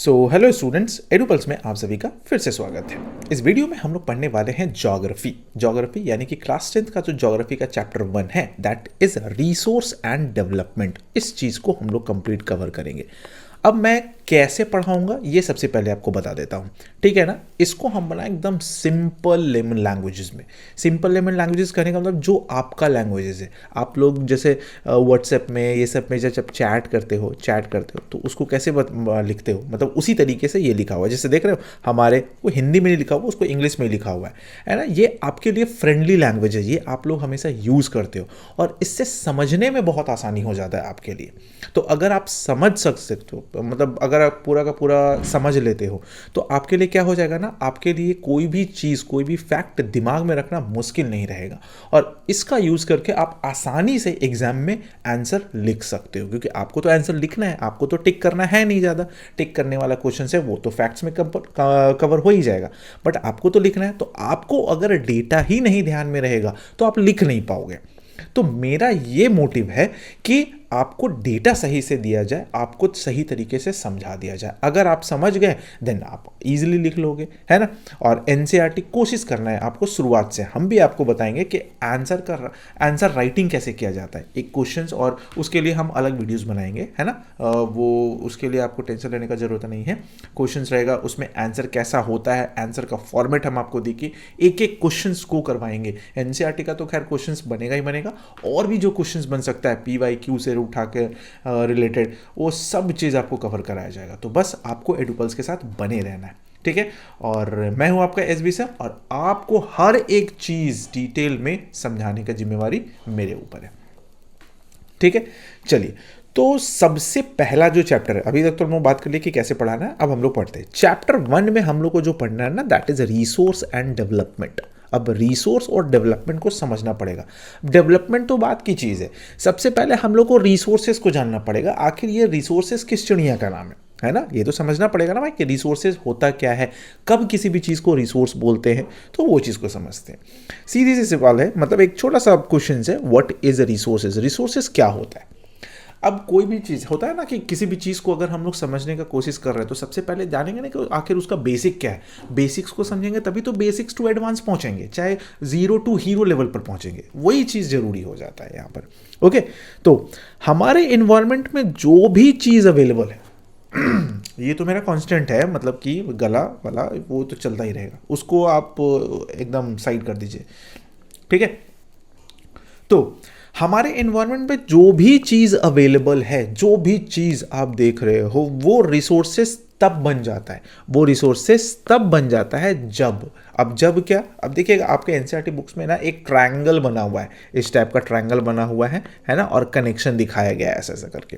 Hello students, एडुपल्स में आप सभी का फिर से स्वागत है। इस वीडियो में हम लोग पढ़ने वाले हैं ज्योग्राफी यानी कि क्लास 10th का जो ज्योग्राफी का चैप्टर 1 है, that is resource and development. इस चीज़ को हम लोग कंप्लीट कवर करेंगे। अब मैं कैसे पढ़ाऊंगा ये सबसे पहले आपको बता देता हूँ, ठीक है ना। इसको हम बनाए एकदम सिंपल लेमन लैंग्वेजेस में। सिंपल लेमन लैंग्वेजेस कहने का मतलब जो आपका लैंग्वेजेस है। आप लोग जैसे व्हाट्सएप में ये सब में जब चैट करते हो तो उसको कैसे लिखते हो, मतलब उसी तरीके से ये लिखा हुआ है। जैसे देख रहे हो हमारे वो हिंदी में नहीं लिखा हुआ, उसको इंग्लिश में लिखा हुआ है ना। ये आपके लिए फ्रेंडली लैंग्वेज है, ये आप लोग हमेशा यूज़ करते हो और इससे समझने में बहुत आसानी हो जाता है आपके लिए। तो अगर आप समझ सकते हो, मतलब अगर आप पूरा का पूरा समझ लेते हो तो आपके लिए क्या हो जाएगा ना, आपके लिए कोई भी चीज़, कोई भी फैक्ट दिमाग में रखना मुश्किल नहीं रहेगा और इसका यूज़ करके आप आसानी से एग्जाम में आंसर लिख सकते हो। क्योंकि आपको तो आंसर लिखना है, आपको तो टिक करना है नहीं, ज़्यादा टिक करने वाला क्वेश्चन है वो तो फैक्ट्स में कवर हो ही जाएगा, बट आपको तो लिखना है। तो आपको अगर डेटा ही नहीं ध्यान में रहेगा तो आप लिख नहीं पाओगे। तो मेरा ये मोटिव है कि आपको डेटा सही से दिया जाए, आपको सही तरीके से समझा दिया जाए। अगर आप समझ गए देन आप इजीली लिख लोगे, है ना। और एनसीईआरटी कोशिश करना है आपको शुरुआत से। हम भी आपको बताएंगे कि आंसर राइटिंग कैसे किया जाता है, एक क्वेश्चंस, और उसके लिए हम अलग वीडियोस बनाएंगे, है ना। वो उसके लिए आपको टेंशन लेने का जरूरत नहीं है। क्वेश्चंस रहेगा, उसमें आंसर कैसा होता है, आंसर का फॉर्मेट हम आपको देखिए, एक एक क्वेश्चंस को करवाएंगे। एनसीईआरटी का तो खैर क्वेश्चंस बनेगा ही बनेगा, और भी जो क्वेश्चंस बन सकता है पीवाईक्यू से उठा के रिलेटेड, वो सब चीज़ आपको कवर कराया जाएगा। तो बस आपको एडुपल्स के साथ बने रहना है, ठीक है। और मैं हूं आपका एसबी सर, और आपको हर एक चीज़ डिटेल में समझाने का जिम्मेवारी मेरे ऊपर है, ठीक है। चलिए, तो सबसे पहला जो चैप्टर है, अभी तक तो हम बात कर लिए कि कैसे पढ़ाना है, अब हम लोग पढ़ते हैं चैप्टर 1 में। हम लोग को जो पढ़ना है ना, that is resource and development. अब रिसोर्स और डेवलपमेंट को समझना पड़ेगा। डेवलपमेंट तो बात की चीज़ है, सबसे पहले हम लोग को रिसोर्सेज को जानना पड़ेगा। आखिर ये रिसोर्सेज किस चिड़िया का नाम है ना। ये तो समझना पड़ेगा ना भाई कि रिसोर्सेज होता क्या है, कब किसी भी चीज़ को रिसोर्स बोलते हैं, तो वो चीज़ को समझते हैं। सीधी सी सवाल है, मतलब एक छोटा सा क्वेश्चन है, व्हाट इज रिसोर्सेज। रिसोर्सेज क्या होता है। अब कोई भी चीज़ होता है ना कि किसी भी चीज़ को अगर हम लोग समझने का कोशिश कर रहे हैं तो सबसे पहले जानेंगे ना कि आखिर उसका बेसिक क्या है। बेसिक्स को समझेंगे तभी तो बेसिक्स टू एडवांस पहुंचेंगे, चाहे 0 टू हीरो लेवल पर पहुंचेंगे। वही चीज़ जरूरी हो जाता है यहाँ पर। ओके, तो हमारे इन्वायरमेंट में जो भी चीज़ अवेलेबल है ये तो मेरा कांस्टेंट है, मतलब कि गला वाला वो तो चलता ही रहेगा, उसको आप एकदम साइड कर दीजिए, ठीक है। तो हमारे एनवायरनमेंट में जो भी चीज़ अवेलेबल है, जो भी चीज़ आप देख रहे हो, वो रिसोर्सेस तब बन जाता है। वो रिसोर्सेस तब बन जाता है जब, अब जब क्या, अब देखिएगा आपके एनसीईआरटी बुक्स में ना एक ट्रायंगल बना हुआ है, इस टाइप का ट्रायंगल बना हुआ है ना, और कनेक्शन दिखाया गया है ऐसा ऐसा करके।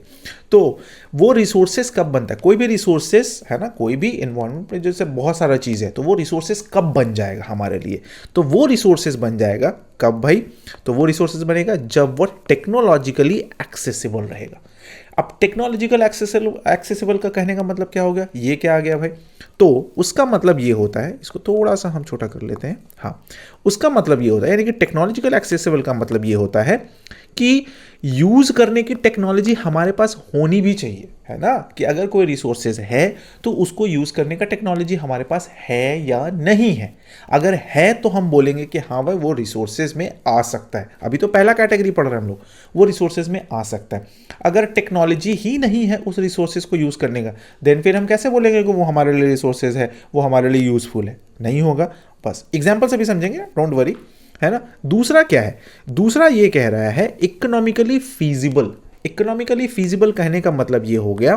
तो वो रिसोर्सेस कब बनता है, कोई भी रिसोर्सेस है ना, कोई भी एनवायरनमेंट में जैसे बहुत सारा चीज़ है, तो वो रिसोर्सेस कब बन जाएगा हमारे लिए। तो वो रिसोर्सेस बन जाएगा कब भाई, तो वो रिसोर्सेज बनेगा जब वो टेक्नोलॉजिकली एक्सेसिबल रहेगा। अब टेक्नोलॉजिकल एक्सेसिबल का कहने का मतलब क्या हो गया, ये क्या आ गया भाई। तो उसका मतलब ये होता है, इसको थोड़ा सा हम छोटा कर लेते हैं, हाँ। उसका मतलब ये होता है, यानी कि टेक्नोलॉजिकल एक्सेसिबल का मतलब ये होता है कि यूज़ करने की टेक्नोलॉजी हमारे पास होनी भी चाहिए, है ना। कि अगर कोई रिसोर्सेज है तो उसको यूज़ करने का टेक्नोलॉजी हमारे पास है या नहीं है। अगर है तो हम बोलेंगे कि हाँ भाई वो रिसोर्सेज में आ सकता है। अभी तो पहला कैटेगरी पढ़ रहे हैं हम लोग, वो रिसोर्सेज में आ सकता है। अगर टेक्नोलॉजी ही नहीं है उस रिसोर्सेज को यूज़ करने का, देन फिर हम कैसे बोलेंगे कि वो हमारे लिए रिसोर्सेज है, वो हमारे लिए यूज़फुल है, नहीं होगा। बस एग्जाम्पल से भी समझेंगे, डोंट वरी, है ना। दूसरा क्या है, दूसरा ये कह रहा है इकोनॉमिकली फीजिबल। इकोनॉमिकली फीजिबल कहने का मतलब ये हो गया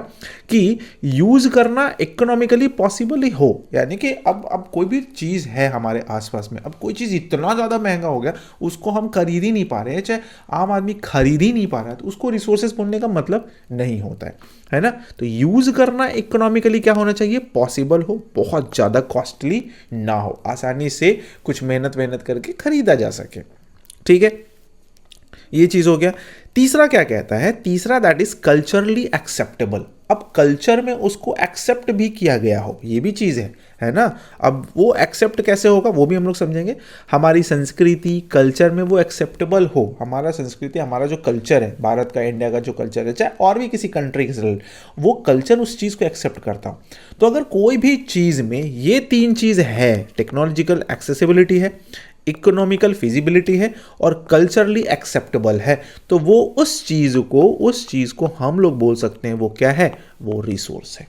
कि यूज करना इकोनॉमिकली पॉसिबल ही हो। यानी कि अब कोई भी चीज़ है हमारे आसपास में, अब कोई चीज़ इतना ज़्यादा महंगा हो गया उसको हम खरीद ही नहीं पा रहे हैं, चाहे आम आदमी खरीद ही नहीं पा रहा है, तो उसको रिसोर्सेज बोलने का मतलब नहीं होता है ना। तो यूज करना इकोनॉमिकली क्या होना चाहिए, पॉसिबल हो, बहुत ज़्यादा कॉस्टली ना हो, आसानी से कुछ मेहनत करके खरीदा जा सके, ठीक है। ये चीज़ हो गया। तीसरा क्या कहता है, तीसरा दैट इज कल्चरली एक्सेप्टेबल। अब कल्चर में उसको एक्सेप्ट भी किया गया हो, ये भी चीज़ है ना। अब वो एक्सेप्ट कैसे होगा वो भी हम लोग समझेंगे। हमारी संस्कृति कल्चर में वो एक्सेप्टेबल हो, हमारा संस्कृति हमारा जो कल्चर है, भारत का इंडिया का जो कल्चर है, चाहे और भी किसी कंट्री के, वो कल्चर उस चीज़ को एक्सेप्ट करता हो। तो अगर कोई भी चीज़ में ये तीन चीज़ है, टेक्नोलॉजिकल एक्सेसिबिलिटी है, इकोनॉमिकल फिजिबिलिटी है और कल्चरली एक्सेप्टेबल है, तो वो उस चीज़ को हम लोग बोल सकते हैं वो क्या है, वो रिसोर्स है।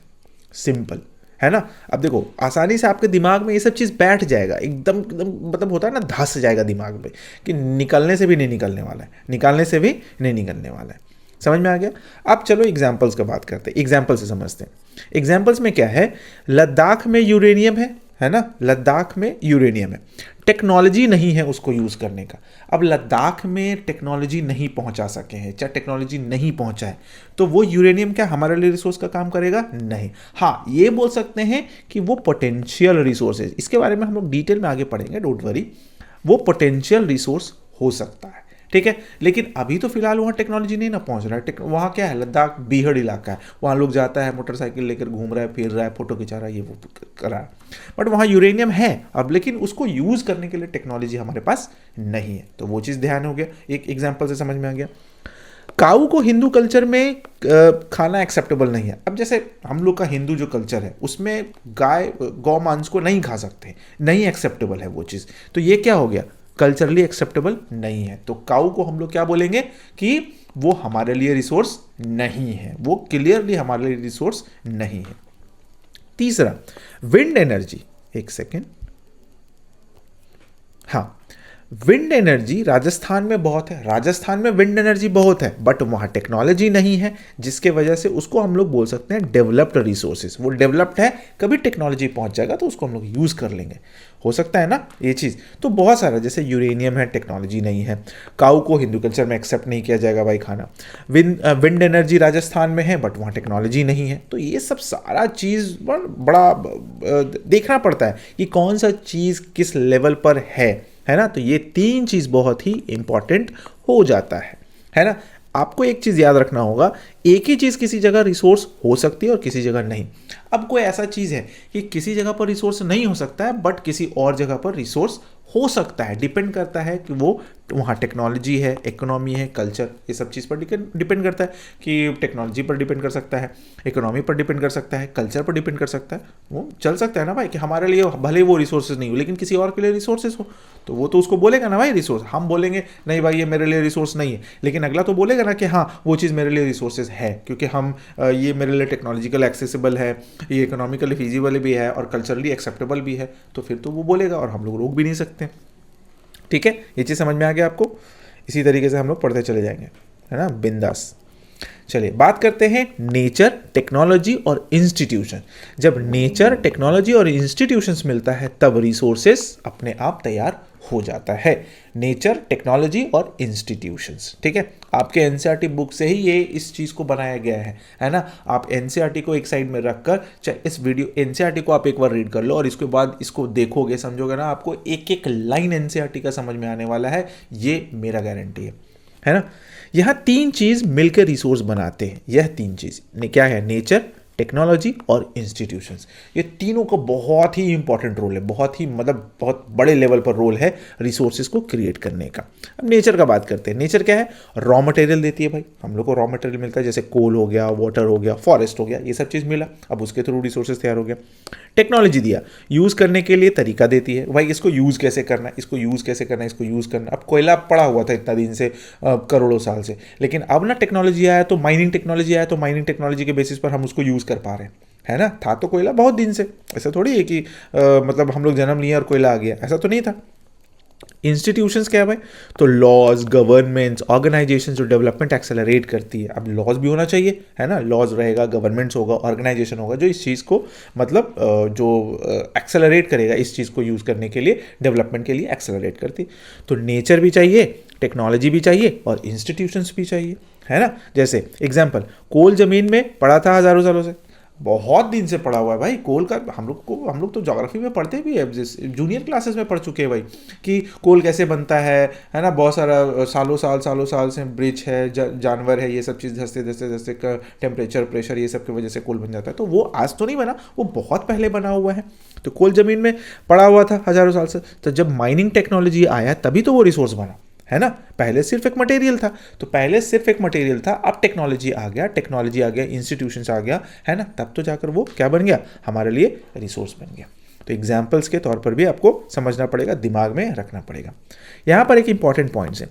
सिंपल है ना। अब देखो आसानी से आपके दिमाग में ये सब चीज़ बैठ जाएगा, एकदम एकदम मतलब होता है ना, धस जाएगा दिमाग में कि निकलने से भी नहीं निकलने वाला है, निकालने से भी नहीं निकलने वाला है। समझ में आ गया। अब चलो एग्जाम्पल्स का बात करते हैं, एग्जाम्पल से समझते हैं। एग्जाम्पल्स में क्या है, लद्दाख में यूरेनियम है ना, लद्दाख में यूरेनियम है, टेक्नोलॉजी नहीं है उसको यूज़ करने का। अब लद्दाख में टेक्नोलॉजी नहीं पहुंचा सके हैं, चाहे टेक्नोलॉजी नहीं पहुंचा है, तो वो यूरेनियम क्या हमारे लिए रिसोर्स का काम करेगा? नहीं। हाँ, ये बोल सकते हैं कि वो पोटेंशियल रिसोर्स है, इसके बारे में हम लोग डिटेल में आगे पढ़ेंगे, डोंट वरी। वो पोटेंशियल रिसोर्स हो सकता है, ठीक है। लेकिन अभी तो फिलहाल वहाँ टेक्नोलॉजी नहीं ना पहुँच रहा है। वहाँ क्या है, लद्दाख बीहड़ इलाका है, वहाँ लोग जाता है मोटरसाइकिल लेकर घूम रहा है, फिर रहा है, फोटो खिंचा रहा है, ये वो कर रहा है, बट वहाँ यूरेनियम है अब, लेकिन उसको यूज़ करने के लिए टेक्नोलॉजी हमारे पास नहीं है। तो वो चीज़ ध्यान हो गया, एक एग्जाम्पल से समझ में आ गया। काऊ को हिंदू कल्चर में खाना एक्सेप्टेबल नहीं है। अब जैसे हम लोग का हिंदू जो कल्चर है उसमें गौ मांस को नहीं खा सकते, नहीं एक्सेप्टेबल है वो चीज़, तो ये क्या हो गया, कल्चरली एक्सेप्टेबल नहीं है। तो काऊ को हम लोग क्या बोलेंगे कि वो हमारे लिए रिसोर्स नहीं है, वो क्लियरली हमारे लिए रिसोर्स नहीं है। तीसरा, विंड एनर्जी, एक सेकेंड, हाँ, विंड एनर्जी राजस्थान में बहुत है, राजस्थान में विंड एनर्जी बहुत है, बट वहाँ टेक्नोलॉजी नहीं है, जिसके वजह से उसको हम लोग बोल सकते हैं डेवलप्ड रिसोर्सेज। वो डेवलप्ड है, कभी टेक्नोलॉजी पहुँच जाएगा तो उसको हम लोग यूज़ कर लेंगे, हो सकता है ना ये चीज़। तो बहुत सारा, जैसे यूरेनियम है, टेक्नोलॉजी नहीं है, काऊ को हिंदू कल्चर में एक्सेप्ट नहीं किया जाएगा भाई खाना, विंड एनर्जी राजस्थान में है बट वहाँ टेक्नोलॉजी नहीं है। तो ये सब सारा चीज़ बड़ा देखना पड़ता है कि कौन सा चीज़ किस लेवल पर है ना। तो ये तीन चीज़ बहुत ही इंपॉर्टेंट हो जाता है ना। आपको एक चीज़ याद रखना होगा, एक ही चीज़ किसी जगह रिसोर्स हो सकती है और किसी जगह नहीं। अब कोई ऐसा चीज़ है कि किसी जगह पर रिसोर्स नहीं हो सकता है बट किसी और जगह पर रिसोर्स हो सकता है, डिपेंड करता है कि वो वहाँ टेक्नोलॉजी है, इकोनॉमी है, कल्चर, ये सब चीज़ पर डिपेंड करता है कि टेक्नोलॉजी पर डिपेंड कर सकता है, इकोनॉमी पर डिपेंड कर सकता है, कल्चर पर डिपेंड कर सकता है। वो चल सकता है ना भाई कि हमारे लिए भले वो रिसोर्सेज नहीं हो लेकिन किसी और के लिए रिसोर्सेज हो, तो वो तो उसको बोलेगा ना भाई रिसोर्स। हम बोलेंगे नहीं भाई ये मेरे लिए रिसोर्स नहीं है, लेकिन अगला तो बोलेगा ना कि हाँ वो चीज़ मेरे लिए रिसोर्सेज है, क्योंकि हम ये मेरे लिए टेक्नोलॉजिकल एक्सेसिबल है, ये इकोनॉमिकली फिजिबल भी है और कल्चरली एक्सेप्टेबल भी है, तो फिर तो वो बोलेगा और हम लोग रोक भी नहीं सकते। ठीक है, ये चीज़ समझ में आ गया आपको। इसी तरीके से हम लोग पढ़ते चले जाएंगे, है ना, बिंदास। चलिए बात करते हैं नेचर, टेक्नोलॉजी और इंस्टीट्यूशन। जब नेचर, टेक्नोलॉजी और इंस्टीट्यूशंस मिलता है तब रिसोर्सेस अपने आप तैयार हो जाता है। नेचर, टेक्नोलॉजी और इंस्टीट्यूशंस, ठीक है। आपके एनसीईआरटी बुक से ही ये इस चीज़ को बनाया गया है ना। आप एनसीईआरटी को एक साइड में रखकर, चाहे इस वीडियो एनसीईआरटी को आप एक बार रीड कर लो और इसके बाद इसको देखोगे, समझोगे ना, आपको एक एक लाइन एनसीईआरटी का समझ में आने वाला है, ये मेरा गारंटी है ना। यहाँ तीन चीज़ मिलकर रिसोर्स बनाते हैं। यह तीन चीज़ क्या है, नेचर, टेक्नोलॉजी और इंस्टीट्यूशंस। ये तीनों का बहुत ही इंपॉर्टेंट रोल है, बहुत ही मतलब बहुत बड़े लेवल पर रोल है रिसोर्सेज को क्रिएट करने का। अब नेचर का बात करते हैं। नेचर क्या है, रॉ मटेरियल देती है भाई, हम लोग को रॉ मटेरियल मिलता है, जैसे कोल हो गया, वाटर हो गया, फॉरेस्ट हो गया, ये सब चीज़ मिला, अब उसके थ्रू रिसोर्सेज तैयार हो गया। टेक्नोलॉजी दिया, यूज़ करने के लिए तरीका देती है, भाई इसको यूज़ कैसे करना है, इसको यूज़ कैसे करना है, इसको यूज़ करना। अब कोयला पड़ा हुआ था इतना दिन से, करोड़ों साल से, लेकिन अब ना टेक्नोलॉजी आया, तो माइनिंग टेक्नोलॉजी आया, तो माइनिंग टेक्नोलॉजी के बेसिस पर हम उसको यूज़ कर पा रहे हैं, है ना। था तो कोयला बहुत दिन से, ऐसा थोड़ी है कि मतलब हम लोग जन्म लिए और कोयला आ गया, ऐसा तो नहीं था। इंस्टीट्यूशंस क्या है भाई, तो लॉज, गवर्नमेंट्स, ऑर्गेनाइजेशन जो डेवलपमेंट एक्सेलरेट करती है। अब लॉज भी होना चाहिए, है ना, लॉज रहेगा, गवर्नमेंट्स होगा, ऑर्गेनाइजेशन होगा जो इस चीज़ को मतलब जो एक्सेलरेट करेगा इस चीज़ को यूज़ करने के लिए, डेवलपमेंट के लिए एक्सेलरेट करती। तो नेचर भी चाहिए, टेक्नोलॉजी भी चाहिए और इंस्टीट्यूशंस भी चाहिए, है ना। जैसे एग्जाम्पल, कोल ज़मीन में पड़ा था हज़ारों सालों से, बहुत दिन से पढ़ा हुआ है भाई कोल का। हम लोग तो ज्योग्राफी में पढ़ते भी है, जूनियर क्लासेस में पढ़ चुके हैं भाई कि कोल कैसे बनता है ना। बहुत सारा सालों साल से ब्रिज है, जानवर है, ये सब चीज़ धंसते धंसते धंसते का टेम्परेचर प्रेशर ये सब की वजह से कोल बन जाता है। तो वो आज तो नहीं बना, वो बहुत पहले बना हुआ है। तो कोल ज़मीन में पड़ा हुआ था हज़ारों साल से। तो जब माइनिंग टेक्नोलॉजी आया तभी तो वो रिसोर्स बना, है ना। पहले सिर्फ एक मटेरियल था, तो पहले सिर्फ एक मटेरियल था, अब टेक्नोलॉजी आ गया, इंस्टीट्यूशंस आ गया, है ना, तब तो जाकर वो क्या बन गया, हमारे लिए रिसोर्स बन गया। तो एग्जाम्पल्स के तौर पर भी आपको समझना पड़ेगा, दिमाग में रखना पड़ेगा। यहाँ पर एक इंपॉर्टेंट पॉइंट्स है,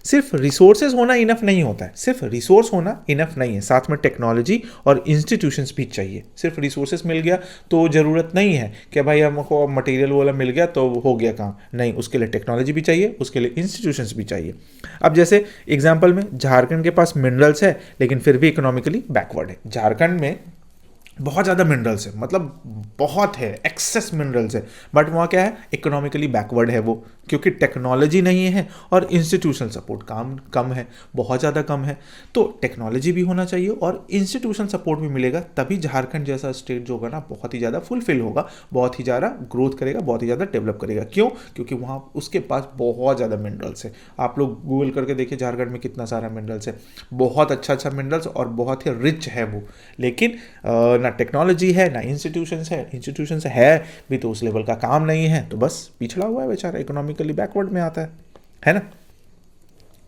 सिर्फ रिसोर्सेज होना इनफ नहीं होता है, सिर्फ रिसोर्स होना इनफ नहीं है, साथ में टेक्नोलॉजी और इंस्टीट्यूशंस भी चाहिए। सिर्फ रिसोर्सेज मिल गया तो ज़रूरत नहीं है कि भाई हमको मटेरियल वाला मिल गया तो हो गया काम, नहीं, उसके लिए टेक्नोलॉजी भी चाहिए, उसके लिए इंस्टीट्यूशंस भी चाहिए। अब जैसे एग्जाम्पल में झारखंड के पास मिनरल्स है लेकिन फिर भी इकोनॉमिकली बैकवर्ड है। झारखंड में बहुत ज़्यादा मिनरल्स है, मतलब बहुत है, एक्सेस मिनरल्स है, बट वहाँ क्या है, इकोनॉमिकली बैकवर्ड है वो, क्योंकि टेक्नोलॉजी नहीं है और इंस्टीट्यूशनल सपोर्ट कम है, बहुत ज़्यादा कम है। तो टेक्नोलॉजी भी होना चाहिए और इंस्टीट्यूशनल सपोर्ट भी मिलेगा, तभी झारखंड जैसा स्टेट जो होगा ना बहुत ही ज़्यादा फुलफिल होगा, बहुत ही ज़्यादा ग्रोथ करेगा, बहुत ही ज़्यादा डेवलप करेगा। क्यों? क्योंकि वहाँ उसके पास बहुत ज़्यादा मिनरल्स है। आप लोग गूगल करके देखिए झारखंड में कितना सारा मिनरल्स है, बहुत अच्छा मिनरल्स और बहुत ही रिच है वो। लेकिन ना टेक्नोलॉजी है ना इंस्टीट्यूशंस है भी तो उस लेवल का काम नहीं है, तो बस पिछड़ा हुआ है बेचारा, इकोनॉमिकली बैकवर्ड में आता है ना।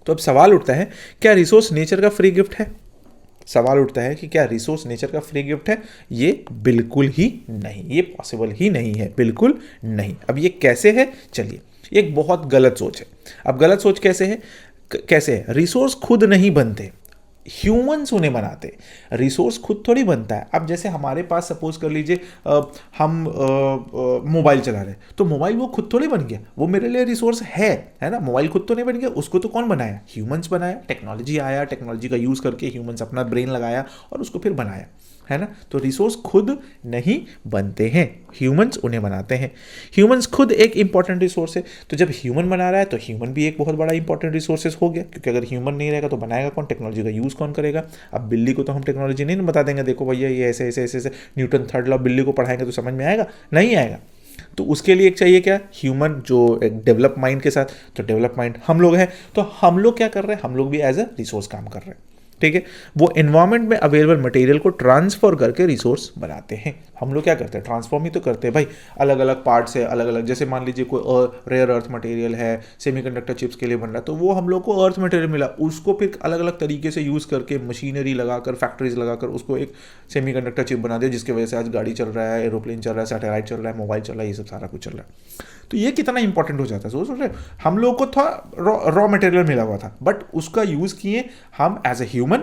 तो अब सवाल उठता है, क्या रिसोर्स नेचर का फ्री गिफ्ट है? सवाल उठता है कि क्या रिसोर्स नेचर का फ्री गिफ्ट है? ये बिल्कुल ही नहीं, ये पॉसिबल ही नहीं है, बिल्कुल नहीं। अब ये कैसे है, चलिए, ये एक बहुत गलत सोच है। अब गलत सोच कैसे है? रिसोर्स खुद नहीं बनते, ह्यूमंस उन्हें बनाते। रिसोर्स खुद थोड़ी बनता है। अब जैसे हमारे पास सपोज कर लीजिए हम मोबाइल चला रहे हैं, तो मोबाइल वो खुद थोड़ी बन गया, वो मेरे लिए रिसोर्स है ना। मोबाइल खुद तो नहीं बन गया, उसको तो कौन बनाया, ह्यूमंस बनाया। टेक्नोलॉजी आया, टेक्नोलॉजी का यूज़ करके ह्यूमंस अपना ब्रेन लगाया और उसको फिर बनाया, है ना। तो रिसोर्स खुद नहीं बनते हैं, ह्यूमंस उन्हें बनाते हैं। ह्यूमंस खुद एक इंपॉर्टेंट रिसोर्स है, तो जब ह्यूमन बना रहा है तो ह्यूमन भी एक बहुत बड़ा इंपॉर्टेंट रिसोर्सेज हो गया, क्योंकि अगर ह्यूमन नहीं रहेगा तो बनाएगा कौन, टेक्नोलॉजी का यूज़ कौन करेगा। अब बिल्ली को तो हम टेक्नोलॉजी नहीं बता देंगे, देखो भैया ये ऐसे ऐसे ऐसे ऐसे न्यूटन थर्ड लॉ बिल्ली को पढ़ाएंगे तो समझ में आएगा, नहीं आएगा। तो उसके लिए एक चाहिए क्या, ह्यूमन, जो एक डेवलप माइंड के साथ। तो डेवलप माइंड हम लोग हैं, तो हम लोग क्या कर रहे हैं, हम लोग भी एज अ रिसोर्स काम कर रहे हैं, ठीक है। वो एनवायरनमेंट में अवेलेबल मटेरियल को ट्रांसफर करके रिसोर्स बनाते हैं। हम लोग क्या करते हैं, ट्रांसफॉर्म ही तो करते हैं भाई। अलग अलग पार्ट से अलग अलग, जैसे मान लीजिए कोई रेयर अर्थ मटेरियल है, सेमीकंडक्टर चिप्स के लिए बन रहा है, तो वो हम लोग को अर्थ मटेरियल मिला, उसको फिर अलग अलग तरीके से यूज़ करके, मशीनरी लगाकर, फैक्ट्रीज लगाकर उसको एक सेमीकंडक्टर चिप बना दिया, जिसकी वजह से आज गाड़ी चल रहा है, एरोप्लेन चल रहा है, सैटेलाइट चल रहा है, मोबाइल चल रहा है, ये सब सारा कुछ चल रहा है। तो ये कितना इंपॉर्टेंट हो जाता है, सोच रहे हम लोग को था रॉ मटेरियल मिला हुआ था, बट उसका यूज़ किए हम एज ए ह्यूमन,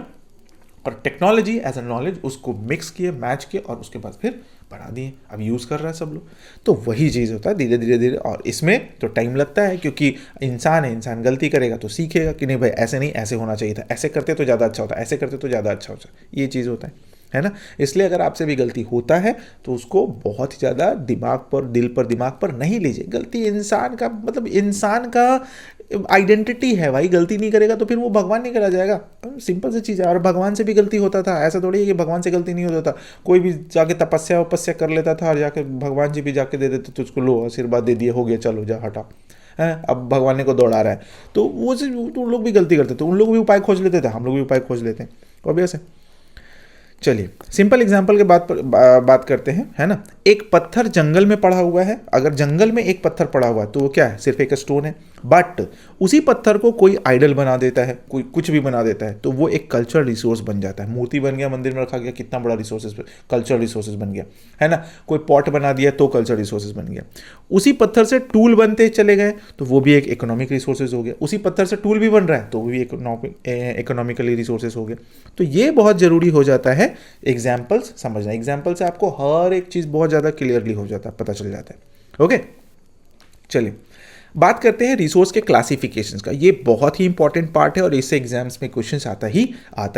और टेक्नोलॉजी एज अ नॉलेज उसको मिक्स किए, मैच किए और उसके बाद फिर बढ़ा दिए, अब यूज़ कर रहा है सब लोग। तो वही चीज़ होता है धीरे धीरे धीरे, और इसमें तो टाइम लगता है, क्योंकि इंसान है, इंसान गलती करेगा तो सीखेगा कि नहीं भाई ऐसे नहीं, ऐसे होना चाहिए था, ऐसे करते तो ज़्यादा अच्छा होता, ऐसे करते तो ज़्यादा अच्छा होता, ये चीज़ होता है ना। इसलिए अगर आपसे भी गलती होता है तो उसको बहुत ही ज़्यादा दिमाग पर, दिल पर, दिमाग पर नहीं लीजिए। गलती इंसान का, मतलब इंसान का आइडेंटिटी है भाई, गलती नहीं करेगा तो फिर वो भगवान नहीं करा जाएगा, सिंपल सी चीज़ है। और भगवान से भी गलती होता था, ऐसा थोड़ी है कि भगवान से गलती नहीं होता था। कोई भी जाके तपस्या वपस्या कर लेता था और जाके भगवान जी भी जाके दे देते, तो उसको लो आशीर्वाद दे दिए, हो गया, चलो जा हटा, है। अब भगवान को दौड़ा रहा है, तो वो तो उन लोग भी गलती करते थे, उन लोग भी उपाय खोज लेते थे, हम लोग भी उपाय खोज लेते हैं, ऑब्वियस है। चलिए सिंपल एग्जांपल के बात करते हैं, है ना। एक पत्थर जंगल में पड़ा हुआ है, अगर जंगल में एक पत्थर पड़ा हुआ है तो वो क्या है, सिर्फ एक स्टोन है, बट उसी पत्थर को कोई आइडल बना देता है, कोई कुछ भी बना देता है, तो वो एक कल्चरल रिसोर्स बन जाता है। मूर्ति बन गया, मंदिर में रखा गया, कितना बड़ा रिसोर्सेज, कल्चरल रिसोर्सेज बन गया, है ना। कोई पॉट बना दिया तो कल्चरल रिसोर्सेज बन गया। उसी पत्थर से टूल बनते चले गए तो वो भी एक इकोनॉमिक रिसोर्सेज हो गया। उसी पत्थर से टूल भी बन रहा है तो वो भी इकोनॉमिकली रिसोर्सेज हो गए। तो ये बहुत ज़रूरी हो जाता है एग्जाम्पल्स समझना। एग्जाम्पल से आपको हर एक चीज़ बहुत ज़्यादा क्लियरली हो जाता है, पता चल जाता है। ओके, चलिए बात करते हैं रिसोर्स के क्लासिफिकेशंस का। ये बहुत ही इंपॉर्टेंट पार्ट है और इससे एग्जाम्स में क्वेश्चंस आता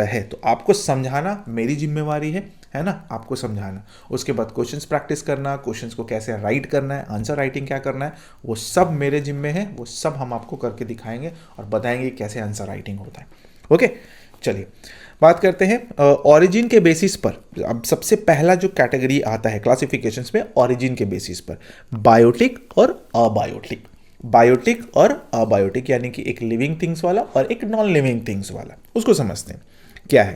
है। तो आपको समझाना मेरी जिम्मेवारी है ना, आपको समझाना, उसके बाद क्वेश्चंस प्रैक्टिस करना, क्वेश्चंस को कैसे राइट करना है, आंसर राइटिंग क्या करना है, वो सब मेरे जिम्मे है, वो सब हम आपको करके दिखाएंगे और बताएंगे कैसे आंसर राइटिंग होता है। ओके, चलिए बात करते हैं ऑरिजिन के बेसिस पर। अब सबसे पहला जो कैटेगरी आता है क्लासिफिकेशंस में, ऑरिजिन के बेसिस पर, बायोटिक और अबायोटिक। बायोटिक और अबायोटिक यानी कि एक लिविंग थिंग्स वाला और एक नॉन लिविंग थिंग्स वाला, उसको समझते हैं क्या है।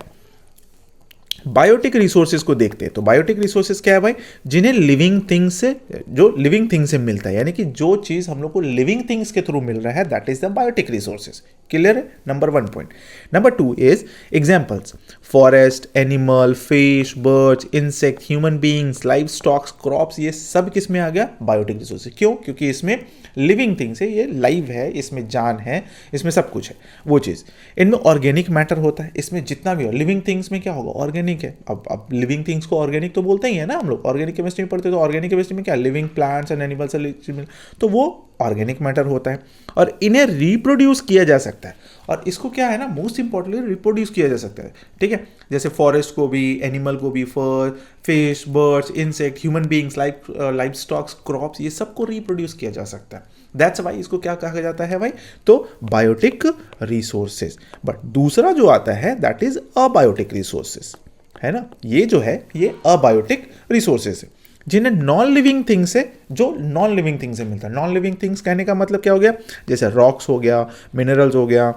बायोटिक रिसोर्सेज को देखते हैं तो बायोटिक रिसोर्सेज क्या है भाई, जिन्हें लिविंग थिंग्स से, जो लिविंग थिंग्स से मिलता है, यानी कि जो चीज हम लोग को लिविंग थिंग्स के थ्रू मिल रहा है, that is the biotic resources. Clear है, number 1 point. Number 2 is examples, forest, animal, fish, birds, insect, human beings, live stocks, crops, ये सब किस में आ गया, बायोटिक रिसोर्सेज। क्यों? क्योंकि इसमें लिविंग थिंग्स है, ये लाइव है, इसमें जान है, इसमें सब कुछ है वो चीज़। इनमें ऑर्गेनिक मैटर होता है, इसमें जितना भी हो, लिविंग थिंग्स में क्या होगा, ऑर्गेनिक है। अब लिविंग थिंग्स को ऑर्गेनिक तो बोलते ही है ना हम लोग, ऑर्गेनिक केमिस्ट्री में पढ़ते हैं, तो ऑर्गेनिक केमिस्ट्री में क्या, लिविंग प्लांट्स एंड एनिमल्स, तो वो ऑर्गेनिक मैटर होता है और इन्हें रिप्रोड्यूस किया जा सकता है। और इसको क्या है ना, मोस्ट इंपॉर्टेंटली रिप्रोड्यूस किया जा सकता है, ठीक है। जैसे फॉरेस्ट को भी, एनिमल को भी, for, fish, birds, insect, human beings, live stocks, crops, ये सबको रिप्रोड्यूस किया जा सकता है। दैट्स वाई इसको क्या कहा जाता है भाई, तो बायोटिक रिसोर्सेज। बट दूसरा जो आता है दैट इज अबायोटिक रिसोर्सेज, है ना। ये जो है ये अबायोटिक रिसोर्सेज है, जिन्हें नॉन लिविंग थिंग्स से, जो नॉन लिविंग थिंग्स से मिलता है। नॉन लिविंग थिंग्स कहने का मतलब क्या हो गया, जैसे रॉक्स हो गया, मिनरल्स हो गया,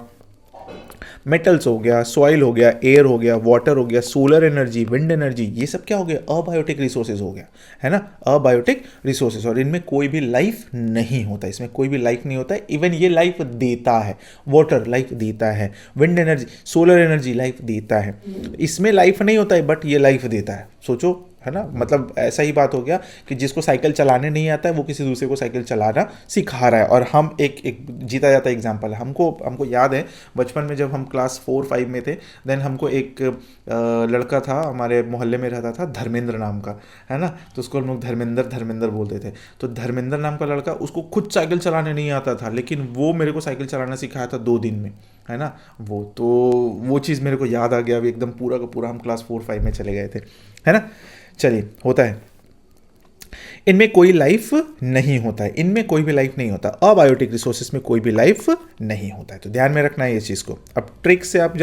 मेटल्स हो गया, सॉइल हो गया, एयर हो गया, वाटर हो गया, सोलर एनर्जी, विंड एनर्जी, ये सब क्या हो गया, अबायोटिक रिसोर्सेज हो गया, है ना, अबायोटिक रिसोर्सेज। और इनमें कोई भी लाइफ नहीं होता, इसमें कोई भी लाइफ नहीं होता है। इवन ये लाइफ देता है, वाटर लाइफ देता है, wind energy, solar energy life देता है। इसमें लाइफ नहीं होता है बट ये लाइफ देता है। सोचो, है ना, मतलब ऐसा ही बात हो गया कि जिसको साइकिल चलाने नहीं आता है वो किसी दूसरे को साइकिल चलाना सिखा रहा है। और हम एक जीता जाता एग्जाम्पल है, हमको याद है बचपन में जब हम क्लास 4-5 में थे, देन हमको एक लड़का था हमारे मोहल्ले में रहता था, धर्मेंद्र नाम का, है ना, तो उसको हम लोग धर्मेंद्र बोलते थे। तो धर्मेंद्र नाम का लड़का, उसको खुद साइकिल चलाने नहीं आता था, लेकिन वो मेरे को साइकिल चलाना सिखाया था 2 दिन में, है ना। वो चीज़ मेरे को याद आ गया अभी एकदम पूरा का पूरा, हम क्लास 4-5 में चले गए थे, है ना। चलिए, होता है, इनमें कोई लाइफ नहीं होता है, इनमें कोई भी लाइफ नहीं होता, अबायोटिक रिसोर्सेज में कोई भी लाइफ नहीं होता है। तो ध्यान में रखना है ये चीज़ को। अब ट्रिक से आप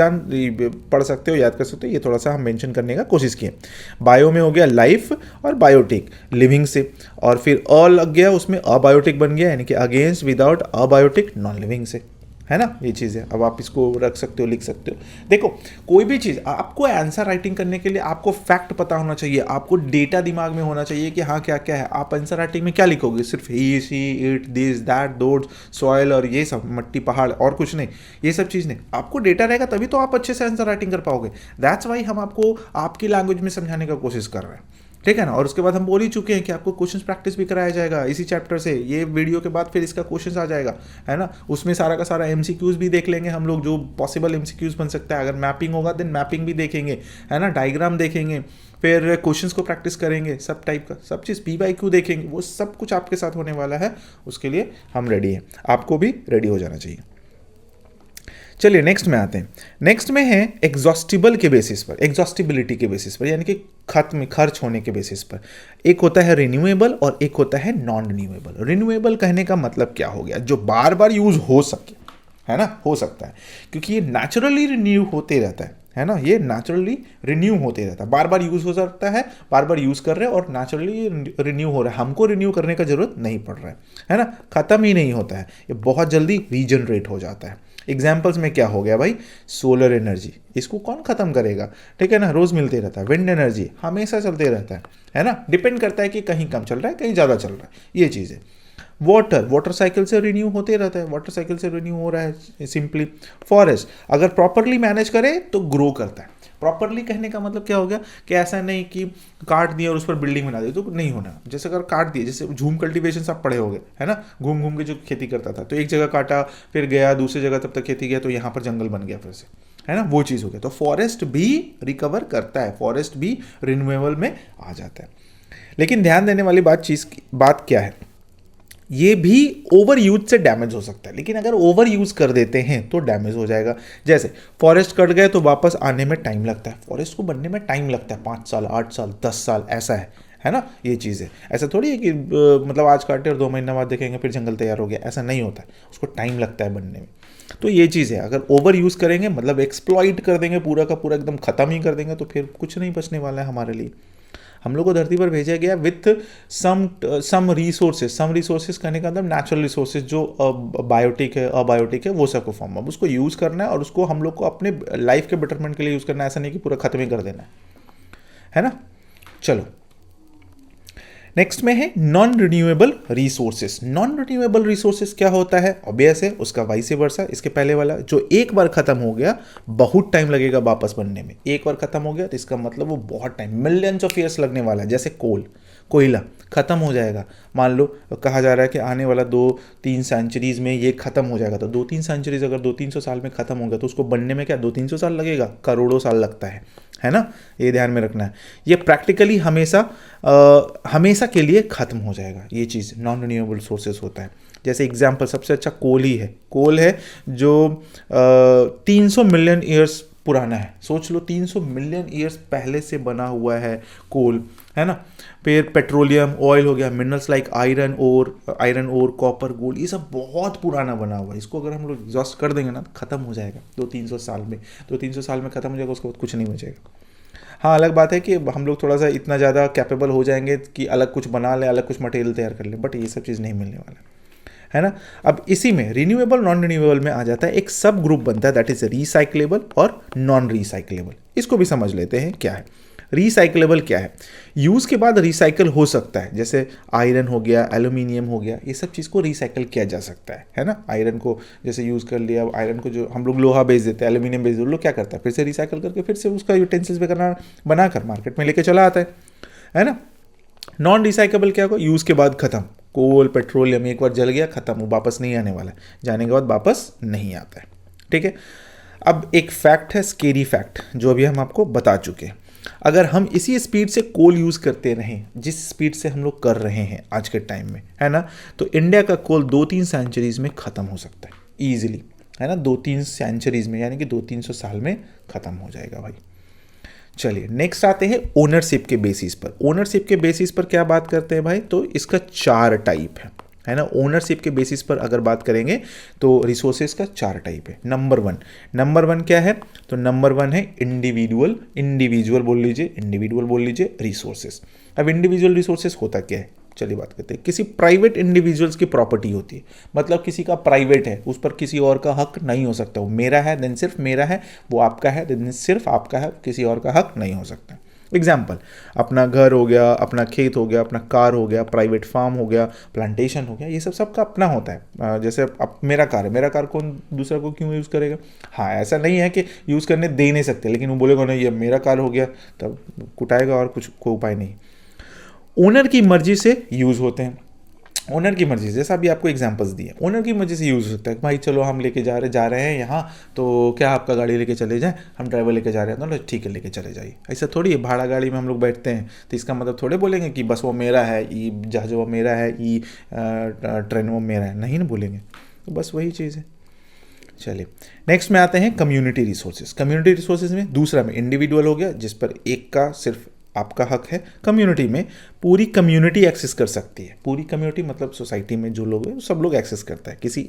पढ़ सकते हो, याद कर सकते हो, ये थोड़ा सा हम मेंशन करने का कोशिश किए। बायो में हो गया लाइफ और बायोटिक, लिविंग से, और फिर अ लग गया उसमें, अबायोटिक बन गया, यानी कि against, without, abiotic, non living से, है ना, ये चीज़ है। अब आप इसको रख सकते हो, लिख सकते हो। देखो, कोई भी चीज़ आपको आंसर राइटिंग करने के लिए आपको फैक्ट पता होना चाहिए, आपको डेटा दिमाग में होना चाहिए कि हाँ क्या क्या है। आप आंसर राइटिंग में क्या लिखोगे, सिर्फ ही, see, it, this, that, those, soil और ये सब, मट्टी, पहाड़, और कुछ नहीं, ये सब चीज़ नहीं। आपको डेटा रहेगा तभी तो आप अच्छे से आंसर राइटिंग कर पाओगे। दैट्स वाई हम आपको आपकी लैंग्वेज में समझाने का कोशिश कर रहे हैं, ठीक है ना। और उसके बाद हम बोल ही चुके हैं कि आपको क्वेश्चंस प्रैक्टिस भी कराया जाएगा इसी चैप्टर से। ये वीडियो के बाद फिर इसका क्वेश्चंस आ जाएगा, है ना। उसमें सारा का सारा एमसीक्यूज भी देख लेंगे हम लोग, जो पॉसिबल एमसीक्यूज बन सकता है। अगर मैपिंग होगा देन मैपिंग भी देखेंगे, है ना, डायग्राम देखेंगे, फिर क्वेश्चंस को प्रैक्टिस करेंगे, सब टाइप का सब चीज़, PYQ देखेंगे, वो सब कुछ आपके साथ होने वाला है। उसके लिए हम रेडी हैं, आपको भी रेडी हो जाना चाहिए। चलिए नेक्स्ट में आते हैं। नेक्स्ट में है एग्जॉस्टिबल के बेसिस पर, एग्जॉस्टिबिलिटी के बेसिस पर, यानी कि खर्च होने के बेसिस पर। एक होता है रिन्यूएबल और एक होता है नॉन रिन्यूएबल। रिन्यूएबल कहने का मतलब क्या हो गया, जो बार बार यूज हो सके, है ना, हो सकता है, क्योंकि ये नेचुरली रिन्यू होते रहता है ना, ये नेचुरली रिन्यू होते रहता है, बार बार यूज हो सकता है, बार बार यूज कर रहे हैं और नेचुरली रिन्यू हो रहा है, हमको रिन्यू करने का जरूरत नहीं पड़ रहा है ना, खत्म ही नहीं होता है, ये बहुत जल्दी रीजनरेट हो जाता है। एग्जाम्पल्स में क्या हो गया भाई, सोलर एनर्जी, इसको कौन खत्म करेगा, ठीक है ना, रोज मिलते रहता है। विंड एनर्जी हमेशा चलते रहता है ना, डिपेंड करता है कि कहीं कम चल रहा है, कहीं ज़्यादा चल रहा है, ये चीज़ है। वाटर साइकिल से रिन्यू होते रहता है, वाटर साइकिल से रिन्यू हो रहा है सिंपली। फॉरेस्ट अगर प्रॉपरली मैनेज करे तो ग्रो करता है। प्रॉपरली कहने का मतलब क्या हो गया कि ऐसा नहीं कि काट दिया और उस पर बिल्डिंग बना दी, तो नहीं होना। जैसे अगर काट दिए, जैसे झूम कल्टीवेशन सब पढ़े होंगे, है ना, घूम घूम के जो खेती करता था, तो एक जगह काटा, फिर गया दूसरी जगह, तब तक खेती गया, तो यहाँ पर जंगल बन गया फिर से, है ना, वो चीज़ हो गया। तो फॉरेस्ट भी रिकवर करता है, फॉरेस्ट भी रिन्यूएबल में आ जाता है। लेकिन ध्यान देने वाली बात क्या है, ये भी ओवर यूज से डैमेज हो सकता है, लेकिन अगर ओवर यूज कर देते हैं तो डैमेज हो जाएगा। जैसे फॉरेस्ट कट गए तो वापस आने में टाइम लगता है, फॉरेस्ट को बनने में टाइम लगता है, 5 साल, 8 साल, 10 साल, ऐसा है ना, ये चीज़ है। ऐसा थोड़ी है कि मतलब आज काटे और 2 महीना बाद देखेंगे फिर जंगल तैयार हो गया, ऐसा नहीं होता है, उसको टाइम लगता है बनने में। तो ये चीज़ है, अगर ओवर यूज़ करेंगे मतलब एक्सप्लॉइट कर देंगे, पूरा का पूरा एकदम ख़त्म ही कर देंगे, तो फिर कुछ नहीं बचने वाला है हमारे लिए। हम लोग को धरती पर भेजा गया विथ सम रिसोर्सेज कहने का मतलब नेचुरल रिसोर्सेज जो बायोटिक है अबायोटिक है वो सबको फॉर्म, अब उसको यूज़ करना है और उसको हम लोग को अपने लाइफ के बेटरमेंट के लिए यूज़ करना है, ऐसा नहीं कि पूरा खत्म ही कर देना है ना। चलो नेक्स्ट में है non renewable resources. Non renewable resources क्या होता है, ऑब्वियस है उसका वाइस वर्सा, इसके पहले वाला जो एक बार खत्म हो गया बहुत टाइम लगेगा वापस बनने में। एक बार खत्म हो गया तो इसका मतलब वो बहुत टाइम, मिलियंस ऑफ ईयर्स लगने वाला है। जैसे कोयला खत्म हो जाएगा, मान लो कहा जा रहा है कि आने वाला 2-3 सेंचुरीज में ये खत्म हो जाएगा, तो 2-3 सेंचुरीज अगर 200-300 साल में खत्म हो गया तो उसको बनने में क्या 200-300 साल लगेगा, करोड़ों साल लगता है ना। ये ध्यान में रखना है, ये प्रैक्टिकली हमेशा के लिए खत्म हो जाएगा, ये चीज़ नॉन रिन्यूएबल सोर्सेज होता है। जैसे एग्जाम्पल सबसे अच्छा कोल ही है, कोल है जो 300 मिलियन ईयर्स पुराना है। सोच लो 300 मिलियन ईयर्स पहले से बना हुआ है कोल, है ना। फिर पेट्रोलियम ऑयल हो गया, minerals like iron ore copper gold, ये सब बहुत पुराना बना हुआ है। इसको अगर हम लोग एग्जॉस्ट कर देंगे ना तो खत्म हो जाएगा 200-300 साल में, 200-300 साल में खत्म हो जाएगा, उसके बाद कुछ नहीं बचेगा। हाँ अलग बात है कि हम लोग थोड़ा सा इतना ज़्यादा कैपेबल हो जाएंगे कि अलग कुछ बना लें, अलग कुछ मटेरियल तैयार कर लें, बट ये सब चीज़ नहीं मिलने वाला है ना। अब इसी में रिन्यूएबल नॉन रिन्यूएबल में आ जाता है एक सब ग्रुप बनता है, दैट इज रिसाइक्लेबल और नॉन रिसाइक्लेबल। इसको भी समझ लेते हैं क्या है। रिसाइक्लेबल क्या है, यूज़ के बाद रिसाइकल हो सकता है, जैसे आयरन हो गया, एल्यूमिनियम हो गया, ये सब चीज़ को रिसाइकल किया जा सकता है ना। आयरन को जैसे यूज़ कर लिया, आयरन को जो हम लोग लोहा बेच देते हैं, एल्यूमिनियम बेच देते हैं, लोग क्या करता है फिर से रिसाइकल करके फिर से उसका यूटेंसिल्स वगैरह बनाकर मार्केट में लेके चला आता है ना। नॉन रिसाइकेबल क्या होगा, यूज़ के बाद खत्म, कोल पेट्रोलियम एक बार जल गया खत्म, वो वापस नहीं आने वाला है, जाने के बाद वापस नहीं आता है, ठीक है। अब एक फैक्ट है, स्केरी फैक्ट, जो अभी हम आपको बता चुके हैं। अगर हम इसी स्पीड से कोल यूज़ करते रहें जिस स्पीड से हम लोग कर रहे हैं आज के टाइम में, है ना, तो इंडिया का कोल 2-3 सेंचुरीज में ख़त्म हो सकता है ईजिली, है ना। 2-3 सेंचुरीज में यानी कि 200-300 साल में ख़त्म हो जाएगा भाई। चलिए नेक्स्ट आते हैं ओनरशिप के बेसिस पर। ओनरशिप के बेसिस पर क्या बात करते हैं भाई, तो इसका 4 टाइप है ना। ओनरशिप के बेसिस पर अगर बात करेंगे तो रिसोर्सेज का 4 टाइप है। नंबर वन क्या है, तो नंबर 1 है इंडिविजुअल बोल लीजिए रिसोर्सेज। अब इंडिविजुअल रिसोर्सेज होता क्या है, चलिए बात करते हैं। किसी प्राइवेट इंडिविजुअल्स की प्रॉपर्टी होती है, मतलब किसी का प्राइवेट है, उस पर किसी और का हक नहीं हो सकता। वो मेरा है देन सिर्फ मेरा है, वो आपका है देन सिर्फ आपका है, किसी और का हक नहीं हो सकता। एग्जाम्पल, अपना घर हो गया, अपना खेत हो गया, अपना कार हो गया, प्राइवेट फार्म हो गया, प्लांटेशन हो गया, ये सब सबका अपना होता है। जैसे अब मेरा कार कौन दूसरा को क्यों यूज़ करेगा। हाँ ऐसा नहीं है कि यूज़ करने दे नहीं सकते, लेकिन वो बोलेगा नहीं ये मेरा कार हो गया, तब कुटाएगा और कुछ कोई उपाय नहीं। ओनर की मर्जी से यूज़ होते हैं, ओनर की मर्जी से, जैसा अभी आपको एग्जांपल्स दिए, ओनर की मर्जी से यूज़ हो सकता है। भाई चलो हम लेके जा रहे हैं यहाँ, तो क्या आपका गाड़ी लेके चले जाएं, हम ड्राइवर लेके जा रहे हैं, तो ठीक है लेके चले जाइए। ऐसा थोड़ी है, भाड़ा गाड़ी में हम लोग बैठते हैं तो इसका मतलब थोड़े बोलेंगे कि बस वो मेरा है, ये जहाज वो मेरा है, ये ट्रेन वो मेरा है, नहीं ना बोलेंगे। तो बस वही चीज़ है। चलिए नेक्स्ट में आते हैं कम्युनिटी रिसोर्सेज। कम्युनिटी रिसोर्सेज में दूसरा में इंडिविजुअल हो गया, जिस पर एक का सिर्फ आपका हक है। कम्युनिटी में पूरी कम्युनिटी एक्सेस कर सकती है, पूरी कम्युनिटी मतलब सोसाइटी में जो लोग हैं सब लोग एक्सेस करता है, किसी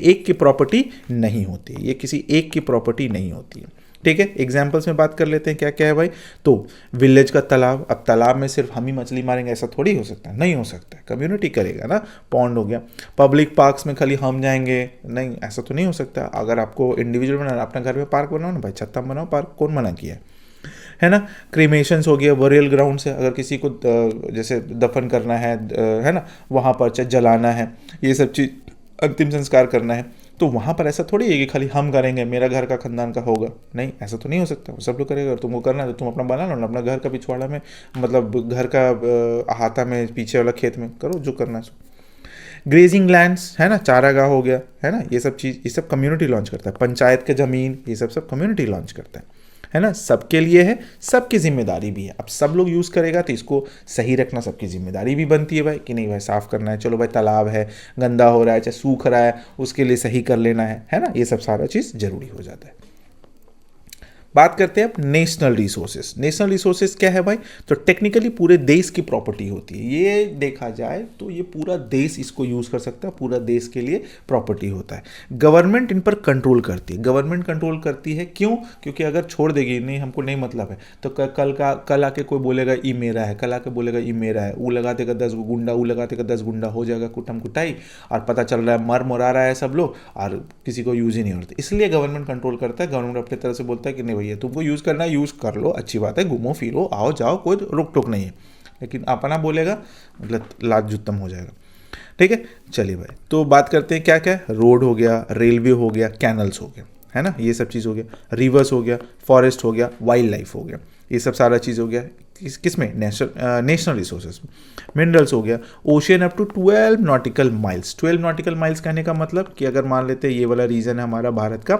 एक की प्रॉपर्टी नहीं होती है, ये किसी एक की प्रॉपर्टी नहीं होती है, ठीक है। एग्जाम्पल्स में बात कर लेते हैं, क्या क्या है भाई, तो विलेज का तालाब, अब तालाब में सिर्फ हम ही मछली मारेंगे ऐसा थोड़ी हो सकता है, नहीं हो सकता है, कम्युनिटी करेगा ना। पॉन्ड हो गया, पब्लिक पार्क्स में खाली हम जाएंगे, नहीं ऐसा तो नहीं हो सकता। अगर आपको इंडिविजुअल बनाना, अपना घर में पार्क बनाओ ना भाई, छत्ता बनाओ पार्क, कौन मना किया है ना। क्रीमेशंस हो गया, बरियल ग्राउंड से अगर किसी को जैसे दफन करना है ना, वहाँ पर चाहे जलाना है, ये सब चीज़ अंतिम संस्कार करना है, तो वहाँ पर ऐसा थोड़ी है कि खाली हम करेंगे, मेरा घर का खानदान का होगा, नहीं ऐसा तो नहीं हो सकता, वो सब लोग करेगा। अगर तुमको करना है तो तुम अपना बना लो ना, अपना घर का पिछवाड़ा में, मतलब घर का अहाता में, पीछे वाला खेत में करो जो करना है। ग्रेजिंग लैंड्स है ना, चारागाह हो गया, है ना, ये सब चीज़, ये सब कम्युनिटी लॉन्च करता है। पंचायत के ज़मीन, ये सब कम्युनिटी लॉन्च करता है ना, सबके लिए है, सबकी जिम्मेदारी भी है। अब सब लोग यूज़ करेगा तो इसको सही रखना सबकी जिम्मेदारी भी बनती है भाई, कि नहीं भाई साफ़ करना है, चलो भाई तालाब है गंदा हो रहा है चाहे सूख रहा है, उसके लिए सही कर लेना है ना, ये सब सारा चीज़ ज़रूरी हो जाता है। बात करते हैं अब नेशनल रिसोर्सेज। नेशनल रिसोर्सेज क्या है भाई? तो टेक्निकली पूरे देश की प्रॉपर्टी होती है। ये देखा जाए तो ये पूरा देश इसको यूज़ कर सकता है, पूरा देश के लिए प्रॉपर्टी होता है। गवर्नमेंट इन पर कंट्रोल करती है। गवर्नमेंट कंट्रोल करती है क्यों? क्योंकि अगर छोड़ देगी, नहीं हमको नहीं मतलब है, तो कल आके कोई बोलेगा ये मेरा है, कल आके बोलेगा ये मेरा है, वो लगा देगा 10 गुंडा, वो लगा देगा 10 गुंडा, हो जाएगा कुटम कुटाई, और पता चल रहा है मर मुरा रहा है सब लोग, और किसी को यूज़ ही नहीं होता। इसलिए गवर्नमेंट कंट्रोल करता है। गवर्नमेंट अपनी तरह से बोलता है कि नहीं भैया तुमको यूज़ करना है, यूज़ कर लो, अच्छी बात है, घूमो फिरो आओ जाओ, कोई रोक टोक नहीं है। लेकिन अपना बोलेगा मतलब लात जुत्तम हो जाएगा। ठीक है, चलिए भाई, तो बात करते हैं क्या क्या। रोड हो गया, रेलवे हो गया, कैनल्स हो गया, है ना, ये सब चीज़ हो गया। रिवर्स हो गया, फॉरेस्ट हो गया, वाइल्ड लाइफ हो गया, ये सब सारा चीज़ हो गया। किस में? National resources. मिनरल्स हो गया, ocean up to 12 nautical miles. 12 nautical miles कहने का मतलब कि अगर मान लेते हैं ये वाला रीजन है हमारा भारत का,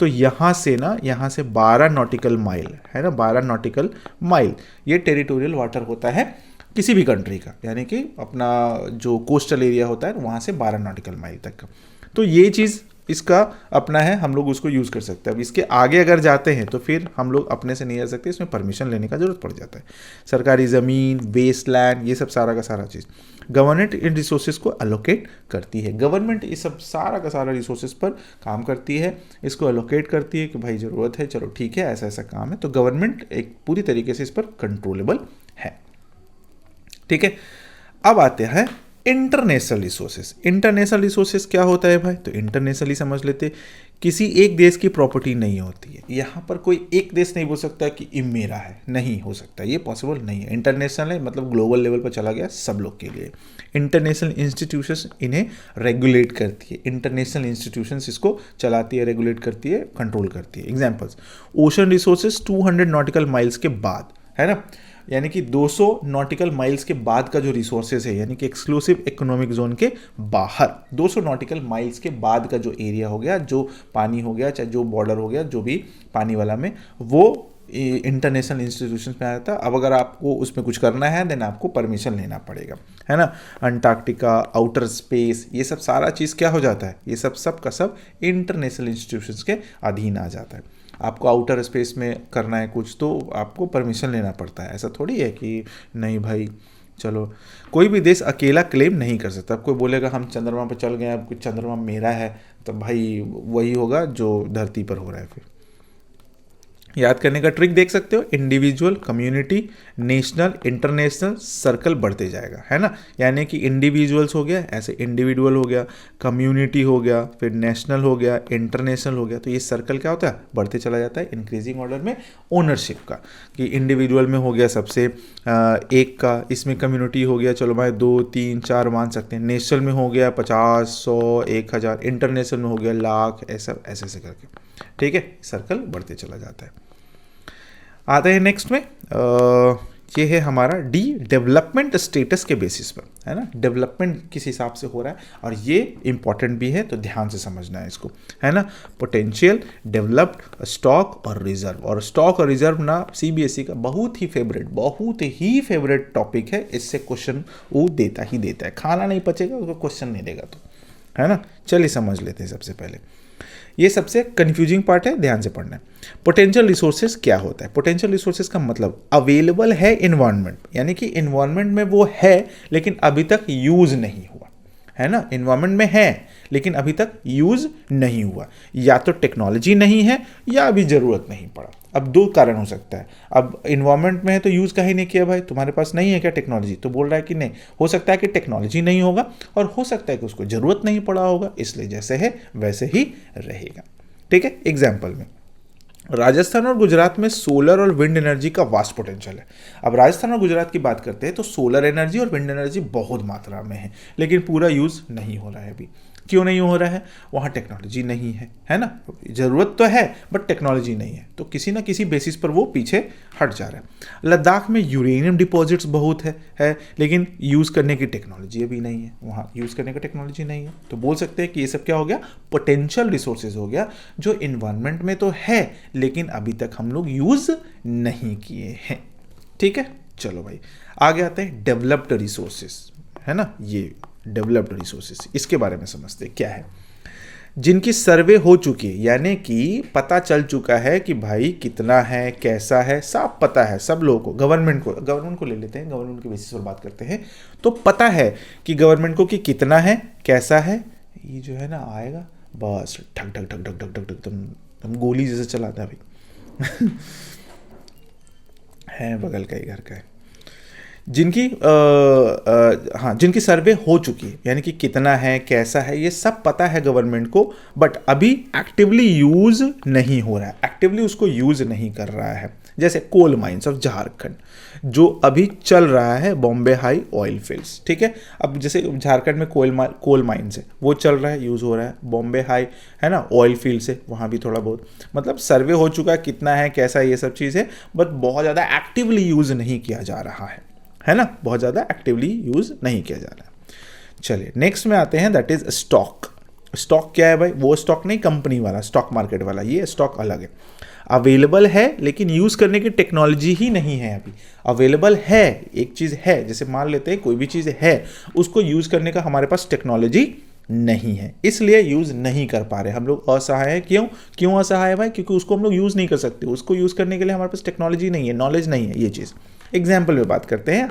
तो यहाँ से 12 नॉटिकल माइल है ना, 12 नॉटिकल माइल ये टेरिटोरियल वाटर होता है किसी भी कंट्री का, यानी कि अपना जो कोस्टल एरिया होता है वहाँ से 12 नॉटिकल माइल तक का। तो ये चीज़ इसका अपना है, हम लोग उसको यूज़ कर सकते हैं। अब इसके आगे अगर जाते हैं तो फिर हम लोग अपने से नहीं जा सकते, इसमें परमिशन लेने का जरूरत पड़ जाता है। सरकारी ज़मीन, वेस्ट लैंड, ये सब सारा का सारा चीज़ गवर्नमेंट इन रिसोर्सेज को अलोकेट करती है। गवर्नमेंट ये सब सारा का सारा रिसोर्सेज पर काम करती है, इसको अलोकेट करती है कि भाई ज़रूरत है, चलो ठीक है, ऐसा ऐसा काम है, तो गवर्नमेंट एक पूरी तरीके से इस पर कंट्रोलेबल है। ठीक है, अब आते हैं इंटरनेशनल रिसोर्सेज। इंटरनेशनल रिसोर्सेज क्या होता है भाई? तो इंटरनेशनली समझ लेते, किसी एक देश की प्रॉपर्टी नहीं होती है। यहाँ पर कोई एक देश नहीं बोल सकता कि ये मेरा है, नहीं हो सकता, ये पॉसिबल नहीं है। इंटरनेशनल है मतलब ग्लोबल लेवल पर चला गया सब लोग के लिए। इंटरनेशनल इंस्टीट्यूशंस इन्हें रेगुलेट करती है, इंटरनेशनल इंस्टीट्यूशंस इसको चलाती है, रेगुलेट करती है, कंट्रोल करती है। Examples, ocean resources 200 nautical miles के बाद, है ना, यानी कि 200 नॉटिकल माइल्स के बाद का जो रिसोर्सेज है, यानी कि एक्सक्लूसिव इकोनॉमिक जोन के बाहर 200 नॉटिकल माइल्स के बाद का जो एरिया हो गया, जो पानी हो गया, चाहे जो बॉर्डर हो गया, जो भी पानी वाला में, वो इंटरनेशनल इंस्टीट्यूशंस में आता है। अब अगर आपको उसमें कुछ करना है देन आपको परमिशन लेना पड़ेगा, है ना। अंटार्कटिका, आउटर स्पेस, ये सब सारा चीज़ क्या हो जाता है, ये सब का सब इंटरनेशनल इंस्टीट्यूशंस के अधीन आ जाता है। आपको आउटर स्पेस में करना है कुछ तो आपको परमिशन लेना पड़ता है। ऐसा थोड़ी है कि नहीं भाई चलो, कोई भी देश अकेला क्लेम नहीं कर सकता। अब कोई बोलेगा हम चंद्रमा पर चल गए, अब कुछ चंद्रमा मेरा है, तो भाई वही होगा जो धरती पर हो रहा है। फिर याद करने का ट्रिक देख सकते हो, individual, community, national, international, circle बढ़ते जाएगा, है ना। यानी कि इंडिविजुअल्स हो गया, ऐसे इंडिविजुअल हो गया, कम्युनिटी हो गया, फिर नेशनल हो गया, इंटरनेशनल हो गया, तो ये सर्कल क्या होता है, बढ़ते चला जाता है इंक्रीजिंग ऑर्डर में ओनरशिप का। कि इंडिविजुअल में हो गया सबसे एक का, इसमें कम्युनिटी हो गया चलो भाई 2, 3, 4 मान सकते हैं, नेशनल में हो गया 50, 100, 1000, इंटरनेशनल में हो गया लाख, ऐसा ऐसे ऐसे करके, ठीक है, सर्कल बढ़ते चला जाता है। आते हैं नेक्स्ट में, ये है हमारा डी, डेवलपमेंट स्टेटस के बेसिस पर, है ना, डेवलपमेंट किस हिसाब से हो रहा है, और ये इंपॉर्टेंट भी है तो ध्यान से समझना है इसको, है ना। पोटेंशियल, डेवलप्ड, स्टॉक और रिजर्व। और स्टॉक और रिजर्व ना सीबीएसई का बहुत ही फेवरेट टॉपिक है। इससे क्वेश्चन वो देता ही देता है, खाना नहीं पचेगा उसको क्वेश्चन नहीं देगा, तो है ना। चलिए समझ लेते हैं। सबसे पहले ये सबसे कंफ्यूजिंग पार्ट है, ध्यान से पढ़ना है। पोटेंशियल रिसोर्सेज क्या होता है? पोटेंशियल रिसोर्सेज का मतलब अवेलेबल है इन्वायरमेंट, यानी कि इन्वायरमेंट में वो है लेकिन अभी तक यूज नहीं हुआ, है ना। इन्वायरमेंट में है लेकिन अभी तक यूज नहीं हुआ, या तो टेक्नोलॉजी नहीं है या अभी ज़रूरत नहीं पड़ा। अब दो कारण हो सकता है। अब इन्वायरमेंट में है तो यूज़ काहे नहीं किया भाई, तुम्हारे पास नहीं है क्या टेक्नोलॉजी, तो बोल रहा है कि नहीं। हो सकता है कि टेक्नोलॉजी नहीं होगा और हो सकता है कि उसको ज़रूरत नहीं पड़ा होगा, इसलिए जैसे है वैसे ही रहेगा। ठीक है, एग्जाम्पल में राजस्थान और गुजरात में सोलर और विंड एनर्जी का वास्ट पोटेंशियल है। अब राजस्थान और गुजरात की बात करते हैं तो सोलर एनर्जी और विंड एनर्जी बहुत मात्रा में है, लेकिन पूरा यूज़ नहीं हो रहा है अभी। क्यों नहीं हो रहा है? वहाँ टेक्नोलॉजी नहीं है ना। ज़रूरत तो है बट टेक्नोलॉजी नहीं है, तो किसी ना किसी बेसिस पर वो पीछे हट जा रहा है। लद्दाख में यूरेनियम डिपॉजिट्स बहुत है लेकिन यूज़ करने की टेक्नोलॉजी अभी नहीं है, वहाँ यूज़ करने की टेक्नोलॉजी नहीं है। तो बोल सकते हैं कि ये सब क्या हो गया, पोटेंशियल रिसोर्सेज हो गया, जो इन्वायरमेंट में तो है लेकिन अभी तक हम लोग यूज़ नहीं किए हैं। ठीक है, चलो भाई आगे आते हैं डेवलप्ड रिसोर्सेज, है ना। ये डेवलप्ड रिसोर्सेज, इसके बारे में समझते हैं क्या है। जिनकी सर्वे हो चुकी है, यानी कि पता चल चुका है कि भाई कितना है, कैसा है, सब पता है सब लोगों को। गवर्नमेंट को ले लेते हैं, गवर्नमेंट के बेसिस पर बात करते हैं। तो पता है कि गवर्नमेंट को कि कितना है, कैसा है, ये जो है ना आएगा बस ठक ठक ठक ठक ठक ठक ठक तुम गोली जैसे चलाता है भाई है बगल का ही घर का है। जिनकी सर्वे हो चुकी है, यानी कि कितना है, कैसा है, ये सब पता है गवर्नमेंट को, बट अभी एक्टिवली यूज नहीं हो रहा है, एक्टिवली उसको यूज नहीं कर रहा है। जैसे कोल माइंस ऑफ झारखंड जो अभी चल रहा है, बॉम्बे हाई ऑयल फील्ड्स, ठीक है। अब जैसे झारखंड में कोल माइंस है, वो चल रहा है, यूज हो रहा है। बॉम्बे हाई है ना ऑयल फील्ड्स है, वहाँ भी थोड़ा बहुत मतलब सर्वे हो चुका है, कितना है, कैसा है, ये सब चीज़ है, बट बहुत ज़्यादा एक्टिवली यूज नहीं किया जा रहा है ना, बहुत ज़्यादा एक्टिवली यूज नहीं किया जा रहा है। चलिए नेक्स्ट में आते हैं, दैट इज स्टॉक। स्टॉक क्या है भाई? वो स्टॉक नहीं कंपनी वाला, स्टॉक मार्केट वाला, ये स्टॉक अलग है। अवेलेबल है लेकिन यूज करने की टेक्नोलॉजी ही नहीं है अभी। अवेलेबल है, एक चीज़ है, जैसे मान लेते हैं कोई भी चीज़ है, उसको यूज करने का हमारे पास टेक्नोलॉजी नहीं है, इसलिए यूज नहीं कर पा रहे हम लोग, असहाय है। क्यों असहाय है भाई? क्योंकि उसको हम लोग यूज नहीं कर सकते, उसको यूज करने के लिए हमारे पास टेक्नोलॉजी नहीं है, नॉलेज नहीं है। ये चीज़ एग्जाम्पल में बात करते हैं,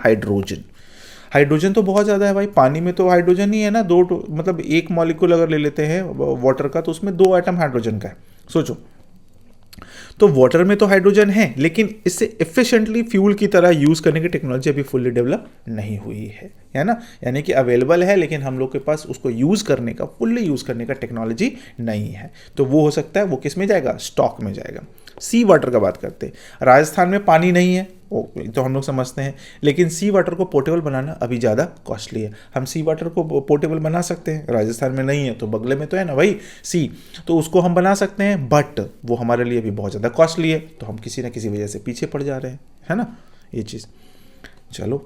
हाइड्रोजन तो बहुत ज़्यादा है भाई, पानी में तो हाइड्रोजन ही है ना, मतलब एक मॉलिक्यूल अगर ले लेते हैं वाटर का, तो उसमें 2 एटम हाइड्रोजन का है, सोचो। तो वाटर में तो हाइड्रोजन है, लेकिन इससे एफिशिएंटली फ्यूल की तरह यूज़ करने की टेक्नोलॉजी अभी फुल्ली डेवलप नहीं हुई है ना। यानी कि अवेलेबल है लेकिन हम लोग के पास उसको यूज़ करने का, फुल्ली यूज़ करने का टेक्नोलॉजी नहीं है। तो वो हो सकता है, वो किस में जाएगा? स्टॉक में जाएगा। सी वाटर का बात करते हैं, राजस्थान में पानी नहीं है, तो हम लोग समझते हैं, लेकिन सी वाटर को पोर्टेबल बनाना अभी ज़्यादा कॉस्टली है। हम सी वाटर को पोर्टेबल बना सकते हैं, राजस्थान में नहीं है तो बगले में तो है ना भाई सी, तो उसको हम बना सकते हैं, बट वो हमारे लिए भी बहुत ज़्यादा कॉस्टली है, तो हम किसी ना किसी वजह से पीछे पड़ जा रहे हैं, है ना ये चीज़। चलो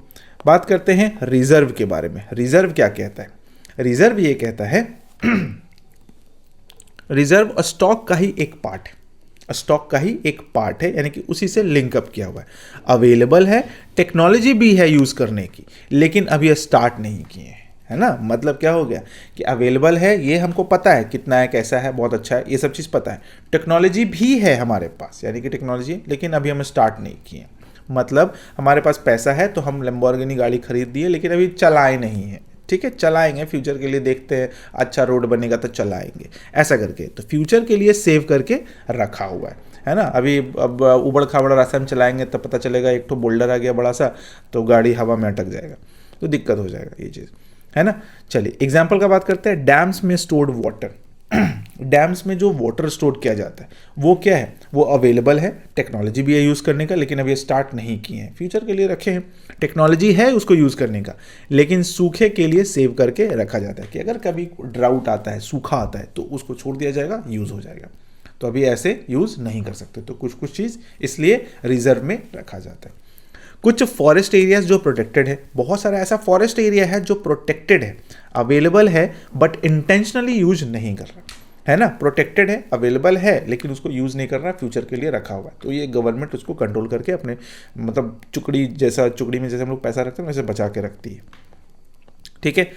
बात करते हैं रिजर्व के बारे में। रिजर्व क्या कहता है? रिजर्व ये कहता है रिजर्व स्टॉक का ही एक पार्ट है, स्टॉक का ही एक पार्ट है, यानी कि उसी से लिंकअप किया हुआ है। अवेलेबल है, टेक्नोलॉजी भी है यूज़ करने की, लेकिन अभी स्टार्ट नहीं किए हैं, है ना। मतलब क्या हो गया कि अवेलेबल है, ये हमको पता है कितना है, कैसा है, बहुत अच्छा है, ये सब चीज़ पता है। टेक्नोलॉजी भी है हमारे पास, यानी कि टेक्नोलॉजी, लेकिन अभी हम स्टार्ट नहीं किए। मतलब हमारे पास पैसा है तो हम लैम्बोर्गिनी गाड़ी खरीद दिए, लेकिन अभी चलाए नहीं है, ठीक है, चलाएंगे, फ्यूचर के लिए देखते हैं, अच्छा रोड बनेगा तो चलाएंगे, ऐसा करके। तो फ्यूचर के लिए सेव करके रखा हुआ है ना। अभी अब उबड़ खाबड़ रास्ता में चलाएंगे तो पता चलेगा एक तो बोल्डर आ गया बड़ा सा, तो गाड़ी हवा में अटक जाएगा, तो दिक्कत हो जाएगा, ये चीज़ है ना। चलिए एग्जाम्पल का बात करते हैं, डैम्स में स्टोर्ड वाटर। डैम्स में जो वाटर स्टोर किया जाता है वो क्या है? वो अवेलेबल है, टेक्नोलॉजी भी है यूज़ करने का, लेकिन अभी स्टार्ट नहीं किए हैं, फ्यूचर के लिए रखे हैं। टेक्नोलॉजी है उसको यूज़ करने का, लेकिन सूखे के लिए सेव करके रखा जाता है कि अगर कभी ड्राउट आता है, सूखा आता है, तो उसको छोड़ दिया जाएगा, यूज़ हो जाएगा। तो अभी ऐसे यूज़ नहीं कर सकते, तो कुछ चीज़ इसलिए रिजर्व में रखा जाता है। कुछ फॉरेस्ट एरियाज जो प्रोटेक्टेड है, बहुत सारा ऐसा फॉरेस्ट एरिया है जो प्रोटेक्टेड है, अवेलेबल है बट इंटेंशनली यूज नहीं कर रहा, है ना। प्रोटेक्टेड है, अवेलेबल है, लेकिन उसको यूज़ नहीं कर रहा, फ्यूचर के लिए रखा हुआ है। तो ये गवर्नमेंट उसको कंट्रोल करके अपने मतलब चुकड़ी में जैसे हम लोग पैसा रखते हैं वैसे बचा के रखती है, ठीक है।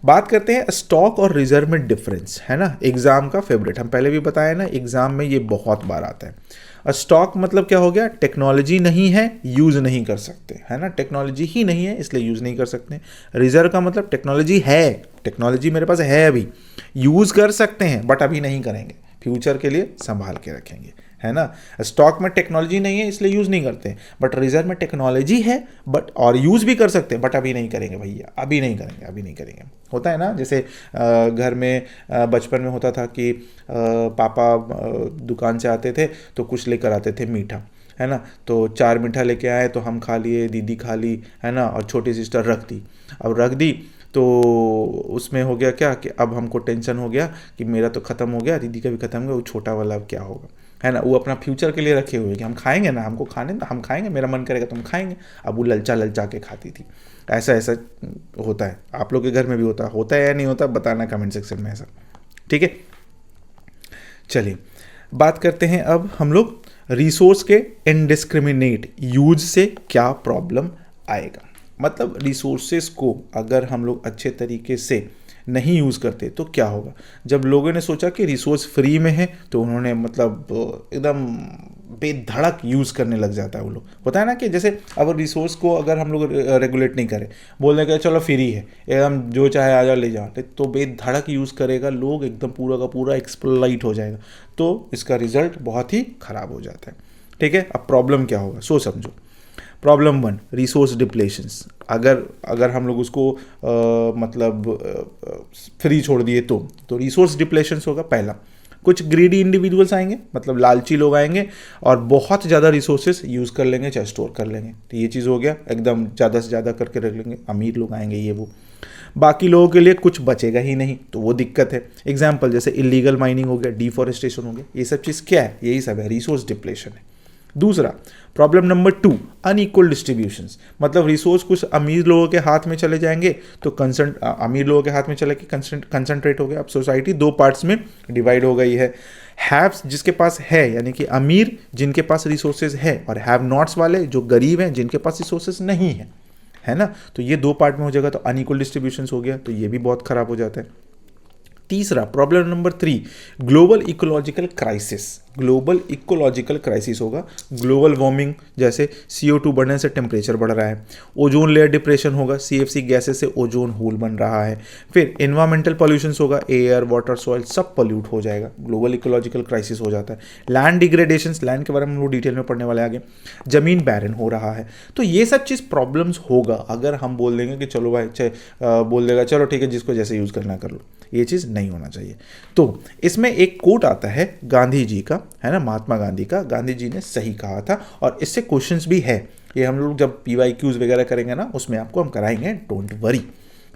बात करते हैं स्टॉक और रिजर्व में डिफरेंस, है ना। एग्जाम का फेवरेट, हम पहले भी बताया ना, एग्जाम में ये बहुत बार आता है। स्टॉक मतलब क्या हो गया? टेक्नोलॉजी नहीं है, यूज़ नहीं कर सकते, है ना, टेक्नोलॉजी ही नहीं है इसलिए यूज़ नहीं कर सकते। रिजर्व का मतलब टेक्नोलॉजी है, टेक्नोलॉजी मेरे पास है, अभी यूज़ कर सकते हैं बट अभी नहीं करेंगे, फ्यूचर के लिए संभाल के रखेंगे, है ना। स्टॉक में टेक्नोलॉजी नहीं है इसलिए यूज़ नहीं करते, बट रिजर्व में टेक्नोलॉजी है बट और यूज़ भी कर सकते हैं, बट अभी नहीं करेंगे भैया, अभी नहीं करेंगे। होता है ना, जैसे घर में बचपन में होता था कि पापा दुकान से आते थे तो कुछ लेकर आते थे मीठा, है ना, तो 4 मीठा लेके आए तो हम खा लिए, दीदी खा ली, है ना, और छोटी सिस्टर रख दी। अब रख दी तो उसमें हो गया क्या कि अब हमको टेंशन हो गया कि मेरा तो ख़त्म हो गया, दीदी का भी ख़त्म हो गया, वो छोटा वाला अब क्या होगा, है ना। वो अपना फ्यूचर के लिए रखे हुए कि हम खाएंगे ना, हमको खाने, हम खाएंगे, मेरा मन करेगा तो हम खाएंगे। अब वो ललचा के खाती थी। ऐसा होता है, आप लोग के घर में भी होता है या नहीं होता, बताना कमेंट सेक्शन में ऐसा, ठीक है। चलिए बात करते हैं अब हम लोग रिसोर्स के इनडिस्क्रिमिनेट यूज से क्या प्रॉब्लम आएगा। मतलब रिसोर्सेस को अगर हम लोग अच्छे तरीके से नहीं यूज़ करते तो क्या होगा? जब लोगों ने सोचा कि रिसोर्स फ्री में है तो उन्होंने मतलब एकदम बेधड़क यूज़ करने लग जाता है वो लोग। होता है ना कि जैसे अब रिसोर्स को अगर हम लोग रेगुलेट नहीं करें, बोल दें कि चलो फ्री है, एकदम जो चाहे आ जाओ ले जाओ, तो बेधड़क यूज़ करेगा लोग, एकदम पूरा का पूरा एक्सप्लॉइट हो जाएगा, तो इसका रिजल्ट बहुत ही ख़राब हो जाता है। ठीक है, अब प्रॉब्लम क्या होगा सो समझो। Problem 1, resource depletions. अगर हम लोग उसको फ्री छोड़ दिए तो रिसोर्स डिप्लेशंस होगा पहला। कुछ ग्रीडी इंडिविजुअल्स आएंगे, मतलब लालची लोग आएंगे और बहुत ज़्यादा रिसोर्सेज यूज़ कर लेंगे, चाहे स्टोर कर लेंगे, तो ये चीज़ हो गया, एकदम ज़्यादा से ज़्यादा करके रख लेंगे, अमीर लोग आएंगे ये वो। बाकी लोगों के लिए कुछ बचेगा ही नहीं, तो वो दिक्कत है। एग्जाम्पल जैसे इलीगल माइनिंग हो गया, डिफॉरेस्टेशन हो गया, ये सब चीज़ क्या है? यही सब है, रिसोर्स डिप्लेशन है। दूसरा प्रॉब्लम नंबर 2, अनइक्वल डिस्ट्रीब्यूशंस, मतलब रिसोर्स कुछ अमीर लोगों के हाथ में चले जाएंगे तो अमीर लोगों के हाथ में चले के कंसंट्रेट हो गया। अब सोसाइटी 2 पार्ट्स में डिवाइड हो गई है। हैव्स जिसके पास है, यानी कि अमीर जिनके पास रिसोर्सेज है, और हैव नॉट्स वाले जो गरीब हैं जिनके पास रिसोर्सेज नहीं है ना। तो ये 2 पार्ट में हो जाएगा, तो अनइक्वल डिस्ट्रीब्यूशंस हो गया, तो ये भी बहुत खराब हो जाता है। तीसरा problem number 3, global ecological crisis. Global ecological crisis होगा, ग्लोबल वार्मिंग, जैसे CO2 बढ़ने से टेम्परेचर बढ़ रहा है। ओजोन लेयर डिप्रेशन होगा, CFC गैसेस से ओजोन होल बन रहा है। फिर एनवायरमेंटल पॉल्यूशंस होगा, एयर वाटर सॉइल सब पॉल्यूट हो जाएगा, ग्लोबल इकोलॉजिकल क्राइसिस हो जाता है। लैंड डिग्रेडेशंस, लैंड के बारे में हम लोग डिटेल में पढ़ने वाले आगे। जमीन बैरन हो रहा है, तो ये सब चीज़ प्रॉब्लम्स होगा अगर हम बोल देंगे कि चलो भाई बोल देगा चलो ठीक है जिसको जैसे यूज़ करना कर लो, ये चीज़ नहीं होना चाहिए। तो इसमें एक कोट आता है गांधी जी का, है ना, महात्मा गांधी का। गांधी जी ने सही कहा था और इससे क्वेश्चंस भी है, ये हम लोग जब PYQs वगैरह करेंगे ना उसमें आपको हम कराएंगे, डोंट वरी,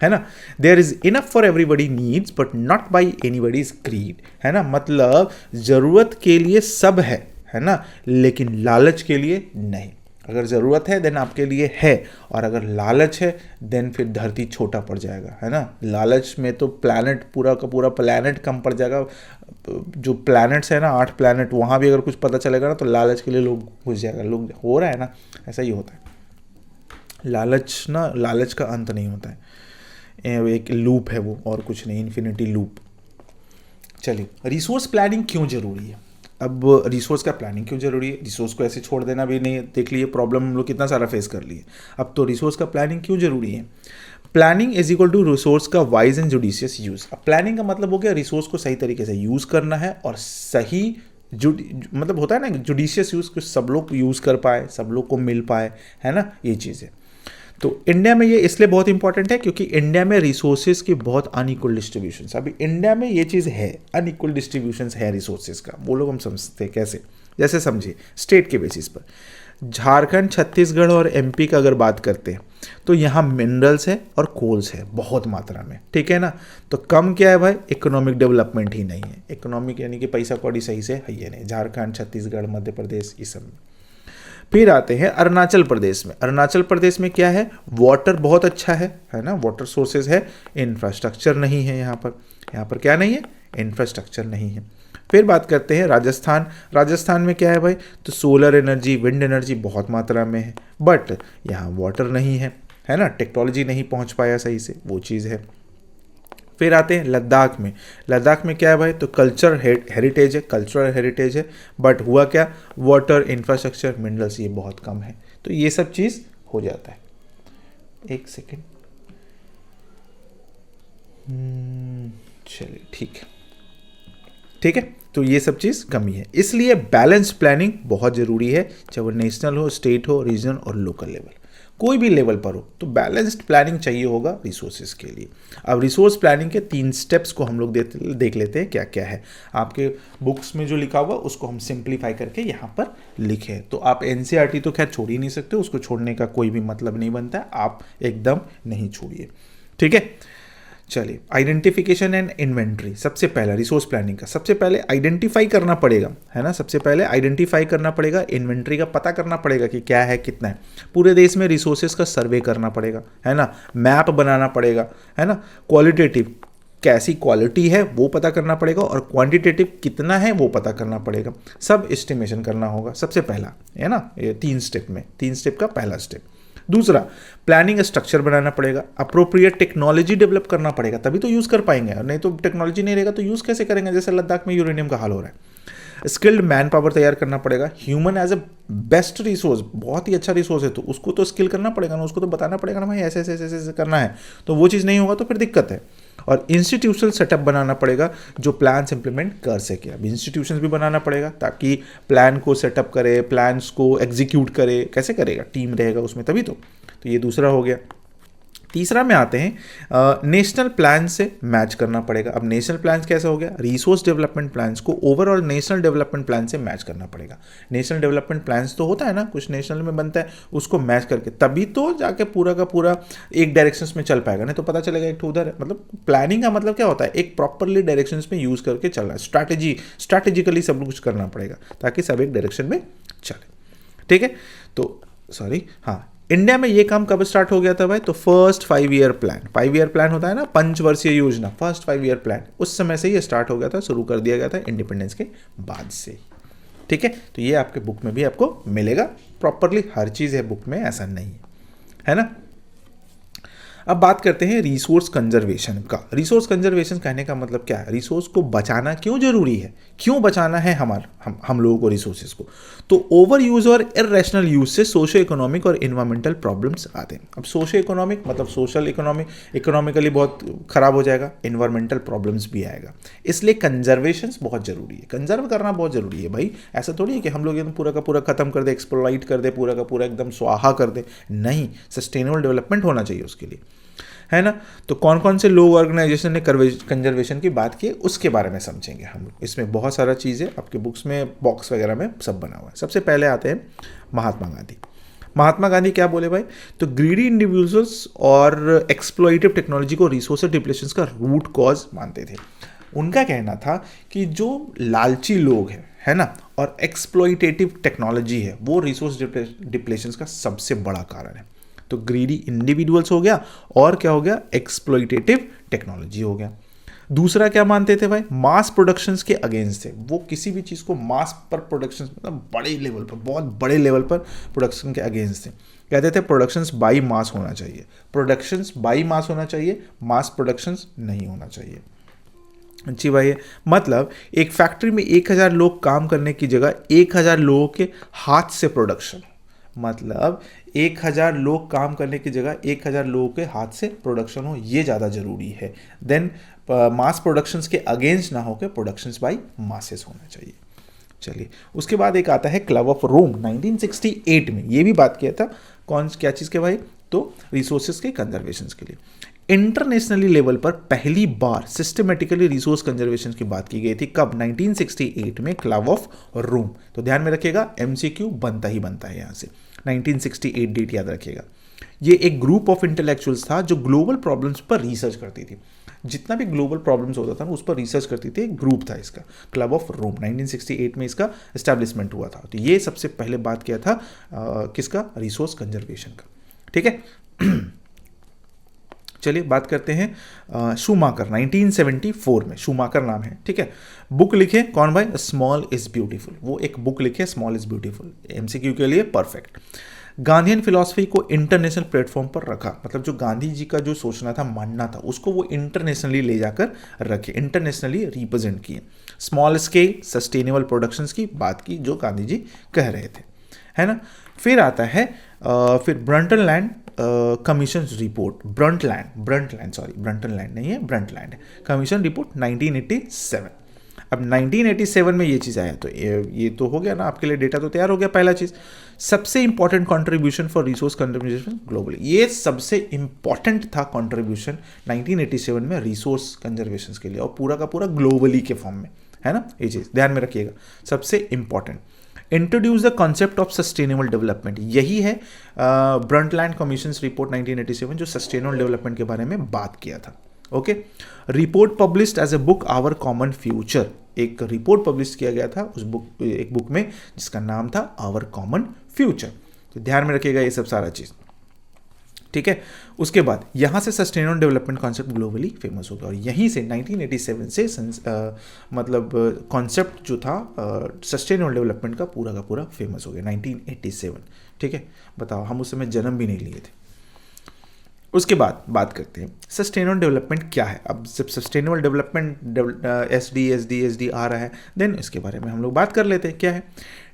है ना। There is enough for everybody needs but not by anybody's greed, है ना, मतलब ज़रूरत के लिए सब है ना, लेकिन लालच के लिए नहीं। अगर ज़रूरत है देन आपके लिए है, और अगर लालच है देन फिर धरती छोटा पड़ जाएगा, है ना। लालच में तो प्लैनेट पूरा का पूरा प्लैनेट कम पड़ जाएगा। जो प्लैनेट्स है ना 8 प्लैनेट, वहाँ भी अगर कुछ पता चलेगा ना तो लालच के लिए लोग घुस जाएगा। लोग हो रहा है ना, ऐसा ही होता है। लालच का अंत नहीं होता है, एक लूप है वो, और कुछ नहीं, इन्फिनिटी लूप। चलिए, रिसोर्स प्लानिंग क्यों ज़रूरी है? अब रिसोर्स का प्लानिंग क्यों जरूरी है? रिसोर्स को ऐसे छोड़ देना भी नहीं, देख लिए प्रॉब्लम हम लोग कितना सारा फेस कर लिए। अब तो रिसोर्स का प्लानिंग क्यों जरूरी है? Planning is equal to resource का वाइज एंड जुडिशियस यूज़। अब प्लानिंग का मतलब हो गया रिसोर्स को सही तरीके से यूज़ करना है, और सही मतलब होता है ना जुडिशियस यूज़, कुछ सब लोग यूज़ कर पाए, सब लोग को मिल पाए, है ना, ये चीज़ है। तो इंडिया में ये इसलिए बहुत इंपॉर्टेंट है क्योंकि इंडिया में रिसोर्सेज की बहुत अनइक्वल डिस्ट्रीब्यूशन। अभी इंडिया में ये चीज़ है, अनइक्वल डिस्ट्रीब्यूशन है रिसोर्सेज का। वो लोग हम समझते हैं कैसे, जैसे समझिए स्टेट के बेसिस पर झारखंड, छत्तीसगढ़ और MP का अगर बात करते हैं तो यहाँ मिनरल्स है और कोल्स है बहुत मात्रा में, ठीक है ना। तो कम क्या है भाई, इकोनॉमिक डेवलपमेंट ही नहीं है। इकोनॉमिक यानी कि पैसा कौड़ी सही से है ये नहीं, झारखंड, छत्तीसगढ़, मध्य प्रदेश, ये सब में। फिर आते हैं अरुणाचल प्रदेश में। अरुणाचल प्रदेश में क्या है, वाटर बहुत अच्छा है ना, वाटर सोर्सेज है, इंफ्रास्ट्रक्चर नहीं है यहाँ पर क्या नहीं है, इंफ्रास्ट्रक्चर नहीं है। फिर बात करते हैं राजस्थान। राजस्थान में क्या है भाई, तो सोलर एनर्जी, विंड एनर्जी बहुत मात्रा में है, बट यहाँ वाटर नहीं है ना, टेक्नोलॉजी नहीं पहुँच पाया सही से, वो चीज़ है। फिर आते हैं लद्दाख में। लद्दाख में क्या है भाई, तो कल्चरल हेरिटेज है, बट हुआ क्या, वाटर, इंफ्रास्ट्रक्चर, मिनरल्स ये बहुत कम है। तो ये सब चीज़ हो जाता है। एक सेकेंड, चलिए ठीक है, तो ये सब चीज़ कमी है, इसलिए बैलेंस प्लानिंग बहुत ज़रूरी है, चाहे वो नेशनल हो, स्टेट हो, रीजन और लोकल लेवल, कोई भी लेवल पर हो, तो बैलेंस्ड प्लानिंग चाहिए होगा रिसोर्सेज के लिए। अब रिसोर्स प्लानिंग के 3 स्टेप्स को हम लोग देख लेते हैं क्या क्या है। आपके बुक्स में जो लिखा हुआ उसको हम सिंप्लीफाई करके यहाँ पर लिखे। तो आप NCERT तो खैर छोड़ ही नहीं सकते, उसको छोड़ने का कोई भी मतलब नहीं बनता है, आप एकदम नहीं छोड़िए, ठीक है। चलिए, आइडेंटिफिकेशन एंड इन्वेंट्री। सबसे पहला रिसोर्स प्लानिंग का सबसे पहले आइडेंटिफाई करना पड़ेगा, है ना, सबसे पहले आइडेंटिफाई करना पड़ेगा, इन्वेंट्री का पता करना पड़ेगा कि क्या है कितना है। पूरे देश में रिसोर्सेज का सर्वे करना पड़ेगा, है ना, मैप बनाना पड़ेगा, है ना, क्वालिटेटिव कैसी क्वालिटी है वो पता करना पड़ेगा, और क्वांटिटेटिव कितना है वो पता करना पड़ेगा, सब एस्टिमेशन करना होगा सबसे पहला, है ना। ये 3 स्टेप का पहला स्टेप। दूसरा, प्लानिंग स्ट्रक्चर बनाना पड़ेगा, अप्रोप्रिएट टेक्नोलॉजी डेवलप करना पड़ेगा, तभी तो यूज़ कर पाएंगे, और नहीं तो टेक्नोलॉजी नहीं रहेगा तो यूज़ कैसे करेंगे, जैसे लद्दाख में यूरेनियम का हाल हो रहा है। स्किल्ड मैन पावर तैयार करना पड़ेगा, human as a best resource, बहुत ही अच्छा रिसोर्स है, तो उसको तो स्किल करना पड़ेगा ना, उसको तो बताना पड़ेगा ना भाई ऐसे ऐसे ऐसे ऐसे करना है, तो वो चीज़ नहीं होगा तो फिर दिक्कत है। और इंस्टीट्यूशनल सेटअप बनाना पड़ेगा जो प्लान्स इंप्लीमेंट कर सके। अब इंस्टीट्यूशंस भी बनाना पड़ेगा ताकि प्लान को सेटअप करे, प्लान्स को एग्जीक्यूट करे, कैसे करेगा, टीम रहेगा उसमें तभी तो ये दूसरा हो गया। तीसरा में आते हैं नेशनल प्लान से मैच करना पड़ेगा। अब नेशनल प्लान कैसे हो गया, रिसोर्स डेवलपमेंट प्लान्स को ओवरऑल नेशनल डेवलपमेंट प्लान से मैच करना पड़ेगा। नेशनल डेवलपमेंट प्लान्स तो होता है ना, कुछ नेशनल में बनता है, उसको मैच करके तभी तो जाके पूरा का पूरा एक डायरेक्शंस में चल पाएगा, नहीं तो पता चलेगा एक तो उधर है। मतलब प्लानिंग का मतलब क्या होता है, एक प्रॉपरली डायरेक्शंस में यूज करके चलना है, स्ट्रैटेजिकली सब कुछ करना पड़ेगा ताकि सब एक डायरेक्शन में चले। ठीक है, तो सॉरी, हाँ, इंडिया में ये काम कब स्टार्ट हो गया था भाई, तो first 5 year plan, 5 year plan होता है ना, पंचवर्षीय योजना, फर्स्ट 5 ईयर प्लान उस समय से ये स्टार्ट हो गया था, शुरू कर दिया गया था इंडिपेंडेंस के बाद से। ठीक है, तो ये आपके बुक में भी आपको मिलेगा, प्रॉपरली हर चीज़ है बुक में, ऐसा नहीं है ना। अब बात करते हैं रिसोर्स कंजर्वेशन का। रिसोर्स कंजर्वेशन कहने का मतलब क्या है, रिसोर्स को बचाना क्यों जरूरी है, क्यों बचाना है हम लोगों को रिसोर्सेज को। तो ओवर यूज और इरेशनल यूज से सोशियो इकोनॉमिक और इन्वायरमेंटल प्रॉब्लम्स आते हैं। अब सोशियो इकोनॉमिक मतलब सोशल इकोनॉमिकली बहुत खराब हो जाएगा, इन्वायरमेंटल प्रॉब्लम्स भी आएगा, इसलिए कंजर्वेशन बहुत जरूरी है, कंजर्व करना बहुत जरूरी है भाई। ऐसा थोड़ी है कि हम लोग एकदम पूरा का पूरा खत्म कर दे, एक्सप्लॉइट कर दे, पूरा का पूरा एकदम स्वाहा कर दे, नहीं, सस्टेनेबल डेवलपमेंट होना चाहिए उसके लिए, है ना। तो कौन कौन से लोग ऑर्गेनाइजेशन ने कंजर्वेशन की बात की उसके बारे में समझेंगे हम लोग। इसमें बहुत सारा चीज़ें आपके बुक्स में, बॉक्स वगैरह में सब बना हुआ है। सबसे पहले आते हैं महात्मा गांधी। महात्मा गांधी क्या बोले भाई, तो ग्रीडी इंडिविजुअल्स और एक्सप्लॉइटिव टेक्नोलॉजी को रिसोर्स डिप्लेशन का रूट कॉज मानते थे। उनका कहना था कि जो लालची लोग हैं, है ना, और एक्सप्लॉइटेटिव टेक्नोलॉजी है, वो रिसोर्स डिप्लेशन का सबसे बड़ा कारण है। तो ग्रीडी इंडिविजुअल्स हो गया, और क्या हो गया, एक्सप्लॉइटेटिव टेक्नोलॉजी हो गया। दूसरा क्या मानते थे भाई, मास प्रोडक्शंस के अगेंस्ट थे, वो किसी भी चीज़ को मास पर प्रोडक्शन, मतलब बड़े लेवल पर, बहुत बड़े लेवल पर प्रोडक्शन के अगेंस्ट थे। कहते थे प्रोडक्शंस बाई मास होना चाहिए, प्रोडक्शंस बाई मास होना चाहिए, मास प्रोडक्शंस नहीं होना चाहिए। अच्छी भाई है, मतलब एक फैक्ट्री में 1000 लोग काम करने की जगह 1000 लोगों के हाथ से प्रोडक्शन, मतलब 1000 लोग काम करने की जगह 1000 लोगों के हाथ से प्रोडक्शन हो, ये ज़्यादा जरूरी है। देन मास प्रोडक्शंस के अगेंस्ट ना होकर प्रोडक्शंस बाय मासेस होना चाहिए। चलिए, उसके बाद एक आता है क्लब ऑफ रोम 1968 में, ये भी बात किया था, क्या चीज़ के भाई, तो रिसोर्सेज के कंजर्वेशन के लिए। इंटरनेशनली लेवल पर पहली बार सिस्टमेटिकली रिसोर्स कंजर्वेशन की बात की गई थी, कब, 1968 में, क्लब ऑफ रोम। तो ध्यान में रखिएगा, एमसीक्यू बनता ही बनता है यहाँ से, 1968 डेट याद रखिएगा। ये एक ग्रुप ऑफ इंटेलेक्चुअल्स था जो ग्लोबल प्रॉब्लम्स पर रिसर्च करती थी, जितना भी ग्लोबल प्रॉब्लम्स होता था ना उस पर रिसर्च करती थी, एक ग्रुप था इसका, क्लब ऑफ रोम, 1968 में इसका एस्टैब्लिशमेंट हुआ था। तो ये सबसे पहले बात किया था किसका, रिसोर्स कंजर्वेशन का। ठीक है, चलिए बात करते हैं शूमाकर, 1974 में, शूमाकर नाम है, ठीक है। बुक लिखे कौन भाई, स्मॉल इज ब्यूटीफुल, वो एक बुक लिखे स्मॉल इज ब्यूटीफुल, एमसीक्यू के लिए परफेक्ट। गांधीयन फिलॉसफी को इंटरनेशनल प्लेटफॉर्म पर रखा, मतलब जो गांधी जी का जो सोचना था, मानना था, उसको वो इंटरनेशनली ले जाकर रखे, इंटरनेशनली रिप्रेजेंट किए। स्मॉल स्केल सस्टेनेबल प्रोडक्शंस की बात की जो गांधी जी कह रहे थे, है ना। फिर आता है फिर ब्रंटनलैंड कमीशन रिपोर्ट, ब्रंटलैंड नहीं है, ब्रंटलैंड कमीशन रिपोर्ट 1987। अब 1987 में ये चीज़ आया, तो ये तो हो गया ना आपके लिए, डेटा तो तैयार हो गया। पहला चीज़, सबसे important contribution for resource conservation globally, ये सबसे इंपॉर्टेंट था कंट्रीब्यूशन 1987 में रिसोर्स कंजर्वेशन के लिए, और पूरा का पूरा ग्लोबली के फॉर्म में, है ना। ये चीज़ ध्यान में रखिएगा, सबसे important. Introduce the concept of sustainable development, यही है ब्रंटलैंड कमीशन रिपोर्ट 1987 जो सस्टेनेबल डेवलपमेंट के बारे में बात किया था। Okay, report published as a book Our Common Future, एक रिपोर्ट पब्लिश किया गया था उस बुक, एक बुक में जिसका नाम था आवर कॉमन फ्यूचर। तो ध्यान में रखिएगा ये सब सारा चीज़, ठीक है। उसके बाद यहाँ से sustainable development concept globally famous हो गया, और यहीं से 1987 से मतलब कॉन्सेप्ट जो था सस्टेनेबल डेवलपमेंट का पूरा फेमस हो गया, 1987, ठीक है, बताओ, हम उस समय जन्म भी नहीं लिए थे। उसके बाद बात करते हैं सस्टेनेबल डेवलपमेंट क्या है। अब जब सस्टेनेबल डेवलपमेंट एस डी आ रहा है, देन इसके बारे में हम लोग बात कर लेते हैं। क्या है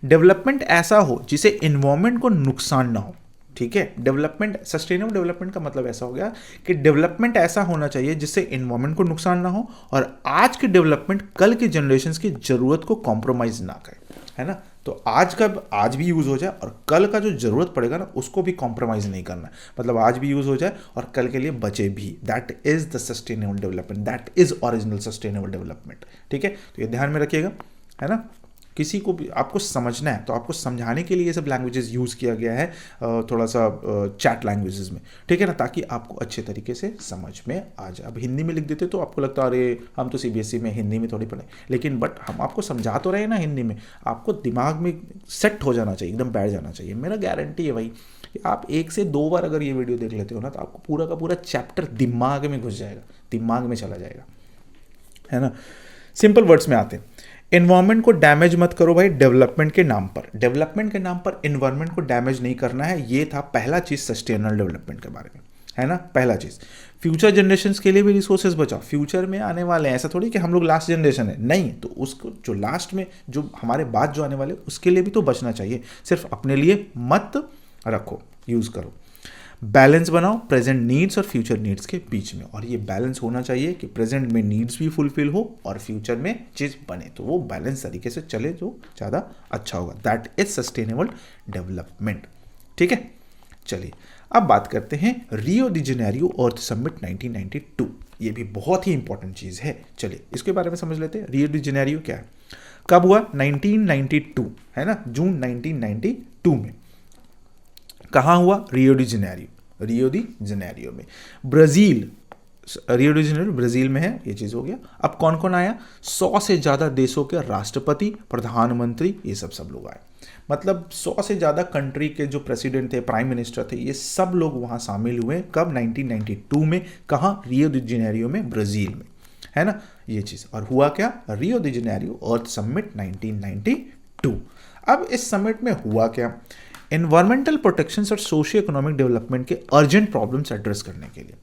डेवलपमेंट? ऐसा हो जिसे इन्वायरमेंट को नुकसान ना हो। ठीक है, डेवलपमेंट, सस्टेनेबल डेवलपमेंट का मतलब ऐसा हो गया कि डेवलपमेंट ऐसा होना चाहिए जिससे इन्वायरमेंट को नुकसान ना हो और आज की डेवलपमेंट कल की जनरेशन की जरूरत को कॉम्प्रोमाइज ना करे, है ना। तो आज भी यूज़ हो जाए और कल का जो ज़रूरत पड़ेगा ना उसको भी कॉम्प्रोमाइज़ नहीं करना है। मतलब आज भी यूज़ हो जाए और कल के लिए बचे भी। That is the sustainable development, that is original sustainable development. ठीक है, तो ये ध्यान में रखिएगा, है ना। किसी को भी आपको समझना है तो आपको समझाने के लिए ये सब लैंग्वेजेस यूज़ किया गया है, थोड़ा सा चैट लैंग्वेजेस में, ठीक है ना, ताकि आपको अच्छे तरीके से समझ में आ जाए। अब हिंदी में लिख देते तो आपको लगता है अरे हम तो सीबीएसई में हिंदी में थोड़ी पढ़े, लेकिन बट हम आपको समझा तो रहे हैं ना हिंदी में, आपको दिमाग में सेट हो जाना चाहिए, एकदम बैठ जाना चाहिए। मेरा गारंटी है भाई कि आप 1 से 2 बार अगर ये वीडियो देख लेते हो ना तो आपको पूरा का पूरा चैप्टर दिमाग में घुस जाएगा, दिमाग में चला जाएगा, है ना। सिंपल वर्ड्स में आते हैं, एनवायरनमेंट को डैमेज मत करो भाई डेवलपमेंट के नाम पर। डेवलपमेंट के नाम पर एनवायरनमेंट को डैमेज नहीं करना है, ये था पहला चीज सस्टेनेबल डेवलपमेंट के बारे में, है ना। पहला चीज, फ्यूचर जनरेशंस के लिए भी रिसोर्सेज बचाओ। फ्यूचर में आने वाले हैं, ऐसा थोड़ी कि हम लोग लास्ट जनरेशन है, नहीं, तो उसको जो लास्ट में जो हमारे बाद जो आने वाले उसके लिए भी तो बचना चाहिए, सिर्फ अपने लिए मत रखो, यूज करो। बैलेंस बनाओ प्रेजेंट नीड्स और फ्यूचर नीड्स के बीच में, और ये बैलेंस होना चाहिए कि प्रेजेंट में नीड्स भी फुलफिल हो और फ्यूचर में चीज बने, तो वो बैलेंस तरीके से चले जो ज़्यादा अच्छा होगा। That is sustainable development. ठीक है, चलिए अब बात करते हैं रियो डी जेनेरियो अर्थ समिट 1992। ये भी बहुत ही इंपॉर्टेंट चीज़ है, चलिए इसके बारे में समझ लेते हैं। रियो डी जेनेरियो क्या है, कब हुआ? 1992, है ना, जून 1992 में। कहाँ हुआ? Rio de Janeiro, Rio de Janeiro में, Brazil. Rio de Janeiro Brazil में है, ये चीज़ हो गया। अब कौन कौन आया? 100 से ज़्यादा देशों के राष्ट्रपति, प्रधानमंत्री, ये सब लोग आए। मतलब 100 से ज़्यादा कंट्री के जो प्रेसिडेंट थे, प्राइम मिनिस्टर थे, ये सब लोग वहाँ शामिल हुए। कब? 1992 में। कहाँ? रियो डी जेनेरियो में, ब्राज़ील में, है ना, ये चीज़। और हुआ क्या? रियो डी जेनेरियो अर्थ समिट 1992। अब इस समिट में हुआ क्या? एनवायरमेंटल प्रोटेक्शन और सोशियो इकोनॉमिक डेवलपमेंट के अर्जेंट प्रॉब्लम्स एड्रेस करने के लिए,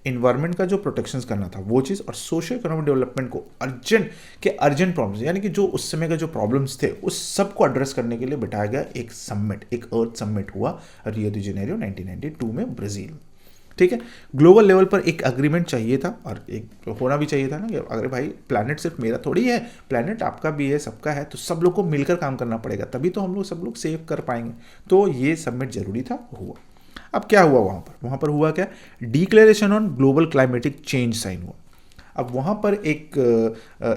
इन्वायरमेंट का जो प्रोटेक्शंस करना था वो चीज़, और सोशियो इकोनॉमिक डेवलपमेंट को अर्जेंट प्रॉब्लम्स, यानी कि जो उस समय के जो प्रॉब्लम्स थे उस सब को एड्रेस करने के लिए बिठाया गया एक समिट, एक अर्थ समिट हुआ रियो डी जेनेरियो 1992 में, ब्राज़ील। ठीक है, ग्लोबल लेवल पर एक अग्रीमेंट चाहिए था, और एक होना भी चाहिए था ना कि अगर भाई प्लैनेट सिर्फ मेरा थोड़ी है, प्लैनेट आपका भी है, सबका है, तो सब लोग को मिलकर काम करना पड़ेगा, तभी तो हम लोग सब लोग सेव कर पाएंगे। तो ये समिट जरूरी था, हुआ। अब क्या हुआ वहाँ पर हुआ क्या? Declaration on global climatic change sign हुआ। अब वहाँ पर एक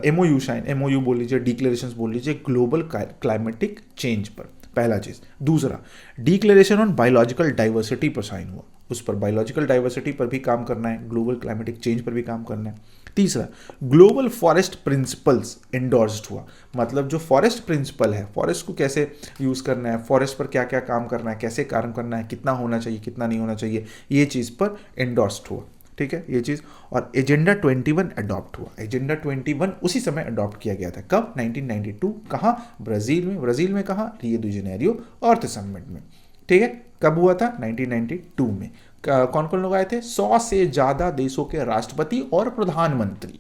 MOU साइन, MOU बोल लीजिए, डिक्लेरेशन बोल लीजिए, ग्लोबल क्लाइमेटिक चेंज पर, पहला चीज़। दूसरा, डिक्लेरेशन ऑन बायोलॉजिकल डाइवर्सिटी पर साइन हुआ, उस पर बायोलॉजिकल डाइवर्सिटी पर भी काम करना है, ग्लोबल क्लाइमेटिक चेंज पर भी काम करना है। तीसरा, ग्लोबल फॉरेस्ट प्रिंसिपल्स एंडोर्स्ड हुआ, मतलब जो फॉरेस्ट प्रिंसिपल है, फॉरेस्ट को कैसे यूज़ करना है, फॉरेस्ट पर क्या क्या काम करना है, कैसे काम करना है, कितना होना चाहिए, कितना नहीं होना चाहिए, ये चीज़ पर एंडोर्स्ड हुआ। ठीक है, ये चीज़। और एजेंडा 21 अडॉप्ट हुआ। एजेंडा 21 उसी समय अडॉप्ट किया गया था। कब? 1992। कहाँ? ब्राज़ील में। ब्राज़ील में कहाँ? रियो डी जेनेरियो अर्थ समिट में। ठीक है, कब हुआ था? 1992 में। कौन कौन लोग आए थे? 100 से ज़्यादा देशों के राष्ट्रपति और प्रधानमंत्री,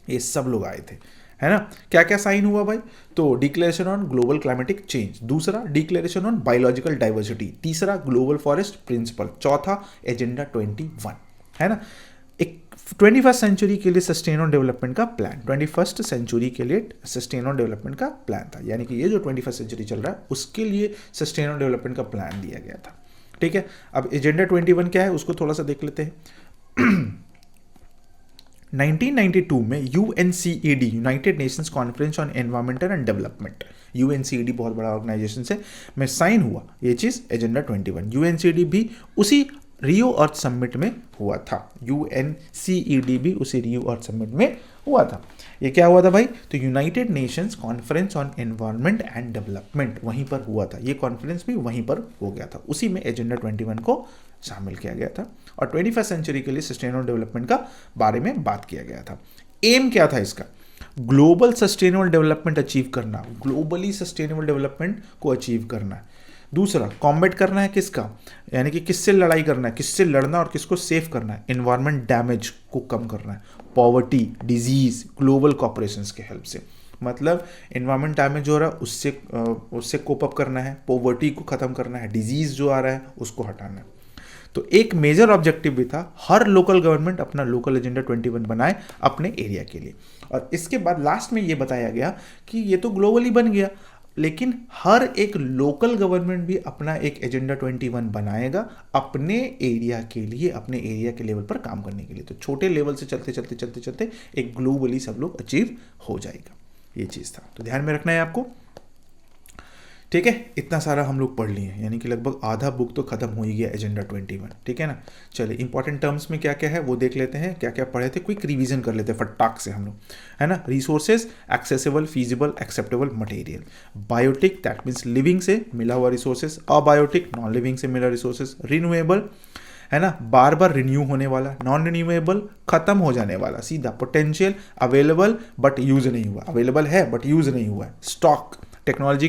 ये सब लोग आए थे, है ना। क्या क्या साइन हुआ भाई? तो declaration on global climatic change, दूसरा डिक्लेरेशन ऑन बायोलॉजिकल डाइवर्सिटी, तीसरा ग्लोबल फॉरेस्ट प्रिंसिपल, चौथा एजेंडा 21, है ना। एक 21st सेंचुरी के लिए सस्टेनेबल डेवलपमेंट का प्लान, 21st सेंचुरी के लिए सस्टेनेबल डेवलपमेंट का प्लान था, यानी कि ये जो 21st सेंचुरी चल रहा है उसके लिए सस्टेनेबल डेवलपमेंट का प्लान दिया गया था। ठीक है, अब एजेंडा 21 क्या है उसको थोड़ा सा देख लेते हैं। 1992 में UNCED, United Nations conference on environmental and development, UNCED बहुत बड़ा ऑर्गेनाइजेशन से, में साइन हुआ ये चीज़, एजेंडा 21। UNCED भी उसी रियो अर्थ समिट में हुआ था, UNCED भी उसी रियो अर्थ समिट में हुआ था। ये क्या हुआ था भाई? तो United Nations conference on environment and development वहीं पर हुआ था, ये कॉन्फ्रेंस भी वहीं पर हो गया था, उसी में एजेंडा 21 को शामिल किया गया था। और 21st सेंचुरी के लिए सस्टेनेबल डेवलपमेंट का बारे में बात किया गया था। एम क्या था इसका? ग्लोबल सस्टेनेबल डेवलपमेंट अचीव करना, ग्लोबली सस्टेनेबल डेवलपमेंट को अचीव करना। दूसरा कॉम्बैट करना है किसका, यानी कि किससे लड़ाई करना है, किससे लड़ना और किसको सेव करना है, एनवायरमेंट डैमेज को कम करना है, पॉवर्टी, डिजीज, ग्लोबल कॉर्पोरेशंस के हेल्प से, मतलब एनवायरमेंट डैमेज हो रहा है उससे कोप अप करना है, पॉवर्टी को ख़त्म करना है, डिजीज जो आ रहा है उसको हटाना है। तो एक मेजर ऑब्जेक्टिव भी था, हर लोकल गवर्नमेंट अपना लोकल एजेंडा 21 बनाए अपने एरिया के लिए। और इसके बाद लास्ट में ये बताया गया कि ये तो ग्लोबली बन गया, लेकिन हर एक लोकल गवर्नमेंट भी अपना एक एजेंडा 21 बनाएगा अपने एरिया के लिए, अपने एरिया के लेवल पर काम करने के लिए। तो छोटे लेवल से चलते चलते चलते चलते एक ग्लोबली सब लोग अचीव हो जाएगा, ये चीज़ था। तो ध्यान में रखना है आपको, ठीक है। इतना सारा हम लोग पढ़ लिए, यानी कि लगभग आधा बुक तो खत्म हो ही गया एजेंडा 21, ठीक है ना। चलिए इंपॉर्टेंट टर्म्स में क्या क्या है वो देख लेते हैं, क्या क्या पढ़े थे, क्विक रिवीजन कर लेते हैं फटाक से हम लोग, है ना। Resources, accessible, feasible, acceptable material. Biotic that means living से मिला हुआ रिसोर्सेज, अबायोटिक नॉन लिविंग से मिला रिसोर्सेज, रिन्यूएबल है ना, बार बार रिन्यू होने वाला, नॉन रिन्यूएबल खत्म हो जाने वाला सीधा, पोटेंशियल, अवेलेबल बट यूज नहीं हुआ, अवेलेबल है बट यूज नहीं हुआ है, स्टॉक टेक्नोलॉजी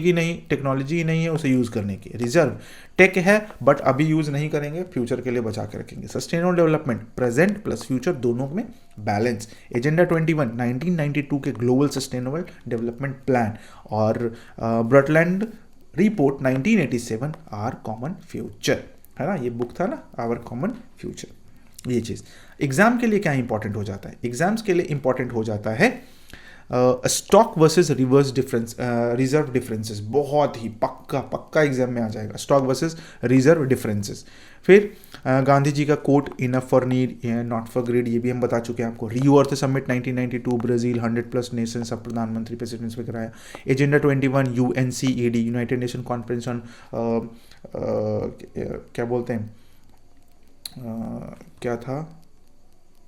ही नहीं है उसे यूज़ करने की, रिजर्व टेक है बट अभी यूज़ नहीं करेंगे, फ्यूचर के लिए बचा के रखेंगे, sustainable development present plus future दोनों में बैलेंस, एजेंडा 21 1992 के ग्लोबल सस्टेनेबल डेवलपमेंट प्लान और ब्रटलैंड रिपोर्ट 1987 आर कॉमन फ्यूचर, है ना, ये बुक था ना आवर कॉमन फ्यूचर। ये चीज़ एग्जाम के लिए क्या इंपॉर्टेंट हो जाता है, एग्जाम्स के लिए इंपॉर्टेंट हो जाता है स्टॉक वर्सेस रिजर्व डिफरेंसेस, बहुत ही पक्का एग्जाम में आ जाएगा, स्टॉक वर्सेस रिजर्व डिफरेंसेस। फिर गांधी जी का quote, enough for need not for greed, ये भी हम बता चुके हैं आपको। Rio Earth Summit 1992 Brazil 100+ nation सब प्रधानमंत्री प्रेसिडेंट्स पे कराया। Agenda 21 UNCED United Nation Conference on क्या बोलते हैं क्या था,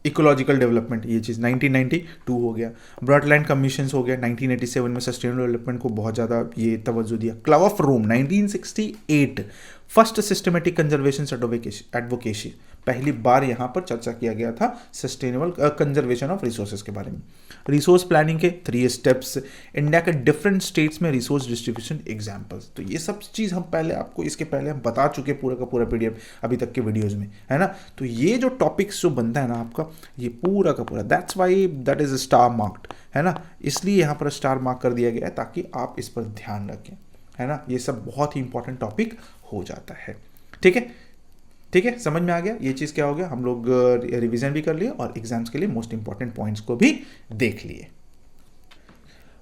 इकोलॉजिकल डेवलपमेंट, ये चीज़ 1992 हो गया। ब्रॉडलैंड कमीशंस हो गया 1987 में, सस्टेनेबल डेवलपमेंट को बहुत ज़्यादा ये तवज्जो दिया। Club of Rome 1968 first systematic conservation advocacy, पहली बार यहाँ पर चर्चा किया गया था सस्टेनेबल कंजर्वेशन ऑफ रिसोर्सेज के बारे में। रिसोर्स प्लानिंग के 3 स्टेप्स, इंडिया के डिफरेंट स्टेट्स में रिसोर्स डिस्ट्रीब्यूशन एग्जाम्पल्स, तो ये सब चीज़ हम पहले आपको इसके पहले हम बता चुके पूरा का पूरा PDF अभी तक के वीडियोज़ में, है ना। तो ये जो टॉपिक्स जो बनता है ना आपका, ये पूरा का पूरा, that's why that is star marked, है ना, इसलिए यहाँ पर स्टार मार्क कर दिया गया है ताकि आप इस पर ध्यान रखें, है ना। ये सब बहुत ही इंपॉर्टेंट टॉपिक हो जाता है, ठीक है, समझ में आ गया ये चीज़ क्या हो गया। हम लोग रिवीजन भी कर लिए और एग्जाम्स के लिए मोस्ट इंपॉर्टेंट पॉइंट्स को भी देख लिए।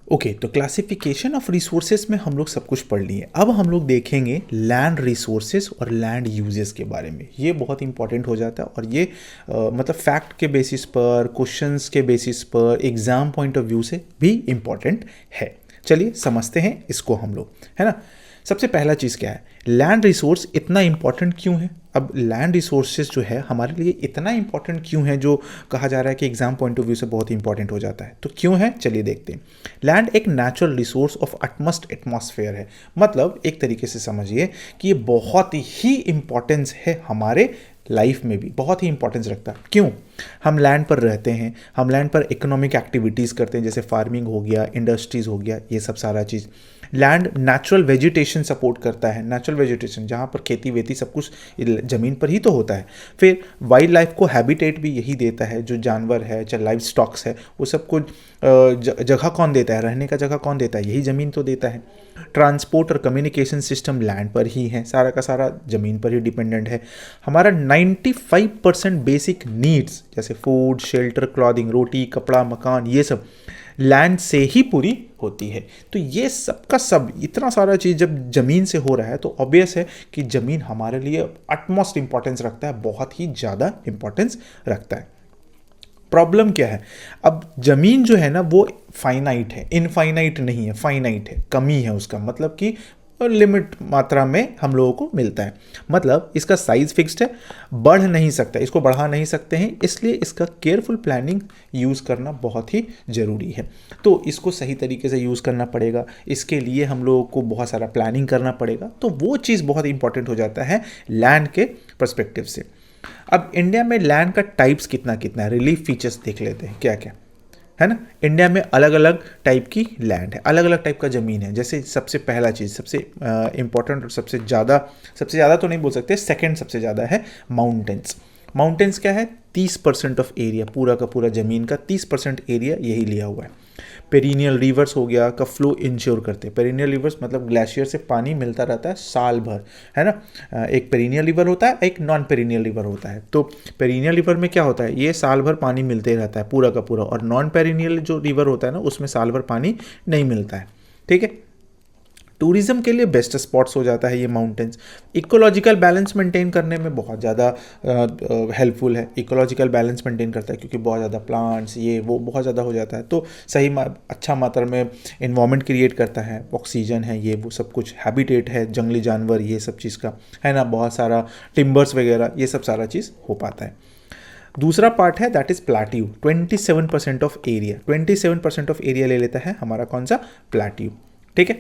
ओके, तो क्लासिफिकेशन ऑफ रिसोर्सेज में हम लोग सब कुछ पढ़ लिए। अब हम लोग देखेंगे लैंड रिसोर्सेज और लैंड यूजेस के बारे में। ये बहुत इंपॉर्टेंट हो जाता है और ये मतलब फैक्ट के बेसिस पर, क्वेश्चंस के बेसिस पर, एग्जाम पॉइंट ऑफ व्यू से भी इम्पॉर्टेंट है। चलिए समझते हैं इसको हम लोग, है ना। सबसे पहला चीज़ क्या है, लैंड रिसोर्स इतना इंपॉर्टेंट क्यों है। अब लैंड रिसोर्सेज जो है हमारे लिए इतना इंपॉर्टेंट क्यों है, जो कहा जा रहा है कि एग्जाम पॉइंट ऑफ व्यू से बहुत इंपॉर्टेंट हो जाता है, तो क्यों है चलिए देखते हैं। लैंड एक natural resource of utmost atmosphere है, मतलब एक तरीके से समझिए कि ये बहुत ही इंपॉर्टेंस है हमारे लाइफ में भी, बहुत ही इंपॉर्टेंस रखता है। क्यों, हम लैंड पर रहते हैं, हम लैंड पर इकोनॉमिक एक्टिविटीज़ करते हैं, जैसे फार्मिंग हो गया, इंडस्ट्रीज़ हो गया, ये सब सारा चीज़। लैंड नेचुरल वेजिटेशन सपोर्ट करता है, नेचुरल वेजिटेशन जहाँ पर खेती वेती सब कुछ ज़मीन पर ही तो होता है। फिर वाइल्ड लाइफ को हैबिटेट भी यही देता है, जो जानवर है चाहे लाइव स्टॉक्स है वो सब कुछ जगह कौन देता है, रहने का जगह कौन देता है, यही ज़मीन तो देता है। ट्रांसपोर्ट और कम्युनिकेशन सिस्टम लैंड पर ही है, सारा का सारा ज़मीन पर ही डिपेंडेंट है। हमारा 95% बेसिक नीड्स जैसे फूड, शेल्टर, क्लॉथिंग, रोटी, कपड़ा, मकान, ये सब लैंड से ही पूरी होती है। तो ये सब का सब इतना सारा चीज़ जब ज़मीन से हो रहा है तो ऑब्वियस है कि ज़मीन हमारे लिए अटमोस्ट इंपॉर्टेंस रखता है, बहुत ही ज़्यादा इंपॉर्टेंस रखता है। प्रॉब्लम क्या है, अब ज़मीन जो है ना वो फाइनाइट है, इनफाइनाइट नहीं है, फाइनाइट है, कमी है उसका, मतलब कि लिमिट मात्रा में हम लोगों को मिलता है, मतलब इसका साइज फिक्स्ड है, बढ़ नहीं सकता, इसको बढ़ा नहीं सकते हैं, इसलिए इसका केयरफुल प्लानिंग यूज़ करना बहुत ही ज़रूरी है। तो इसको सही तरीके से यूज़ करना पड़ेगा, इसके लिए हम लोगों को बहुत सारा प्लानिंग करना पड़ेगा, तो वो चीज़ बहुत इंपॉर्टेंट हो जाता है लैंड के पर्सपेक्टिव से। अब इंडिया में लैंड का टाइप्स कितना कितना है, रिलीफ फीचर्स देख लेते हैं क्या क्या। है ना। इंडिया में अलग अलग टाइप की लैंड है, अलग अलग टाइप का ज़मीन है। जैसे सबसे पहला चीज़, सबसे इम्पॉर्टेंट और सबसे ज़्यादा तो नहीं बोल सकते, सेकंड सबसे ज़्यादा है माउंटेन्स। माउंटेन्स क्या है, 30% ऑफ एरिया, पूरा का पूरा ज़मीन का 30% एरिया यही लिया हुआ है। पेरिनियल रिवर्स हो गया का फ्लो इंश्योर करते हैं। पेरिनियल रिवर्स मतलब ग्लेशियर से पानी मिलता रहता है साल भर, है ना। एक पेरिनियल रिवर होता है, एक नॉन पेरिनियल रिवर होता है। तो पेरिनियल रिवर में क्या होता है, ये साल भर पानी मिलते रहता है पूरा का पूरा, और नॉन पेरिनियल जो रिवर होता है ना, उसमें साल भर पानी नहीं मिलता है, ठीक है। टूरिज्म के लिए बेस्ट स्पॉट्स हो जाता है ये माउंटेन्स। इकोलॉजिकल बैलेंस मेंटेन करने में बहुत ज़्यादा हेल्पफुल है। इकोलॉजिकल बैलेंस मेंटेन करता है क्योंकि बहुत ज़्यादा प्लांट्स ये वो बहुत ज़्यादा हो जाता है, तो अच्छा मात्रा में इन्वायरमेंट क्रिएट करता है, ऑक्सीजन है ये वो सब कुछ, हैबिटेट है, जंगली जानवर ये सब चीज़ का, है ना, बहुत सारा टिम्बर्स वगैरह ये सब सारा चीज़ हो पाता है। दूसरा पार्ट है that is plateau. 27% of area, 27% of area ले लेता है हमारा कौन सा, प्लाट्यू, ठीक है।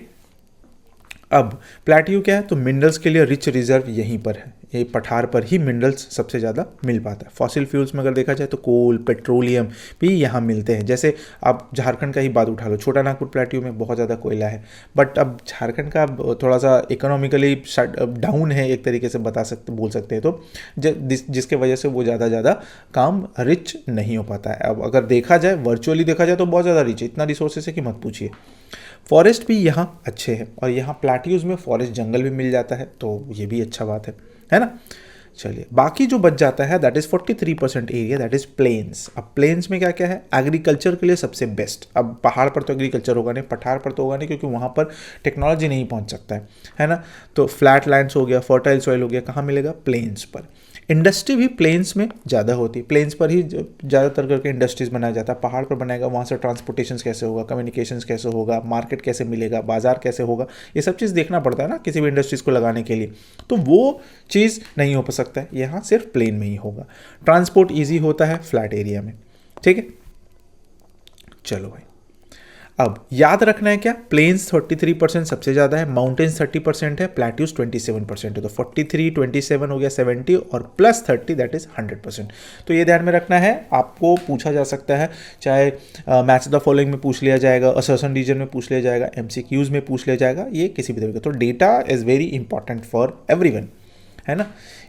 अब प्लेट्यू क्या है, तो मिनरल्स के लिए रिच रिजर्व यहीं पर है, ये पठार पर ही मिनरल्स सबसे ज़्यादा मिल पाता है। फॉसिल फ्यूल्स में अगर देखा जाए तो कोल, पेट्रोलियम भी यहाँ मिलते हैं। जैसे आप झारखंड का ही बात उठा लो, छोटा नागपुर प्लेट्यू में बहुत ज़्यादा कोयला है, बट अब झारखंड का थोड़ा सा इकोनॉमिकली डाउन है एक तरीके से बोल सकते हैं, तो जिसके वजह से वो ज़्यादा काम रिच नहीं हो पाता है। अब अगर देखा जाए, वर्चुअली देखा जाए तो बहुत ज़्यादा रिच है, इतना रिसोर्सेस है कि मत पूछिए। फॉरेस्ट भी यहाँ अच्छे हैं, और यहाँ प्लेट्यूज में फॉरेस्ट जंगल भी मिल जाता है, तो ये भी अच्छा बात है ना। चलिए, बाकी जो बच जाता है that is 43% area, that is plains. अब प्लेन्स में क्या क्या है, एग्रीकल्चर के लिए सबसे बेस्ट। अब पहाड़ पर तो एग्रीकल्चर होगा नहीं, पठार पर तो होगा नहीं, क्योंकि वहाँ पर टेक्नोलॉजी नहीं पहुँच सकता है ना। तो फ्लैट लैंड्स हो गया, फर्टाइल सॉइल हो गया, कहाँ मिलेगा, प्लेन्स पर। इंडस्ट्री भी प्लेन्स में ज़्यादा होती है, प्लेन्स पर ही ज़्यादातर करके इंडस्ट्रीज़ बनाया जाता है। पहाड़ पर बनाएगा, वहाँ से ट्रांसपोर्टेशन कैसे होगा, कम्युनिकेशंस कैसे होगा, मार्केट कैसे मिलेगा, बाजार कैसे होगा, ये सब चीज़ देखना पड़ता है ना किसी भी इंडस्ट्रीज़ को लगाने के लिए। तो वो चीज़ नहीं हो सकता है, यहाँ सिर्फ प्लेन में ही होगा। ट्रांसपोर्ट ईजी होता है फ्लैट एरिया में, ठीक है। चलो भाई, अब याद रखना है क्या, प्लेन्स 33% सबसे ज़्यादा है, माउंटेन्स 30% है, प्लेट्यूज 27% है। तो 43, 27 हो गया 70, और प्लस 30 दैट इज़ 100%। तो ये ध्यान में रखना है, आपको पूछा जा सकता है, चाहे मैच द फॉलोइंग में पूछ लिया जाएगा, असर्शन रीजन में पूछ लिया जाएगा, MCQs में पूछ लिया जाएगा, ये किसी भी तरीके। तो data is very important for everyone, है ना।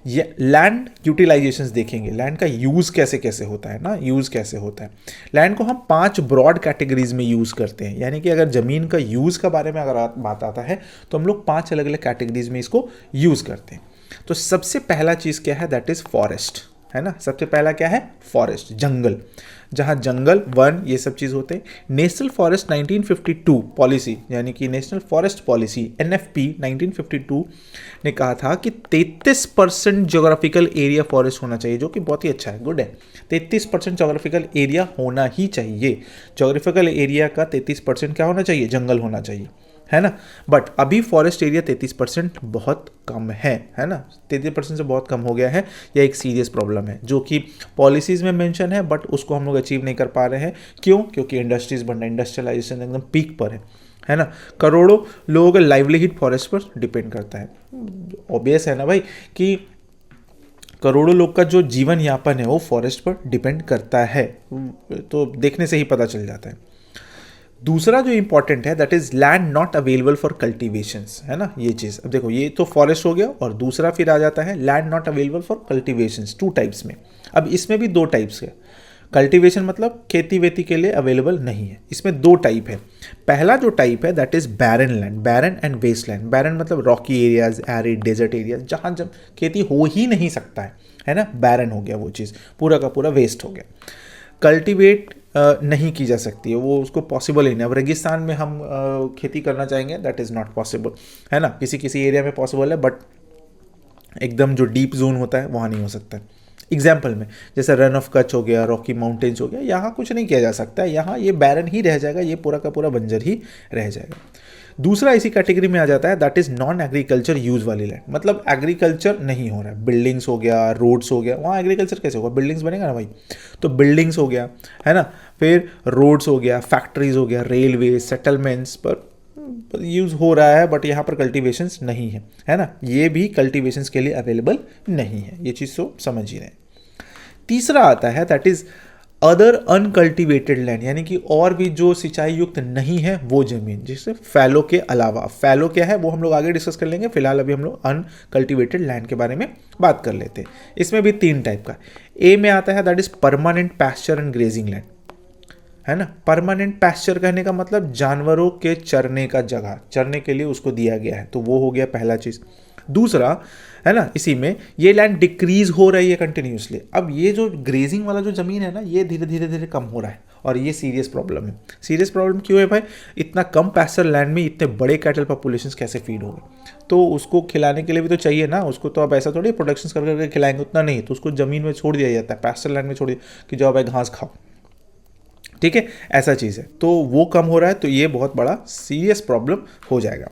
ये लैंड यूटिलाइजेशंस देखेंगे, लैंड का यूज़ कैसे कैसे होता है ना, यूज़ कैसे होता है। लैंड को हम 5 ब्रॉड कैटेगरीज में यूज़ करते हैं, यानी कि अगर ज़मीन का यूज़ के बारे में अगर बात आता है तो हम लोग 5 अलग अलग कैटेगरीज में इसको यूज़ करते हैं। तो सबसे पहला चीज़ क्या है, दैट इज़ फॉरेस्ट, है ना। सबसे पहला क्या है, फॉरेस्ट, जंगल, जहाँ जंगल, वन, ये सब चीज़ होते हैं। नेशनल फॉरेस्ट 1952 पॉलिसी, यानी कि नेशनल फॉरेस्ट पॉलिसी NFP 1952 ने कहा था कि 33% जोग्राफिकल एरिया फॉरेस्ट होना चाहिए, जो कि बहुत ही अच्छा है, गुड है। 33% जोग्राफिकल एरिया होना ही चाहिए। जोग्राफिकल एरिया का 33% क्या होना चाहिए, जंगल होना चाहिए, है ना। बट अभी फॉरेस्ट एरिया 33% बहुत कम है ना। 33% से बहुत कम हो गया है, यह एक सीरियस प्रॉब्लम है जो कि पॉलिसीज़ में मेंशन है, बट उसको हम लोग अचीव नहीं कर पा रहे हैं। क्यों? क्योंकि इंडस्ट्रीज़ बढ़ना, इंडस्ट्रियलाइजेशन एकदम पीक पर है ना। करोड़ों लोगों का लाइवलीहुड फॉरेस्ट पर डिपेंड करता है। ऑब्वियस है ना भाई कि करोड़ों लोग का जो जीवन यापन है वो फॉरेस्ट पर डिपेंड करता है, तो देखने से ही पता चल जाता है। दूसरा जो इंपॉर्टेंट है that is land not available for cultivations, है ना ये चीज़। अब देखो, ये तो फॉरेस्ट हो गया, और दूसरा फिर आ जाता है land not available for cultivations, 2 types में। अब इसमें भी 2 टाइप्स है। कल्टीवेशन मतलब खेती वेती के लिए अवेलेबल नहीं है, इसमें 2 टाइप है। पहला जो टाइप है that is barren land, barren and waste land. Barren मतलब rocky areas, arid, desert areas, जहाँ जब खेती हो ही नहीं सकता है ना, बैरन हो गया वो चीज़, पूरा का पूरा वेस्ट हो गया। कल्टीवेट नहीं की जा सकती है, वो उसको पॉसिबल ही नहीं। अब रेगिस्तान में हम खेती करना चाहेंगे, दैट इज़ नॉट पॉसिबल, है ना। किसी किसी एरिया में पॉसिबल है, बट एकदम जो डीप जोन होता है वहाँ नहीं हो सकता। एग्जाम्पल में जैसे रन ऑफ कच्छ हो गया, रॉकी माउंटेन्स हो गया, यहाँ कुछ नहीं किया जा सकता है, यहाँ ये बैरन ही रह जाएगा, ये पूरा का पूरा बंजर ही रह जाएगा। दूसरा इसी कैटेगरी में आ जाता है that is non agriculture use वाली लैंड, मतलब एग्रीकल्चर नहीं हो रहा है, बिल्डिंग्स हो गया, रोड्स हो गया, वहाँ एग्रीकल्चर कैसे होगा, बिल्डिंग्स बनेगा ना भाई। तो बिल्डिंग्स हो गया, है ना, फिर रोड्स हो गया, फैक्ट्रीज हो गया, रेलवे, सेटलमेंट्स पर यूज़ हो रहा है, बट यहाँ पर कल्टीवेशंस नहीं है ना। ये भी कल्टीवेशंस के लिए अवेलेबल नहीं है, ये चीज़ तो समझ ही रहे हैं। तीसरा आता है that is other uncultivated land यानी कि और भी जो सिंचाई युक्त नहीं है वो जमीन, जिससे फैलो के अलावा, फैलो क्या है वो हम लोग आगे डिस्कस कर लेंगे, फिलहाल अभी हम लोग अनकल्टिवेटेड लैंड के बारे में बात कर लेते हैं। इसमें भी 3 टाइप का ए में आता है, that is permanent pasture and grazing land, है ना। परमानेंट पैस्चर कहने का मतलब जानवरों के चरने का जगह, चरने के लिए उसको दिया गया है, तो वो हो गया पहला चीज़। दूसरा है ना, इसी में ये लैंड डिक्रीज हो रही है कंटिन्यूसली। अब ये जो ग्रेजिंग वाला जो ज़मीन है ना, ये धीरे धीरे धीरे कम हो रहा है, और ये सीरियस प्रॉब्लम है। सीरियस प्रॉब्लम क्यों है भाई? इतना कम पैस्चर लैंड में इतने बड़े कैटल पॉपुलेशन कैसे फीड होंगे? तो उसको खिलाने के लिए भी तो चाहिए ना, उसको तो अब ऐसा थोड़ी प्रोडक्शन कर करके खिलाएंगे, उतना नहीं, तो उसको ज़मीन में छोड़ दिया जाता है, पैस्चर लैंड में छोड़ दिया कि जाओ भाई घास खाओ, ठीक है, ऐसा चीज़ है। तो वो कम हो रहा है, तो ये बहुत बड़ा सीरियस प्रॉब्लम हो जाएगा।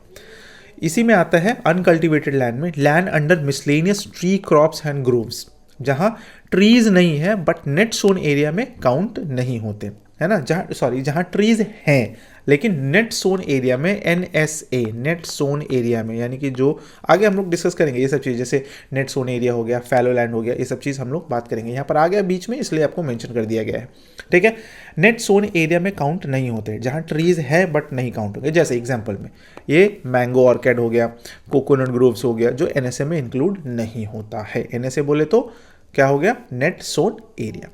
इसी में आता है अनकल्टिवेटेड लैंड में, land under miscellaneous tree crops and groves, जहाँ ट्रीज नहीं है बट नेट सोन एरिया में काउंट नहीं होते, है ना। जहाँ ट्रीज हैं लेकिन नेट सोन एरिया में, NSA नेट सोन एरिया में, यानी कि जो आगे हम लोग डिस्कस करेंगे ये सब चीज़, जैसे नेट सोन एरिया हो गया, फैलो लैंड हो गया, ये सब चीज़ हम लोग बात करेंगे। यहाँ पर आ गया बीच में, इसलिए आपको मेंशन कर दिया गया है, ठीक है। नेट सोन एरिया में काउंट नहीं होते, जहाँ ट्रीज है बट नहीं काउंट होंगे। जैसे एग्जाम्पल में ये मैंगो ऑर्किड हो गया, कोकोनट ग्रोव्स हो गया, जो NSA में इंक्लूड नहीं होता है। NSA बोले तो क्या हो गया? Net sown area.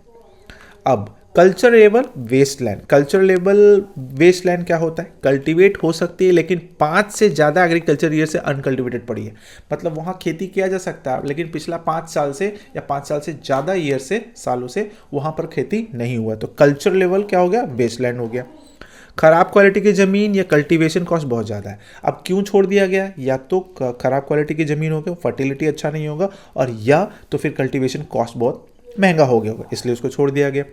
अब कल्चरेबल वेस्टलैंड, कल्चरेबल वेस्टलैंड क्या होता है? कल्टीवेट हो सकती है लेकिन 5 से ज़्यादा एग्रीकल्चर ईयर से अनकल्टिवेटेड पड़ी है, मतलब वहाँ खेती किया जा सकता है लेकिन पिछला 5 साल से या 5 साल से ज़्यादा ईयर से, सालों से वहाँ पर खेती नहीं हुआ, तो कल्चर लेवल क्या हो गया? वेस्टलैंड हो गया। खराब क्वालिटी की ज़मीन या कल्टीवेशन कॉस्ट बहुत ज़्यादा है, अब क्यों छोड़ दिया गया? या तो खराब क्वालिटी की ज़मीन होगी, फर्टिलिटी अच्छा नहीं होगा, और या तो फिर कल्टीवेशन कॉस्ट बहुत महंगा हो गया होगा, इसलिए उसको छोड़ दिया गया।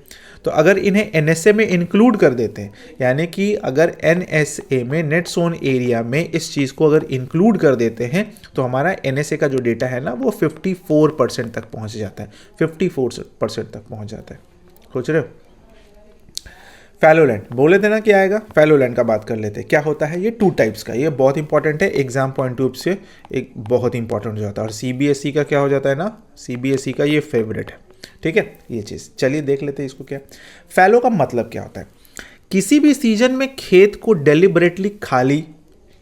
तो अगर इन्हें NSA में इंक्लूड कर देते हैं, यानी कि अगर NSA में नेट सोन एरिया में इस चीज़ को अगर इंक्लूड कर देते हैं, तो हमारा NSA का जो डेटा है ना वो 54% तक पहुंच जाता है, 54% तक पहुंच जाता है। सोच रहे हो? फैलो लैंड बोले थे ना, क्या आएगा? फैलो लैंड का बात कर लेते हैं। क्या होता है ये? 2 टाइप्स का, ये बहुत इंपॉर्टेंट है, एग्जाम पॉइंट ऑफ से एक बहुत इंपॉर्टेंट हो जाता है, और CBSE का क्या हो जाता है ना, CBSE का ये फेवरेट है, ठीक है ये चीज़। चलिए देख लेते हैं इसको। क्या फैलो का मतलब क्या होता है? किसी भी सीजन में खेत को डेलिबरेटली खाली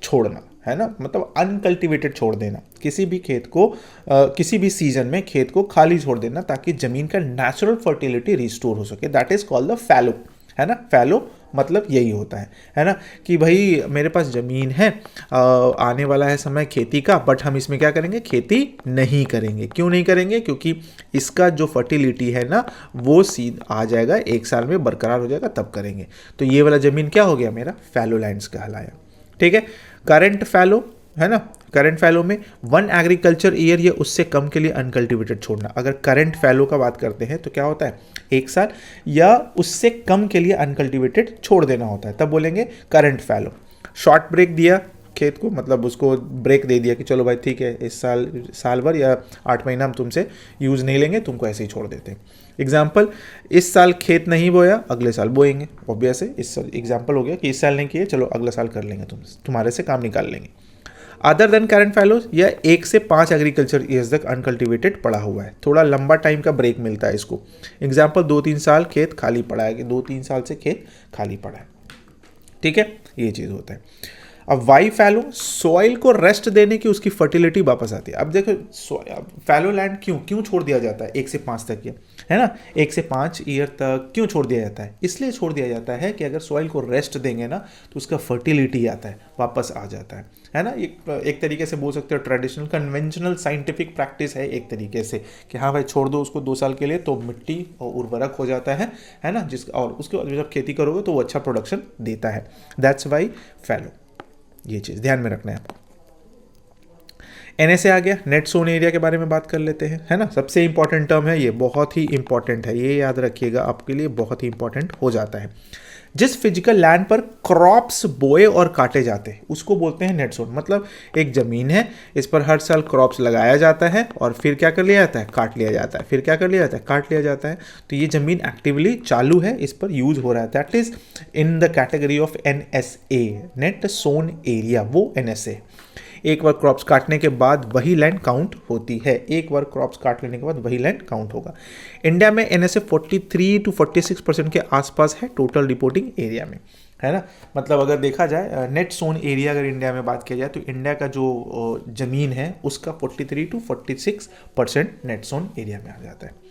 छोड़ना, है ना, मतलब अनकल्टिवेटेड छोड़ देना, किसी भी खेत को किसी भी सीजन में खेत को खाली छोड़ देना ताकि जमीन का नेचुरल फर्टिलिटी रिस्टोर हो सके, दैट इज कॉल्ड द फैलो, है ना। फैलो मतलब यही होता है ना, कि भाई मेरे पास ज़मीन है, आने वाला है समय खेती का, बट हम इसमें क्या करेंगे? खेती नहीं करेंगे। क्यों नहीं करेंगे? क्योंकि इसका जो फर्टिलिटी है ना वो सीध आ जाएगा, 1 साल में बरकरार हो जाएगा, तब करेंगे। तो ये वाला ज़मीन क्या हो गया? मेरा फैलो लैंड्स कहलाया, ठीक है। करंट फैलो, है ना, करंट फैलो में 1 एग्रीकल्चर ईयर या उससे कम के लिए अनकल्टिवेटेड छोड़ना। अगर करंट फैलो का बात करते हैं तो क्या होता है? 1 साल या उससे कम के लिए अनकल्टिवेटेड छोड़ देना होता है, तब बोलेंगे करंट फैलो। शॉर्ट ब्रेक दिया खेत को, मतलब उसको ब्रेक दे दिया कि चलो भाई ठीक है, इस साल भर या 8 महीना हम तुमसे यूज़ नहीं लेंगे, तुमको ऐसे ही छोड़ देते हैं। एग्जाम्पल, इस साल खेत नहीं बोया, अगले साल बोएंगे, ऑब्वियस है। इस एग्जाम्पल हो गया कि इस साल नहीं किए, चलो अगले साल कर लेंगे, तुम्हारे से काम निकाल लेंगे। अदर देन करंट फैलोज, या 1 से 5 एग्रीकल्चर ईयर्स तक अनकल्टिवेटेड पड़ा हुआ है, थोड़ा लंबा टाइम का ब्रेक मिलता है इसको। एग्जाम्पल, 2-3 साल खेत खाली पड़ा है, कि 2-3 साल से खेत खाली पड़ा है, ठीक है, ये चीज़ होता है। अब वाई फैलो, सॉइल को रेस्ट देने की उसकी फर्टिलिटी वापस आती है। अब देखो फैलो लैंड क्यों छोड़ दिया जाता है 1 से 5 तक, है ना, 1 से 5 ईयर तक क्यों छोड़ दिया जाता है? इसलिए छोड़ दिया जाता है कि अगर सॉइल को रेस्ट देंगे ना तो उसका फर्टिलिटी आता है, वापस आ जाता है ना। एक तरीके से बोल सकते हो ट्रेडिशनल कन्वेंशनल साइंटिफिक प्रैक्टिस है एक तरीके से, कि हाँ भाई छोड़ दो उसको 2 साल के लिए, तो मिट्टी और उर्वरक हो जाता है ना, और उसके बाद जब खेती करोगे तो वो अच्छा प्रोडक्शन देता है। दैट्स वाई फैलो, ये चीज़ ध्यान में रखना है आपको। NSA आ गया, नेट सोन एरिया के बारे में बात कर लेते हैं, है ना। सबसे इंपॉर्टेंट टर्म है ये, बहुत ही इंपॉर्टेंट है, ये याद रखिएगा, आपके लिए बहुत ही इंपॉर्टेंट हो जाता है। जिस फिजिकल लैंड पर क्रॉप्स बोए और काटे जाते हैं उसको बोलते हैं नेट सोन। मतलब एक ज़मीन है, इस पर हर साल क्रॉप्स लगाया जाता है और फिर क्या कर लिया जाता है? काट लिया जाता है, फिर क्या कर लिया जाता है? काट लिया जाता है। तो ये ज़मीन एक्टिवली चालू है, इस पर यूज हो रहा है, that is in the category of NSA, net sown area, वो NSA। एक बार क्रॉप्स काटने के बाद वही लैंड काउंट होती है, एक बार क्रॉप्स काट लेने के बाद वही लैंड काउंट होगा। इंडिया में NSA 43 to 46% के आसपास है टोटल रिपोर्टिंग एरिया में, है ना। मतलब अगर देखा जाए नेट सोन एरिया अगर इंडिया में बात किया जाए तो इंडिया का जो ज़मीन है उसका 43 to 46% नेट सोन एरिया में आ जाता है।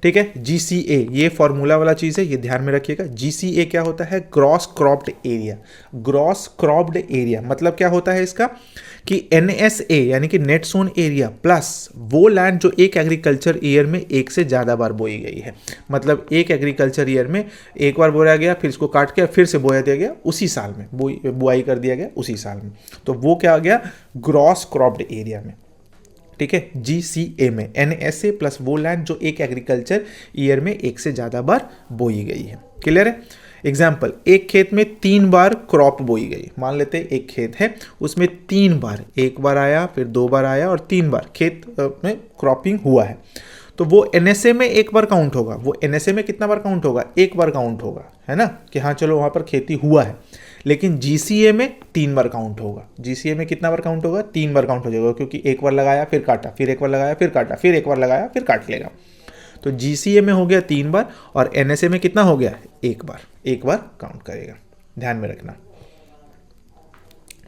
ठीक है, GCA ये फॉर्मूला वाला चीज़ है, ये ध्यान में रखिएगा। GCA क्या होता है? Gross cropped area. Gross cropped area मतलब क्या होता है इसका कि NSA यानी कि नेट सोन एरिया प्लस वो लैंड जो एक एग्रीकल्चर ईयर में एक से ज़्यादा बार बोई गई है। मतलब एक एग्रीकल्चर ईयर में एक बार बोया गया, फिर इसको काट के फिर से बोया दिया गया उसी साल में, बुआई कर दिया गया उसी साल में, तो वो क्या आ गया? ग्रॉस क्रॉप्ड एरिया में। ठीक है, GCA में NSA प्लस वो लैंड जो एक एग्रीकल्चर ईयर में एक से ज़्यादा बार बोई गई है। क्लियर है? एग्जाम्पल, एक खेत में 3 बार क्रॉप बोई गई। मान लेते हैं एक खेत है उसमें 3 बार, एक बार आया फिर 2 बार आया और 3 बार खेत में क्रॉपिंग हुआ है, तो वो NSA में एक बार काउंट होगा। वो NSA में कितना बार काउंट होगा? एक बार काउंट होगा, है ना, कि हाँ चलो वहाँ पर खेती हुआ है। लेकिन GCA में 3 बार काउंट होगा। GCA में कितना बार काउंट होगा? 3 बार काउंट हो जाएगा, क्योंकि एक बार लगाया फिर काटा, फिर एक बार लगाया फिर काटा, फिर एक बार लगाया फिर काट लेगा। तो GCA में हो गया 3 बार और NSA में कितना हो गया? एक बार काउंट करेगा, ध्यान में रखना।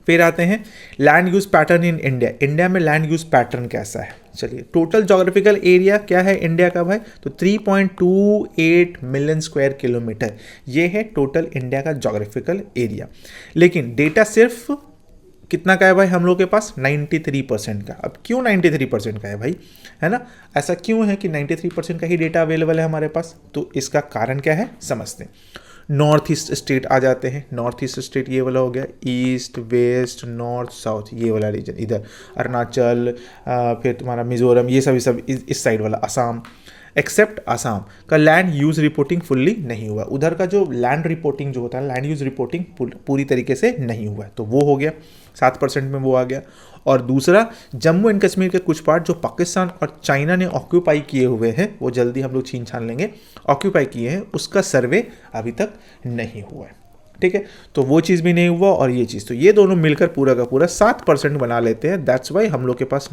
फिर आते हैं land use pattern in India. India में लैंड यूज पैटर्न कैसा है? चलिए, टोटल जोग्राफिकल एरिया क्या है इंडिया का भाई? तो 3.28 मिलियन स्क्वायर किलोमीटर, ये है टोटल इंडिया का जोग्राफिकल एरिया। लेकिन डेटा सिर्फ कितना का है भाई हम लोग के पास? 93% का। अब क्यों 93% का है भाई, है ना? ऐसा क्यों है कि 93% का ही डेटा अवेलेबल है हमारे पास? तो इसका कारण क्या है समझते हैं। नॉर्थ ईस्ट स्टेट आ जाते हैं। नॉर्थ ईस्ट स्टेट ये वाला हो गया, ईस्ट वेस्ट नॉर्थ साउथ ये वाला रीजन, इधर अरुणाचल, फिर तुम्हारा मिजोरम, ये सब इस साइड वाला असम। एक्सेप्ट असम का लैंड यूज रिपोर्टिंग फुल्ली नहीं हुआ। उधर का जो लैंड रिपोर्टिंग जो होता है, लैंड यूज रिपोर्टिंग पूरी तरीके से नहीं हुआ है, तो वो हो गया 7% में वो आ गया। और दूसरा, जम्मू एंड कश्मीर के कुछ पार्ट जो पाकिस्तान और चाइना ने ऑक्यूपाई किए हुए हैं, वो जल्दी हम लोग छीन छान लेंगे, ऑक्यूपाई किए हैं, उसका सर्वे अभी तक नहीं हुआ है। ठीक है, तो वो चीज़ भी नहीं हुआ और ये चीज़, तो ये दोनों मिलकर पूरा का पूरा 7% बना लेते हैं। दैट्स वाई हम लोग के पास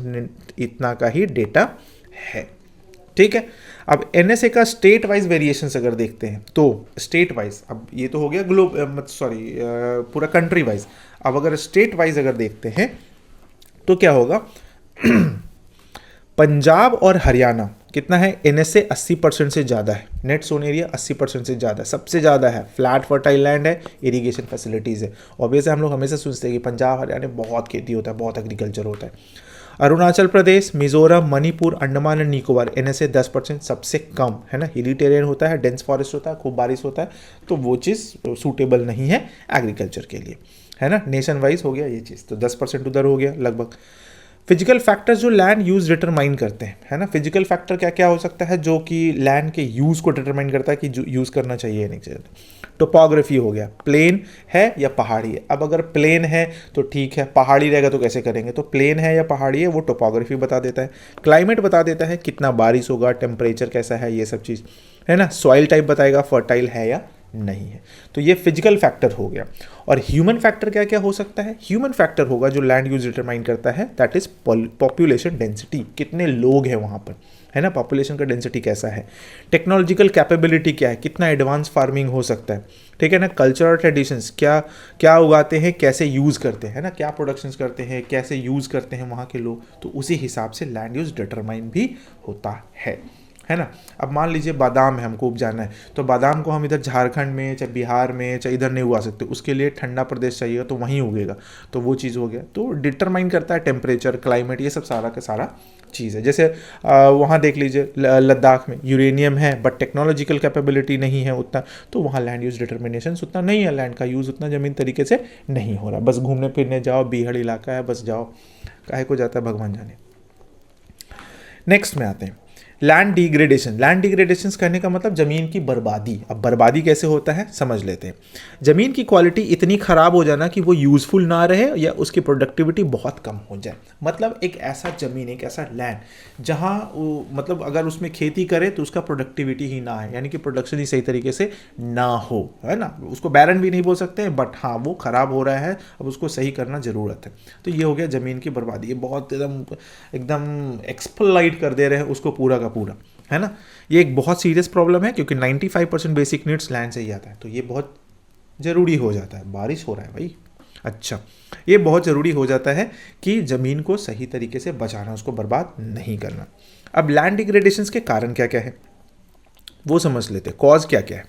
इतना का ही डेटा है। ठीक है, अब NSA का स्टेट वाइज वेरिएशंस अगर देखते हैं तो स्टेट वाइज, अब ये तो हो गया पूरा कंट्री वाइज। अब अगर स्टेट वाइज अगर देखते हैं तो क्या होगा? पंजाब और हरियाणा कितना है? NSA 80% से ज़्यादा है, नेट सोन एरिया 80% से ज़्यादा, सबसे ज़्यादा है, फ्लैट फर्टाइल लैंड है, इरिगेशन फैसिलिटीज़ है। ऑब्वियसली हम लोग हमेशा सोचते हैं कि पंजाब हरियाणा में बहुत खेती होता है, बहुत एग्रीकल्चर होता है। अरुणाचल प्रदेश, मिजोरम, मणिपुर, अंडमान एंड निकोबार NSA 10% सबसे कम, है ना। हिली टेरेन होता है, डेंस फॉरेस्ट होता है, खूब बारिश होता है, तो वो चीज़ सूटेबल नहीं है एग्रीकल्चर के लिए, है ना। नेशन वाइज हो गया ये चीज़, तो 10% उधर हो गया लगभग। फिजिकल फैक्टर्स जो लैंड यूज डिटरमाइन करते हैं, है ना। फिजिकल फैक्टर क्या क्या हो सकता है जो कि लैंड के यूज़ को डिटरमाइन करता है कि जो यूज़ करना चाहिए नहीं चाहिए। टोपोग्राफी हो गया, प्लेन है या पहाड़ी है। अब अगर प्लेन है तो ठीक है, पहाड़ी रहेगा तो कैसे करेंगे? तो प्लेन है या पहाड़ी है वो टोपोग्राफी बता देता है। क्लाइमेट बता देता है कितना बारिश होगा, टेम्परेचर कैसा है, ये सब चीज़, है ना। सॉइल टाइप बताएगा फर्टाइल है या नहीं है। तो ये फिजिकल फैक्टर हो गया। और ह्यूमन फैक्टर क्या क्या हो सकता है? ह्यूमन फैक्टर होगा जो लैंड यूज डिटरमाइन करता है, दैट इज पॉपुलेशन डेंसिटी, कितने लोग हैं वहाँ पर, है ना, पॉपुलेशन का डेंसिटी कैसा है। टेक्नोलॉजिकल कैपेबिलिटी क्या है, कितना एडवांस फार्मिंग हो सकता है, ठीक है ना। कल्चरल ट्रेडिशंस, क्या क्या उगाते हैं, कैसे यूज़ करते हैं, है ना, क्या प्रोडक्शंस करते हैं, कैसे यूज़ करते हैं वहाँ के लोग, तो उसी हिसाब से लैंड यूज डिटरमाइन भी होता है ना। अब मान लीजिए बादाम है, हमको उपजाना है, तो बादाम को हम इधर झारखंड में चाहे बिहार में चाहे इधर नहीं उगा सकते, उसके लिए ठंडा प्रदेश चाहिए तो वहीं उगेगा, तो वो चीज़ हो गया। तो डिटरमाइन करता है टेम्परेचर, क्लाइमेट, ये सब सारा का सारा चीज़ है। जैसे वहाँ देख लीजिए लद्दाख में यूरेनियम है बट टेक्नोलॉजिकल कैपेबिलिटी नहीं है उतना, तो वहाँ लैंड यूज़ डिटर्मिनेशन उतना नहीं है, लैंड का यूज़ उतना ज़मीन तरीके से नहीं हो रहा, बस घूमने फिरने जाओ, बीहड़ इलाका है, बस जाओ, काहे को जाता है भगवान जाने। नेक्स्ट में आते हैं, लैंड डिग्रेडेशन करने का मतलब ज़मीन की बर्बादी। अब बर्बादी कैसे होता है समझ लेते हैं। ज़मीन की क्वालिटी इतनी ख़राब हो जाना कि वो यूज़फुल ना रहे या उसकी प्रोडक्टिविटी बहुत कम हो जाए। मतलब एक ऐसा ज़मीन, एक ऐसा लैंड जहाँ मतलब अगर उसमें खेती करे तो उसका प्रोडक्टिविटी ही ना है, यानी कि प्रोडक्शन ही सही तरीके से ना हो, है ना। उसको बैरन भी नहीं बोल सकते हैं, बट हाँ वो ख़राब हो रहा है, अब उसको सही करना ज़रूरत है। तो ये हो गया ज़मीन की बर्बादी। ये बहुत एकदम एक्सप्लॉइट कर दे रहे हैं उसको पूरा का पूरा, है ना। ये एक बहुत सीरियस प्रॉब्लम है क्योंकि 95% बेसिक नीड्स लैंड से ही आता है। तो ये बहुत ज़रूरी हो जाता है। बारिश हो रहा है भाई। अच्छा, ये बहुत ज़रूरी हो जाता है कि ज़मीन को सही तरीके से बचाना, उसको बर्बाद नहीं करना। अब लैंड डिग्रेडेशंस के कारण क्या क्या है वो समझ लेते हैं। कॉज क्या क्या है।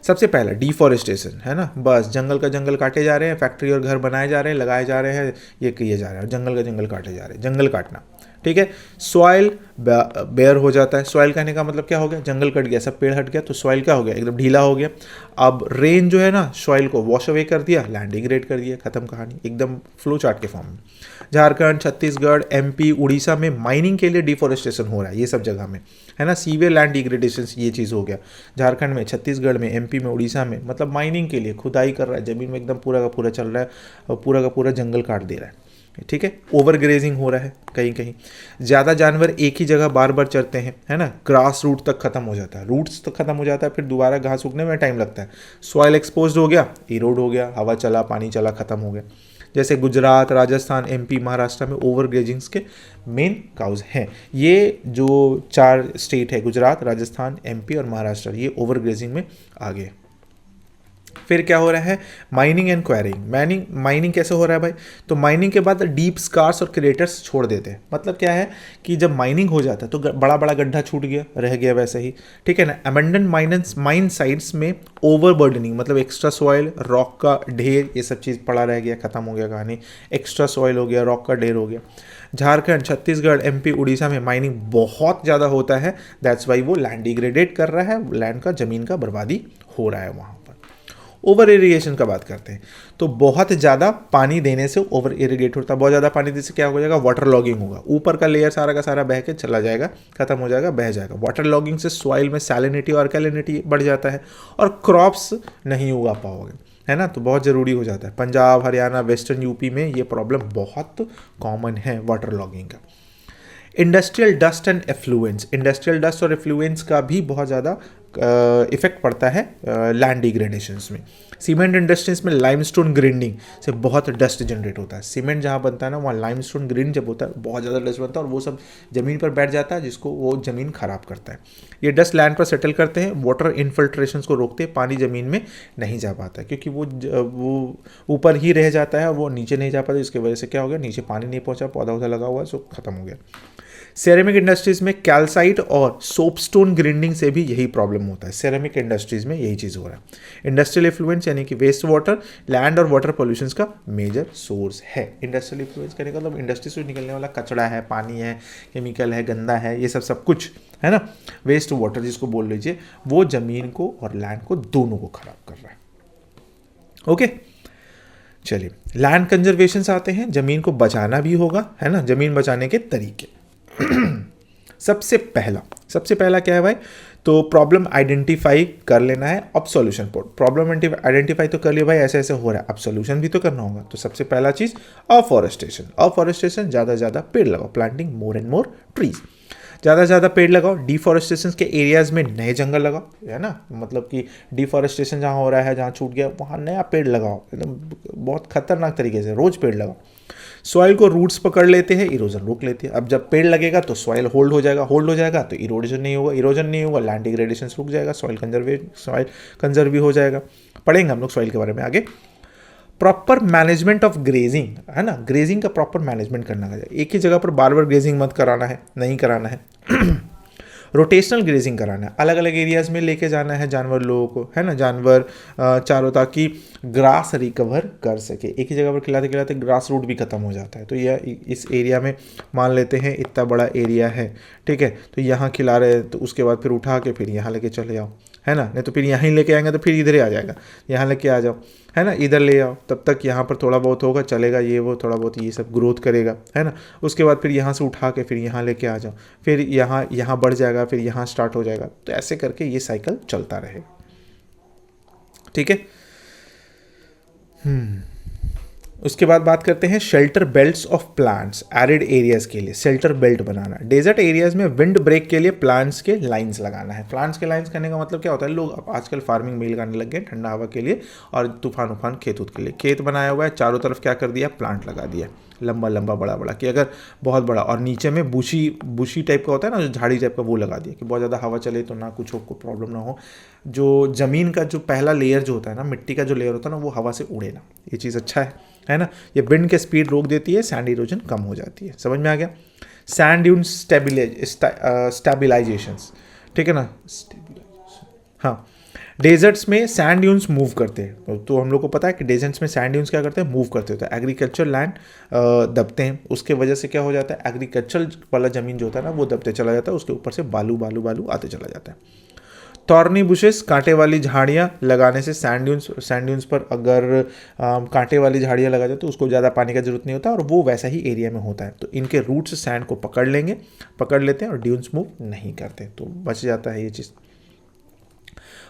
सबसे पहला डिफॉरेस्टेशन, है ना। बस जंगल का जंगल काटे जा रहे हैं, फैक्ट्री और घर बनाए जा रहे हैं, लगाए जा रहे हैं, ये किए जा रहे हैं, जंगल का जंगल काटे जा रहे हैं। जंगल काटना, ठीक है। सॉइल बेयर हो जाता है। सॉइल कहने का मतलब क्या हो गया, जंगल कट गया, सब पेड़ हट गया तो सॉइल क्या हो गया, एकदम ढीला हो गया। अब रेन जो है ना सॉइल को वॉश अवे कर दिया, लैंड डिग्रेड कर दिया, खत्म कहानी, एकदम फ्लो चार्ट के फॉर्म में। झारखंड, छत्तीसगढ़, एमपी, उड़ीसा में माइनिंग के लिए डिफॉरेस्टेशन हो रहा है, ये सब जगह में, है ना। सीवियर लैंड डिग्रेडेशन ये चीज़ हो गया। झारखंड में, छत्तीसगढ़ में, एमपी में, उड़ीसा में, मतलब माइनिंग के लिए खुदाई कर रहा है, ज़मीन में एकदम पूरा का पूरा चल रहा है और पूरा का पूरा जंगल काट दे रहा है, ठीक है। ओवर ग्रेजिंग हो रहा है कहीं कहीं। ज़्यादा जानवर एक ही जगह बार बार चरते हैं, है ना। ग्रास रूट तक खत्म हो जाता है, रूट्स तक खत्म हो जाता है, फिर दोबारा घास उगने में टाइम लगता है। सॉइल एक्सपोज्ड हो गया, इरोड हो गया, हवा चला, पानी चला, खत्म हो गया। जैसे गुजरात, राजस्थान, एमपी, महाराष्ट्र में ओवर ग्रेजिंग्स के मेन काउज हैं। ये जो 4 स्टेट है, गुजरात, राजस्थान, एमपी और महाराष्ट्र, ये ओवर ग्रेजिंग में आ गए। फिर क्या हो रहा है, माइनिंग एंड क्वायरिंग। माइनिंग कैसे हो रहा है भाई, तो माइनिंग के बाद डीप स्कार्स और क्रेटर्स छोड़ देते हैं। मतलब क्या है कि जब माइनिंग हो जाता है तो बड़ा बड़ा गड्ढा छूट गया, रह गया वैसे ही, ठीक है ना। अबंडन माइन साइट्स में ओवरबर्डनिंग, मतलब एक्स्ट्रा सॉइल, रॉक का ढेर, ये सब चीज़ पड़ा रह गया, खत्म हो गया कहानी। एक्स्ट्रा सॉइल हो गया, रॉक का ढेर हो गया। झारखंड, छत्तीसगढ़, एमपी, उड़ीसा में माइनिंग बहुत ज़्यादा होता है, दैट्स वाई वो लैंड डिग्रेडेट कर रहा है, लैंड का, ज़मीन का बर्बादी हो रहा है वहाँ। ओवर इरीगेशन का बात करते हैं तो बहुत ज़्यादा पानी देने से ओवर इरीगेट होता है। बहुत ज़्यादा पानी देने से क्या हो जाएगा, वाटर लॉगिंग होगा, ऊपर का लेयर सारा का सारा बह के चला जाएगा, खत्म हो जाएगा, बह जाएगा। वाटर लॉगिंग से सॉइल में सैलिनिटी और अल्कलिनिटी बढ़ जाता है और क्रॉप्स नहीं उगा पाओगे, है ना। तो बहुत ज़रूरी हो जाता है। पंजाब, हरियाणा, वेस्टर्न यूपी में ये प्रॉब्लम बहुत कॉमन है वाटर लॉगिंग का। Industrial dust and affluence, industrial dust और एफ्लुएंस का भी बहुत ज़्यादा इफेक्ट पड़ता है लैंड डिग्रेडेशंस में। सीमेंट इंडस्ट्रीज में लाइमस्टोन ग्राइंडिंग से बहुत डस्ट जनरेट होता है। सीमेंट जहाँ बनता है ना, वहाँ लाइमस्टोन ग्राइंड जब होता है बहुत ज़्यादा डस्ट बनता है और वो सब ज़मीन पर बैठ जाता है, जिसको वो ज़मीन खराब करता है। ये डस्ट लैंड पर सेटल करते हैं, वाटर इन्फिल्ट्रेशन को रोकते हैं, पानी ज़मीन में नहीं जा पाता क्योंकि वो ऊपर ही रह जाता है और वो नीचे नहीं जा पाता, जिसकी वजह से क्या हो गया, नीचे पानी नहीं पहुँचा, पौधा उधा लगा हुआ है, सो खत्म हो गया। सेरेमिक इंडस्ट्रीज में कैल्साइट और सोपस्टोन ग्राइंडिंग से भी यही प्रॉब्लम होता है। सेरेमिक इंडस्ट्रीज में यही चीज़ हो रहा है। इंडस्ट्रियल इफ्लुएंस यानी कि वेस्ट वाटर, लैंड और वाटर पॉल्यूशन का मेजर सोर्स है। इंडस्ट्रियल इफ्लुएंस करने का मतलब इंडस्ट्री से निकलने वाला कचरा है, पानी है, केमिकल है, गंदा है, ये सब कुछ है ना, वेस्ट वाटर जिसको बोल लीजिए, वो ज़मीन को और लैंड को दोनों को खराब कर रहा है। ओके, चलिए लैंड कंजर्वेशन से आते हैं। ज़मीन को बचाना भी होगा, है ना। ज़मीन बचाने के तरीके सबसे पहला क्या है भाई, तो प्रॉब्लम आइडेंटिफाई कर लेना है, अब सॉल्यूशन प्रॉब्लम आइडेंटिफाई तो कर लिया भाई, ऐसे ऐसे हो रहा है, अब सॉल्यूशन भी तो करना होगा। तो सबसे पहला चीज़ अफॉरेस्टेशन, ज़्यादा से ज़्यादा पेड़ लगाओ, planting more and more trees, ज़्यादा से ज़्यादा पेड़ लगाओ। डिफॉरेस्टेशन के एरियाज़ में नए जंगल लगाओ, है ना, मतलब कि डिफॉरेस्टेशन जहाँ हो रहा है, जहाँ छूट गया, वहाँ नया पेड़ लगाओ, एकदम बहुत खतरनाक तरीके से रोज़ पेड़ लगाओ। सॉइल को रूट्स पकड़ लेते हैं, इरोजन रोक लेते हैं। अब जब पेड़ लगेगा तो सॉइल होल्ड हो जाएगा तो इरोजन नहीं होगा, लैंड डिग्रेडेशन रुक जाएगा, सॉइल कंजर्व भी हो जाएगा। पढ़ेंगे हम लोग सॉइल के बारे में आगे। प्रॉपर मैनेजमेंट ऑफ ग्रेजिंग, है ना, ग्रेजिंग का प्रॉपर मैनेजमेंट करना है। एक ही जगह पर बार बार ग्रेजिंग मत कराना है, नहीं कराना है। रोटेशनल ग्रेजिंग कराना है, अलग अलग एरियाज़ में लेके जाना है जानवर लोगों को, है ना, जानवर चारों, ताकि ग्रास रिकवर कर सके। एक ही जगह पर खिलाते खिलाते ग्रास रूट भी खत्म हो जाता है। तो यह इस एरिया में मान लेते हैं इतना बड़ा एरिया है, ठीक है, तो यहाँ खिला रहे हैं, तो उसके बाद फिर उठा के फिर यहाँ लेके चले जाओ, है ना, नहीं तो फिर यहाँ ही लेके आएंगे तो फिर इधर ही आ जाएगा, यहाँ लेके आ जाओ, है ना, इधर ले आओ, तब तक यहाँ पर थोड़ा बहुत होगा, चलेगा, ये वो थोड़ा बहुत ये सब ग्रोथ करेगा, है ना। उसके बाद फिर यहाँ से उठा के फिर यहाँ लेके आ जाओ, फिर यहाँ बढ़ जाएगा, फिर यहाँ स्टार्ट हो जाएगा, तो ऐसे करके ये साइकिल चलता रहेगा। ठीक है। उसके बाद बात करते हैं shelter belts of plants arid areas के लिए। शेल्टर बेल्ट बनाना, डेजर्ट एरियाज में विंड ब्रेक के लिए प्लांट्स के लाइंस लगाना है। प्लांट्स के लाइंस करने का मतलब क्या होता है, लोग अब आजकल फार्मिंग में लगाने लग गए ठंडा हवा के लिए और तूफान उफान खेत के लिए। खेत बनाया हुआ है, चारों तरफ क्या कर दिया, प्लांट लगा दिया, लंबा लंबा बड़ा बड़ा, कि अगर बहुत बड़ा, और नीचे में बुशी टाइप का होता है ना, जो झाड़ी टाइप का, वो लगा दिया कि बहुत ज़्यादा हवा चले तो ना कुछ को प्रॉब्लम ना हो, जो ज़मीन का जो पहला लेयर जो होता है ना, मिट्टी का जो लेयर होता है ना, वो हवा से उड़े ना, ये चीज़ अच्छा है ना। ये विंड के स्पीड रोक देती है, सैंड इरोजन कम हो जाती है। समझ में आ गया। सैंड ड्यून स्टेबिलाइजेशंस, ठीक है ना। हाँ, डेजर्ट्स में सैंड ड्यून्स मूव करते हैं, तो हम लोग को पता है कि डेजर्ट्स में सैंड ड्यून्स क्या करते हैं, मूव करते होते हैं। एग्रीकल्चर लैंड दबते हैं, उसके वजह से क्या हो जाता है, एग्रीकल्चर वाला ज़मीन जो होता है ना, वो दबते चला जाता है, उसके ऊपर से बालू बालू बालू आते चला जाता है। थॉर्नी बुशेस, कांटे वाली झाड़ियाँ लगाने से सैंड ड्यून्स पर अगर कांटे वाली झाड़ियाँ लगा जाए तो उसको ज़्यादा पानी का जरूरत नहीं होता, और वो वैसा ही एरिया में होता है, तो इनके रूट्स सैंड को पकड़ लेते हैं और ड्यून्स मूव नहीं करते, तो बच जाता है ये चीज़।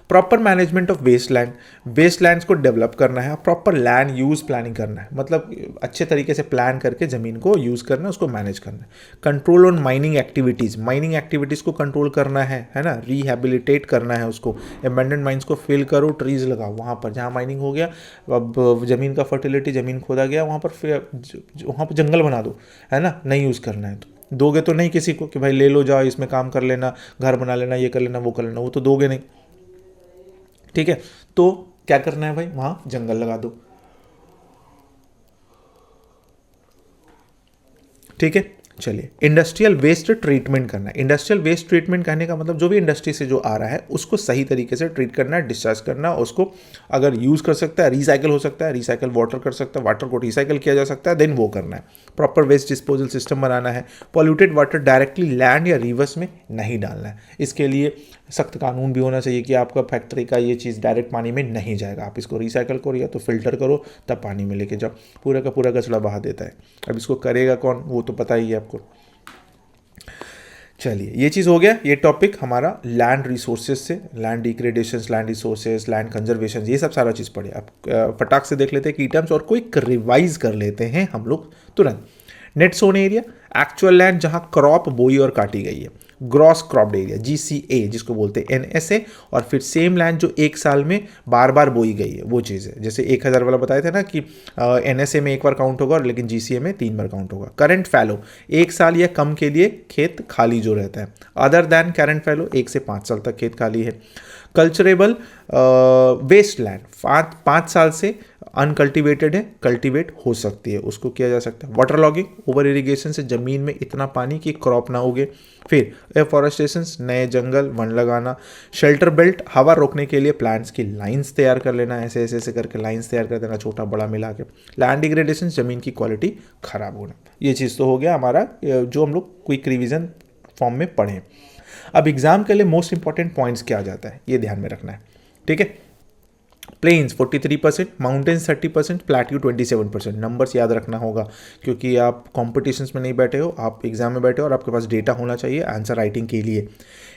प्रॉपर मैनेजमेंट ऑफ वेस्टलैंड्स को डेवलप करना है, प्रॉपर लैंड यूज़ प्लानिंग करना है, मतलब अच्छे तरीके से प्लान करके ज़मीन को यूज़ करना है, उसको मैनेज करना है। कंट्रोल ऑन माइनिंग एक्टिविटीज़ को कंट्रोल करना है ना, रिहेबिलिटेट करना है उसको, एबेंडन माइंस को फिल करो, ट्रीज़ लगाओ वहाँ पर जहाँ माइनिंग हो गया, अब ज़मीन का फर्टिलिटी, ज़मीन खोदा गया वहाँ पर जंगल बना दो, है ना, नहीं यूज़ करना है तो दोगे तो नहीं किसी को कि भाई ले लो, जाओ इसमें काम कर लेना, घर बना लेना, ये कर लेना, वो कर लेना, वो तो दोगे नहीं। ठीक है, तो क्या करना है भाई, वहां जंगल लगा दो। ठीक है, चलिए। इंडस्ट्रियल वेस्ट ट्रीटमेंट करना है। इंडस्ट्रियल वेस्ट ट्रीटमेंट कहने का मतलब जो भी इंडस्ट्री से जो आ रहा है उसको सही तरीके से ट्रीट करना है, डिस्चार्ज करना है, उसको अगर यूज़ कर सकता है, रिसाइकल हो सकता है, रिसाइकल वाटर कर सकता है, वाटर को रिसाइकल किया जा सकता है, देन वो करना है। प्रॉपर वेस्ट डिस्पोजल सिस्टम बनाना है। पॉल्यूटेड वाटर डायरेक्टली लैंड या रिवर्स में नहीं डालना है। इसके लिए सख्त कानून भी होना चाहिए कि आपका फैक्ट्री का ये चीज़ डायरेक्ट पानी में नहीं जाएगा, आप इसको रिसाइकल करो या तो फिल्टर करो, तब पानी में लेके जाओ। पूरा का पूरा कचरा बहा देता है। अब इसको करेगा कौन, वो तो पता ही है आपको। चलिए, ये चीज़ हो गया, ये टॉपिक हमारा लैंड रिसोर्सेज से, land degradation, land resources, land conservation, ये सब सारा चीज़ पढ़े। अब फटाक से देख लेते हैं की टर्म्स और कोई रिवाइज कर लेते हैं हम लोग तुरंत। Net sown area, actual land जहां क्रॉप बोई और काटी गई है। ग्रॉस क्रॉप्ड एरिया, GCA जिसको बोलते हैं, NSA, और फिर सेम लैंड जो एक साल में बार बार बोई गई है, वो चीज़ है। जैसे 1000 वाला बताए थे ना कि NSA में एक बार काउंट होगा, लेकिन GCA में 3 बार काउंट होगा। करंट फैलो, 1 साल या कम के लिए खेत खाली जो रहता है। अदर दैन करंट फैलो, 1 से 5 साल तक खेत खाली है। कल्चरेबल वेस्ट लैंड, 5 साल से अनकल्टिवेटेड है, कल्टिवेट हो सकती है, उसको किया जा सकता है। वाटर लॉगिंग, ओवर इरिगेशन से ज़मीन में इतना पानी कि क्रॉप ना उगे। फिर एफॉरेस्टेशन, नए जंगल वन लगाना। शेल्टर बेल्ट, हवा रोकने के लिए प्लांट्स की लाइंस तैयार कर लेना, ऐसे ऐसे ऐसे करके लाइंस तैयार कर देना, छोटा बड़ा मिला के। लैंड डिग्रेडेशन, ज़मीन की क्वालिटी खराब होना। ये चीज़ तो हो गया हमारा जो हम लोग क्विक रिविजन फॉर्म में पढ़ें। अब एग्जाम के लिए मोस्ट इंपॉर्टेंट पॉइंट्स क्या आ जाता है, ये ध्यान में रखना है। ठीक है, प्लेन्स 43%, माउंटेन्स 30%, प्लेट्यू 27%। नंबर्स याद रखना होगा क्योंकि आप कॉम्पिटिशन्स में नहीं बैठे हो, आप एग्जाम में बैठे हो और आपके पास डेटा होना चाहिए आंसर राइटिंग के लिए।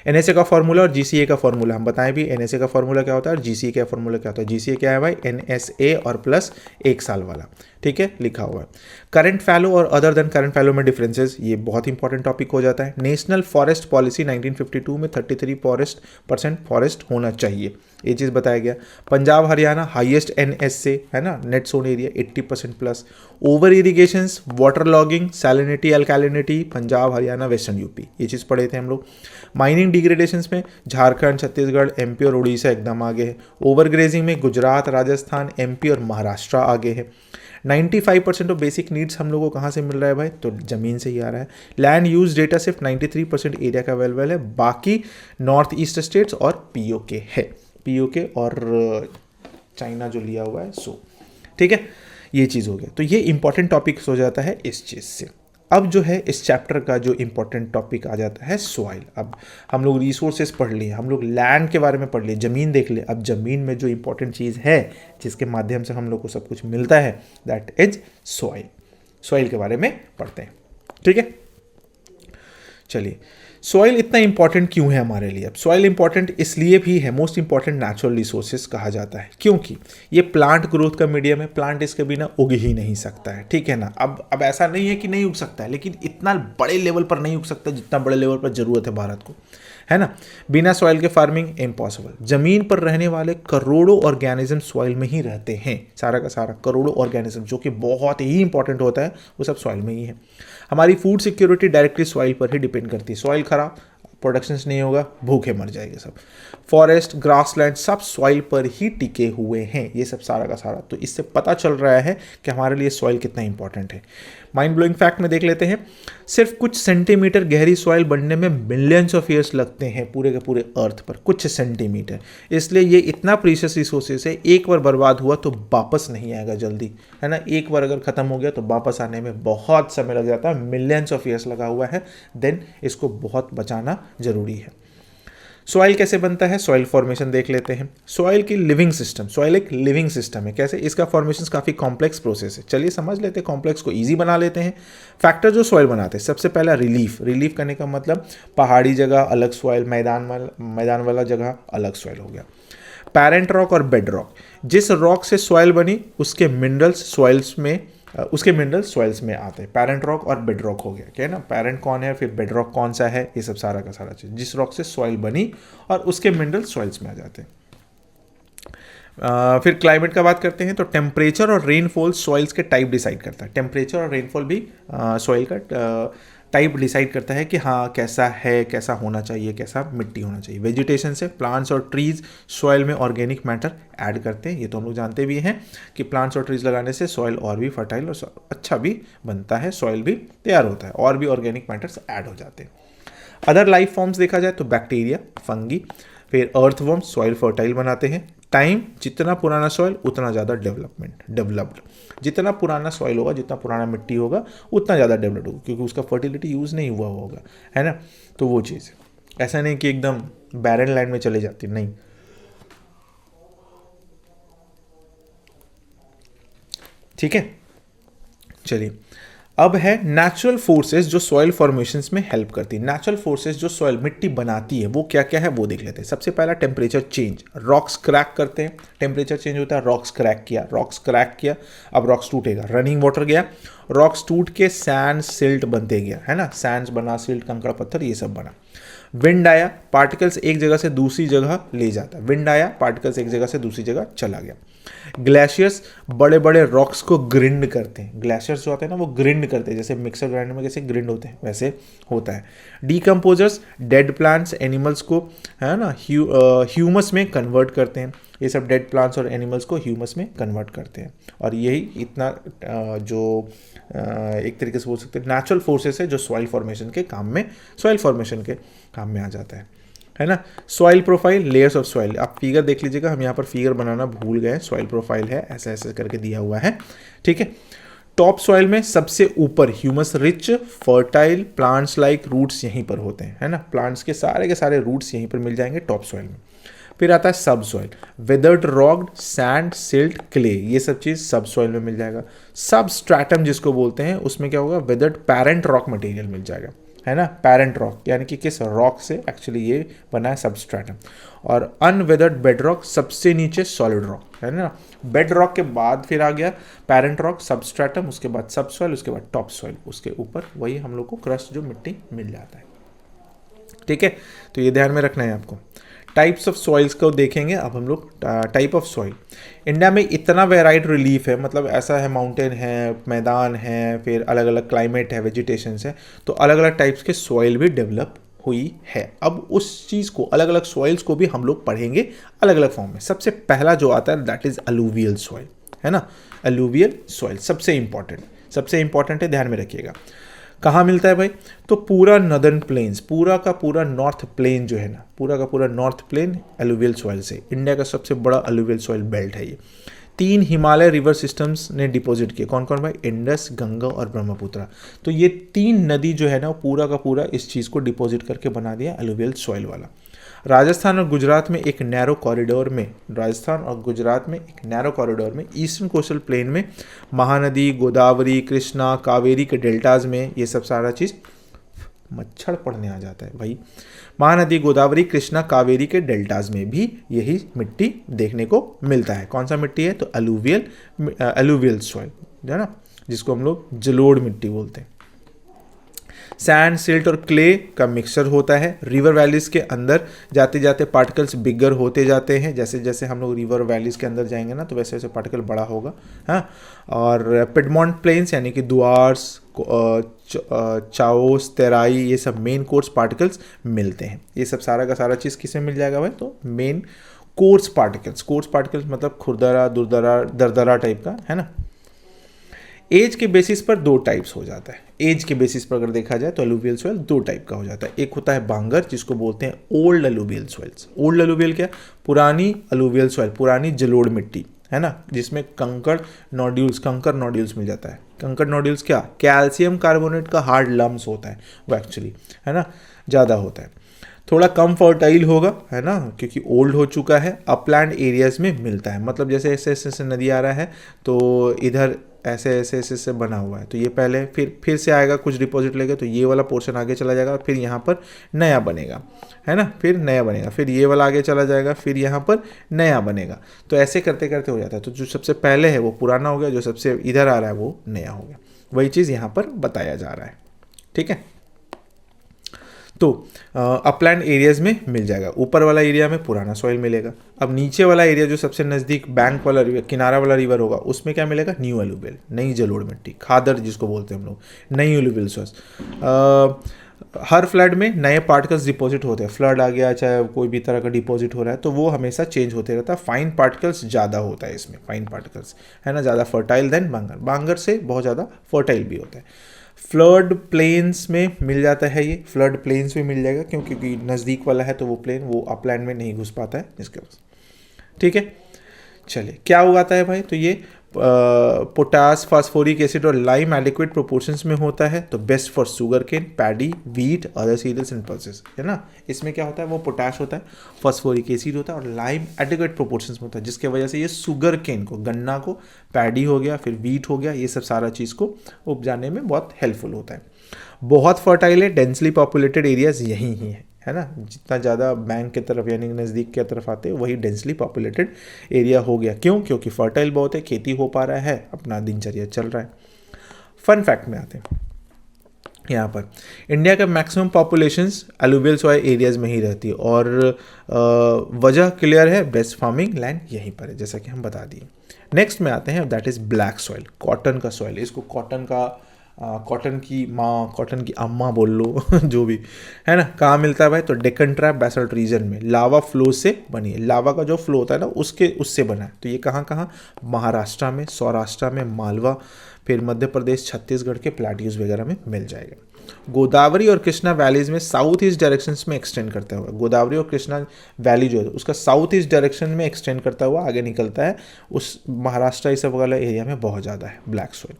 NSA का फॉर्मूला और GCA का फॉर्मूला हम बताएं भी। NSA का फॉर्मूला क्या होता है और GCA का फॉर्मूला क्या होता है। GCA क्या है भाई, NSA और प्लस 1 साल वाला, ठीक है, लिखा हुआ है। करंट फैलो और अदर देन करंट फैलो में डिफरेंसेस, ये बहुत इंपॉर्टेंट टॉपिक हो जाता है। नेशनल फॉरेस्ट पॉलिसी 1952 में 33% फॉरेस्ट होना चाहिए, ये चीज़ बताया गया। पंजाब हरियाणा हाईएस्ट NSA है ना, net sown area 80% plus. Over irrigations, water logging, salinity alkalinity, Punjab Haryana western UP, ये चीज़ पढ़े थे हम लोग। माइनिंग डिग्रेडेशंस में झारखंड, छत्तीसगढ़, MP और उड़ीसा एकदम आगे है। ओवर ग्रेजिंग में गुजरात, राजस्थान, MP और महाराष्ट्र आगे है। 95% ऑफ बेसिक नीड्स हम लोगों को कहाँ से मिल रहा है भाई, तो ज़मीन से ही आ रहा है। लैंड यूज डेटा सिर्फ 93% एरिया का अवेलेबल है, बाकी नॉर्थ ईस्ट स्टेट्स और POK है, POK और चाइना जो लिया हुआ है सो। ठीक है, ये चीज़ हो गया। तो ये इंपॉर्टेंट टॉपिक्स हो जाता है इस चीज़ से। अब जो है इस चैप्टर का जो इम्पोर्टेंट टॉपिक आ जाता है सॉइल। अब हम लोग रिसोर्सेज पढ़ लिए, हम लोग लैंड के बारे में पढ़ लिए, ज़मीन देख लिए। अब ज़मीन में जो इम्पोर्टेंट चीज़ है जिसके माध्यम से हम लोग को सब कुछ मिलता है, दैट इज सॉइल। सॉइल के बारे में पढ़ते हैं, ठीक है। चलिए, सॉइल इतना इंपॉर्टेंट क्यों है हमारे लिए? अब सॉइल इंपॉर्टेंट इसलिए भी है, मोस्ट इंपॉर्टेंट नेचुरल रिसोर्सेज कहा जाता है, क्योंकि ये प्लांट ग्रोथ का मीडियम है। प्लांट इसके बिना उग ही नहीं सकता है, ठीक है ना। अब ऐसा नहीं है कि नहीं उग सकता है, लेकिन इतना बड़े लेवल पर नहीं उग सकता जितना बड़े लेवल पर जरूरत है भारत को, है ना। बिना सॉइल के फार्मिंग इम्पॉसिबल। जमीन पर रहने वाले करोड़ों ऑर्गेनिज्म सॉइल में ही रहते हैं, सारा का सारा करोड़ों ऑर्गेनिज्म, जो कि बहुत ही इंपॉर्टेंट होता है, वो सब सॉइल में ही है। हमारी फूड सिक्योरिटी डायरेक्टली सॉइल पर ही डिपेंड करती है। सॉइल खराब, प्रोडक्शंस नहीं होगा, भूखे मर जाएंगे सब। फॉरेस्ट, ग्रासलैंड सब सॉइल पर ही टिके हुए हैं, ये सब सारा का सारा। तो इससे पता चल रहा है कि हमारे लिए सॉइल कितना इंपॉर्टेंट है। माइंड ब्लोइंग फैक्ट में देख लेते हैं, सिर्फ कुछ सेंटीमीटर गहरी सॉइल बनने में मिलियंस ऑफ ईयर्स लगते हैं पूरे के पूरे अर्थ पर, कुछ सेंटीमीटर। इसलिए ये इतना प्रीशियस रिसोर्सेस है, एक बार बर्बाद हुआ तो वापस नहीं आएगा जल्दी, है ना। एक बार अगर ख़त्म हो गया तो वापस आने में बहुत समय लग जाता है, मिलियंस ऑफ ईयर्स लगा हुआ है। देन इसको बहुत बचाना ज़रूरी है। सॉइल कैसे बनता है? सॉइल फॉर्मेशन देख लेते हैं। सॉइल की लिविंग सिस्टम, सॉइल एक लिविंग सिस्टम है। कैसे? इसका फॉर्मेशन काफ़ी कॉम्प्लेक्स प्रोसेस है। चलिए समझ लेते हैं, कॉम्प्लेक्स को इजी बना लेते हैं। फैक्टर जो सॉइल बनाते हैं, सबसे पहला रिलीफ। रिलीफ करने का मतलब पहाड़ी जगह अलग सॉइल, मैदान वाला जगह अलग सॉइल हो गया। पैरेंट रॉक और बेड रॉक, जिस रॉक से सॉइल बनी उसके मिनरल्स सॉइल्स में आते हैं। पैरेंट रॉक और बेड रॉक हो गया, क्या है ना। पैरेंट कौन है, फिर बेड रॉक कौन सा है, ये सब सारा का सारा चीज़, जिस रॉक से सॉइल बनी और उसके मिनरल सॉइल्स में आ जाते हैं। फिर क्लाइमेट का बात करते हैं, तो टेम्परेचर और रेनफॉल सॉइल्स के टाइप डिसाइड करता है। टेम्परेचर और रेनफॉल भी सॉइल का टाइप डिसाइड करता है कि हाँ कैसा है, कैसा होना चाहिए, कैसा मिट्टी होना चाहिए। वेजिटेशन से प्लांट्स और ट्रीज सॉइल में ऑर्गेनिक मैटर ऐड करते हैं। ये तो हम लोग जानते भी हैं कि प्लांट्स और ट्रीज लगाने से सॉइल और भी फर्टाइल और अच्छा भी बनता है, सॉइल भी तैयार होता है और भी ऑर्गेनिक मैटर्स ऐड हो जाते हैं। अदर लाइफ फॉर्म्स देखा जाए तो बैक्टीरिया, फंगी, फिर अर्थवर्म सॉइल फर्टाइल बनाते हैं। टाइम, जितना पुराना सॉइल उतना ज़्यादा डेवलप्ड। जितना पुराना सॉइल होगा, जितना पुराना मिट्टी होगा, उतना ज़्यादा डेवलप्ड होगा, क्योंकि उसका फर्टिलिटी यूज़ नहीं हुआ होगा, है ना। तो वो चीज़ है, ऐसा नहीं कि एकदम बैरन लैंड में चले जाती, नहीं। ठीक है, चलिए अब है नेचुरल फोर्सेस जो सॉइल फॉर्मेशंस में हेल्प करती है। नेचुरल फोर्सेस जो सॉइल मिट्टी बनाती है वो क्या क्या है वो देख लेते हैं। सबसे पहला टेम्परेचर चेंज, रॉक्स क्रैक करते हैं, टेम्परेचर चेंज होता है, रॉक्स क्रैक किया, अब रॉक्स टूटेगा, रनिंग वाटर गया, रॉक्स टूट के सैंड सिल्ट बनते गया, है ना, सैंड बना, सिल्ट, कंकड़ पत्थर, ये सब बना। विंड आया, पार्टिकल्स एक जगह से दूसरी जगह ले जाता है। विंड आया, पार्टिकल्स एक जगह से दूसरी जगह चला गया। ग्लेशियर्स बड़े बड़े रॉक्स को ग्रिंड करते हैं। ग्लेशियर्स जो होते हैं ना वो ग्रिंड करते हैं, जैसे मिक्सर ग्राइंडर में कैसे ग्रिंड होते हैं वैसे होता है। डीकम्पोजर्स डेड प्लांट्स एनिमल्स को, है ना, ह्यूमस में कन्वर्ट करते हैं। ये सब डेड प्लांट्स और एनिमल्स को ह्यूमस में कन्वर्ट करते हैं। और यही इतना जो एक तरीके से बोल सकते हैं नेचुरल फोर्सेस है जो सॉइल फॉर्मेशन के काम में आ जाता है ना। Soil profile, layers of soil, आप फिगर देख लीजिएगा, हम यहाँ पर फिगर बनाना भूल गए। सॉइल प्रोफाइल है, ऐसा ऐसा करके दिया हुआ है, ठीक है। टॉप सॉइल में सबसे ऊपर humus rich fertile plants like roots यहीं पर होते हैं, है ना। प्लांट्स के सारे रूट्स यहीं पर मिल जाएंगे टॉप सॉइल में। फिर आता है सब soil, weathered rocked, sand, silt, clay, ये सब चीज़ सब सॉइल में मिल जाएगा। सब स्ट्रैटम जिसको बोलते हैं, उसमें क्या होगा, वेदर्ड पैरेंट रॉक मटेरियल मिल जाएगा, है ना। पैरेंट रॉक यानी कि किस रॉक से एक्चुअली ये बना है, सबस्ट्रेटम। और अनवेदर्ड बेड रॉक, सबसे नीचे सॉलिड रॉक, है ना। बेड रॉक के बाद फिर आ गया पैरेंट रॉक, सबस्ट्रेटम, उसके बाद सब सॉइल, उसके बाद टॉप सॉइल, उसके ऊपर वही हम लोग को क्रस्ट जो मिट्टी मिल जाता है, ठीक है। तो ये ध्यान में रखना है आपको। टाइप्स ऑफ सॉइल्स को देखेंगे अब हम लोग। टाइप ऑफ सॉइल, इंडिया में इतना वेराइड रिलीफ है, मतलब ऐसा है, माउंटेन है, मैदान है, फिर अलग अलग क्लाइमेट है, वेजिटेशन है, तो अलग अलग टाइप्स के सॉइल भी डेवलप हुई है। अब उस चीज़ को, अलग अलग सॉइल्स को भी हम लोग पढ़ेंगे अलग अलग फॉर्म में। सबसे पहला जो आता है दैट इज अलूवियल सॉइल, है ना। अलूवियल सॉइल सबसे इंपॉर्टेंट है, ध्यान में रखिएगा। कहाँ मिलता है भाई, तो पूरा नदर्न प्लेन्स, पूरा का पूरा नॉर्थ प्लेन जो है ना, पूरा का पूरा नॉर्थ प्लेन अलूवियल सॉइल से, इंडिया का सबसे बड़ा अलूवियल सॉइल बेल्ट है ये। 3 हिमालय रिवर सिस्टम्स ने डिपॉजिट किए। कौन कौन भाई? इंडस, गंगा और ब्रह्मपुत्र। तो ये 3 नदी जो है ना, पूरा का पूरा इस चीज़ को डिपॉजिट करके बना दिया अलुवियल सॉइल वाला। राजस्थान और गुजरात में एक नैरो कॉरिडोर में, ईस्टर्न कोस्टल प्लेन में महानदी, गोदावरी, कृष्णा, कावेरी के डेल्टाज में ये सब सारा चीज़, मच्छर पड़ने आ जाता है भाई, महानदी, गोदावरी, कृष्णा, कावेरी के डेल्टाज में भी यही मिट्टी देखने को मिलता है। कौन सा मिट्टी है? तो अलुवियल सॉइल है ना, जिसको हम लोग जलोढ़ मिट्टी बोलते हैं। सैंड, सिल्ट और क्ले का मिक्सचर होता है। रिवर वैलीज के अंदर जाते जाते पार्टिकल्स बिगर होते जाते हैं। जैसे जैसे हम लोग रिवर वैलीज के अंदर जाएंगे ना, तो वैसे वैसे पार्टिकल बड़ा होगा। हाँ, और पिडमॉन्ट प्लेन्स यानी कि दुआर्स, चाओस, तेराई, ये सब मेन कोर्स पार्टिकल्स मिलते हैं। ये सब सारा का सारा चीज़ किसमें मिल जाएगा भाई? तो मेन कोर्स पार्टिकल्स मतलब खुरदरा, दुरदरा, दरदरा टाइप का, है ना। एज के बेसिस पर 2 टाइप्स हो जाता है। एज के बेसिस पर अगर देखा जाए तो अलुवियल सॉइल 2 टाइप का हो जाता है। एक होता है बांगर, जिसको बोलते हैं old alluvial soils. Old alluvial क्या? पुरानी अलुवियल सॉइल, पुरानी जलोढ़ मिट्टी, है ना, जिसमें कंकर नोड्यूल्स मिल जाता है। कंकर नोड्यूल्स क्या? कैल्शियम कार्बोनेट का हार्ड लम्स होता है वो एक्चुअली, है ना, ज़्यादा होता है। थोड़ा कम फर्टाइल होगा, है ना, क्योंकि ओल्ड हो चुका है। अपलैंड एरियाज में मिलता है, मतलब जैसे ऐसे ऐसे नदी आ रहा है तो इधर ऐसे बना हुआ है, तो ये पहले फिर से आएगा, कुछ डिपॉजिट लेगा, तो ये वाला पोर्शन आगे चला जाएगा, फिर यहाँ पर नया बनेगा, है ना, फिर नया बनेगा, फिर ये वाला आगे चला जाएगा, फिर यहाँ पर नया बनेगा। तो ऐसे करते करते हो जाता है। तो जो सबसे पहले है वो पुराना हो गया, जो सबसे इधर आ रहा है वो नया हो गया। वही चीज़ यहाँ पर बताया जा रहा है, ठीक है। तो अपलैंड एरियाज में मिल जाएगा। ऊपर वाला एरिया में पुराना सॉइल मिलेगा। अब नीचे वाला एरिया जो सबसे नज़दीक बैंक वाला रिवर, किनारा वाला रिवर होगा, उसमें क्या मिलेगा? न्यू अलुवियल, नई जलोढ़ मिट्टी, खादर जिसको बोलते हैं हम लोग, नई अलुवियल सॉइल्स। हर फ्लड में नए पार्टिकल्स डिपॉजिट होते हैं। फ्लड आ गया, चाहे कोई भी तरह का डिपॉजिट हो रहा है, तो वो हमेशा चेंज होते रहता है। फाइन पार्टिकल्स ज़्यादा होता है इसमें, फाइन पार्टिकल्स, है ना, ज़्यादा फर्टाइल देन बांगर से बहुत ज़्यादा फर्टाइल भी होता है। फ्लड प्लेन्स में मिल जाता है, ये फ्लड प्लेन्स में मिल जाएगा, क्योंकि नज़दीक वाला है तो वो प्लेन वो अपलैंड में नहीं घुस पाता है इसके पास, ठीक है। चलिए, क्या उगाता है भाई? तो ये पोटास, फास्फोरिक एसिड और लाइम एडिक्वेट प्रोपोर्शंस में होता है। तो best for sugar cane, paddy, wheat, other cereals and pulses, है ना। इसमें क्या होता है? वो पोटाश होता है, फास्फोरिक एसिड होता है और लाइम एडिक्वेट प्रोपोर्शंस में होता है, जिसके वजह से ये शुगर केन को, गन्ना को, पैडी हो गया, फिर वीट हो गया, ये सब सारा चीज़ को उपजाने में बहुत हेल्पफुल होता है। बहुत फर्टाइल है, डेंसली पॉपुलेटेड एरियाज यही ही है ना। जितना ज़्यादा बैंक के तरफ यानी नज़दीक की तरफ आते हैं, वही डेंसली पॉपुलेटेड एरिया हो गया। क्यों? क्योंकि फर्टाइल बहुत है, खेती हो पा रहा है, अपना दिनचर्या चल रहा है। फन फैक्ट में आते हैं। यहाँ पर इंडिया का maximum populations alluvial soil areas में ही रहती है, और वजह क्लियर है, बेस्ट फार्मिंग लैंड यहीं पर है, जैसा कि हम बता दिए। नेक्स्ट में आते हैं, that is black soil, cotton का सॉइल। इसको कॉटन की माँ, कॉटन की अम्मा बोल लो जो भी, है ना। कहाँ मिलता है भाई? तो डेक्कन ट्रैप बेसाल्ट रीजन में, लावा फ्लो से बनी है। लावा का जो फ्लो होता है ना, उससे बना है। तो ये कहाँ? महाराष्ट्र में, सौराष्ट्र में, मालवा, फिर मध्य प्रदेश, छत्तीसगढ़ के प्लाट्यूज वगैरह में मिल जाएगा। गोदावरी और कृष्णा वैलीज में साउथ ईस्ट डायरेक्शन में एक्सटेंड करता हुआ, गोदावरी और कृष्णा वैली जो है उसका साउथ ईस्ट डायरेक्शन में एक्सटेंड करता हुआ आगे निकलता है। उस महाराष्ट्र इस सब वाला एरिया में बहुत ज़्यादा है black soil.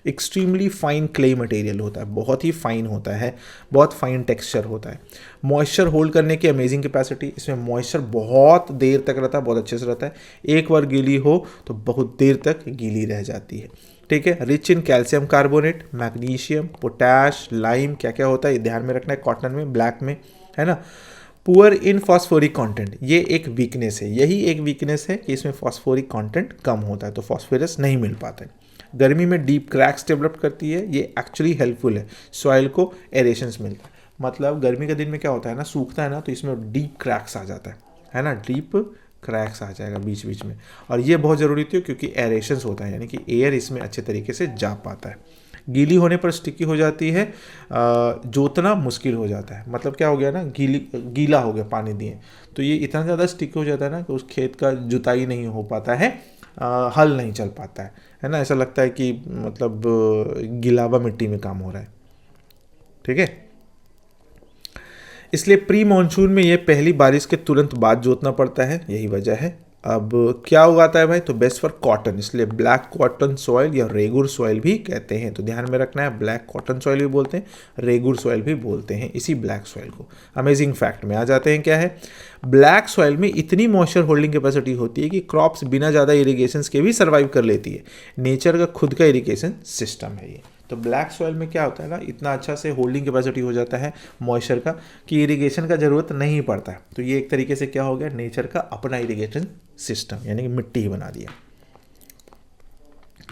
Extremely fine clay material होता है, बहुत ही फाइन होता है, बहुत फाइन टेक्सचर होता है। मॉइस्चर होल्ड करने की अमेजिंग कैपेसिटी, इसमें मॉइस्चर बहुत देर तक रहता है, बहुत अच्छे से रहता है। एक बार गीली हो तो बहुत देर तक गीली रह जाती है, ठीक है। Rich in calcium carbonate, magnesium, potash, lime, क्या क्या होता है ये ध्यान में रखना है कॉटन में, ब्लैक में, है ना। पुअर इन फॉस्फोरिक कंटेंट, ये एक वीकनेस है, यही एक वीकनेस है कि इसमें फॉस्फोरिक कंटेंट कम होता है, तो फॉस्फोरस नहीं मिल पाता है। गर्मी में डीप क्रैक्स डेवलप करती है, ये एक्चुअली हेल्पफुल है, सॉइल को एरेशंस मिलता है। मतलब गर्मी के दिन में क्या होता है ना, सूखता है ना, तो इसमें डीप क्रैक्स आ जाता है ना, डीप क्रैक्स आ जाएगा बीच बीच में, और ये बहुत ज़रूरी थी क्योंकि एरेशंस होता है, यानी कि एयर इसमें अच्छे तरीके से जा पाता है। गीली होने पर स्टिकी हो जाती है, जोतना मुश्किल हो जाता है। मतलब क्या हो गया ना, गीला हो गया पानी दिए, तो ये इतना ज़्यादा स्टिकी हो जाता है ना कि उस खेत का जुताई नहीं हो पाता है, हल नहीं चल पाता है ना। ऐसा लगता है कि मतलब गिलावा मिट्टी में काम हो रहा है, ठीक है। इसलिए प्री मानसून में ये पहली बारिश के तुरंत बाद जोतना पड़ता है, यही वजह है। अब क्या उगाता है भाई, तो बेस्ट फॉर कॉटन, इसलिए ब्लैक कॉटन सॉइल या रेगुर सॉइल भी कहते हैं। तो ध्यान में रखना है, ब्लैक कॉटन सॉइल भी बोलते हैं, रेगुर सॉइल भी बोलते हैं इसी ब्लैक सॉइल को। अमेजिंग फैक्ट में आ जाते हैं, क्या है, ब्लैक सॉइल में इतनी मॉइस्चर होल्डिंग कैपेसिटी होती है कि क्रॉप्स बिना ज़्यादा इरीगेशन के भी सर्वाइव कर लेती है। नेचर का खुद का इरीगेशन सिस्टम है ये। तो ब्लैक सॉइल में क्या होता है ना, इतना अच्छा से होल्डिंग कैपेसिटी हो जाता है मॉइस्चर का कि इरिगेशन का ज़रूरत नहीं पड़ता है। तो ये एक तरीके से क्या हो गया, नेचर का अपना इरिगेशन सिस्टम, यानी कि मिट्टी ही बना दिया।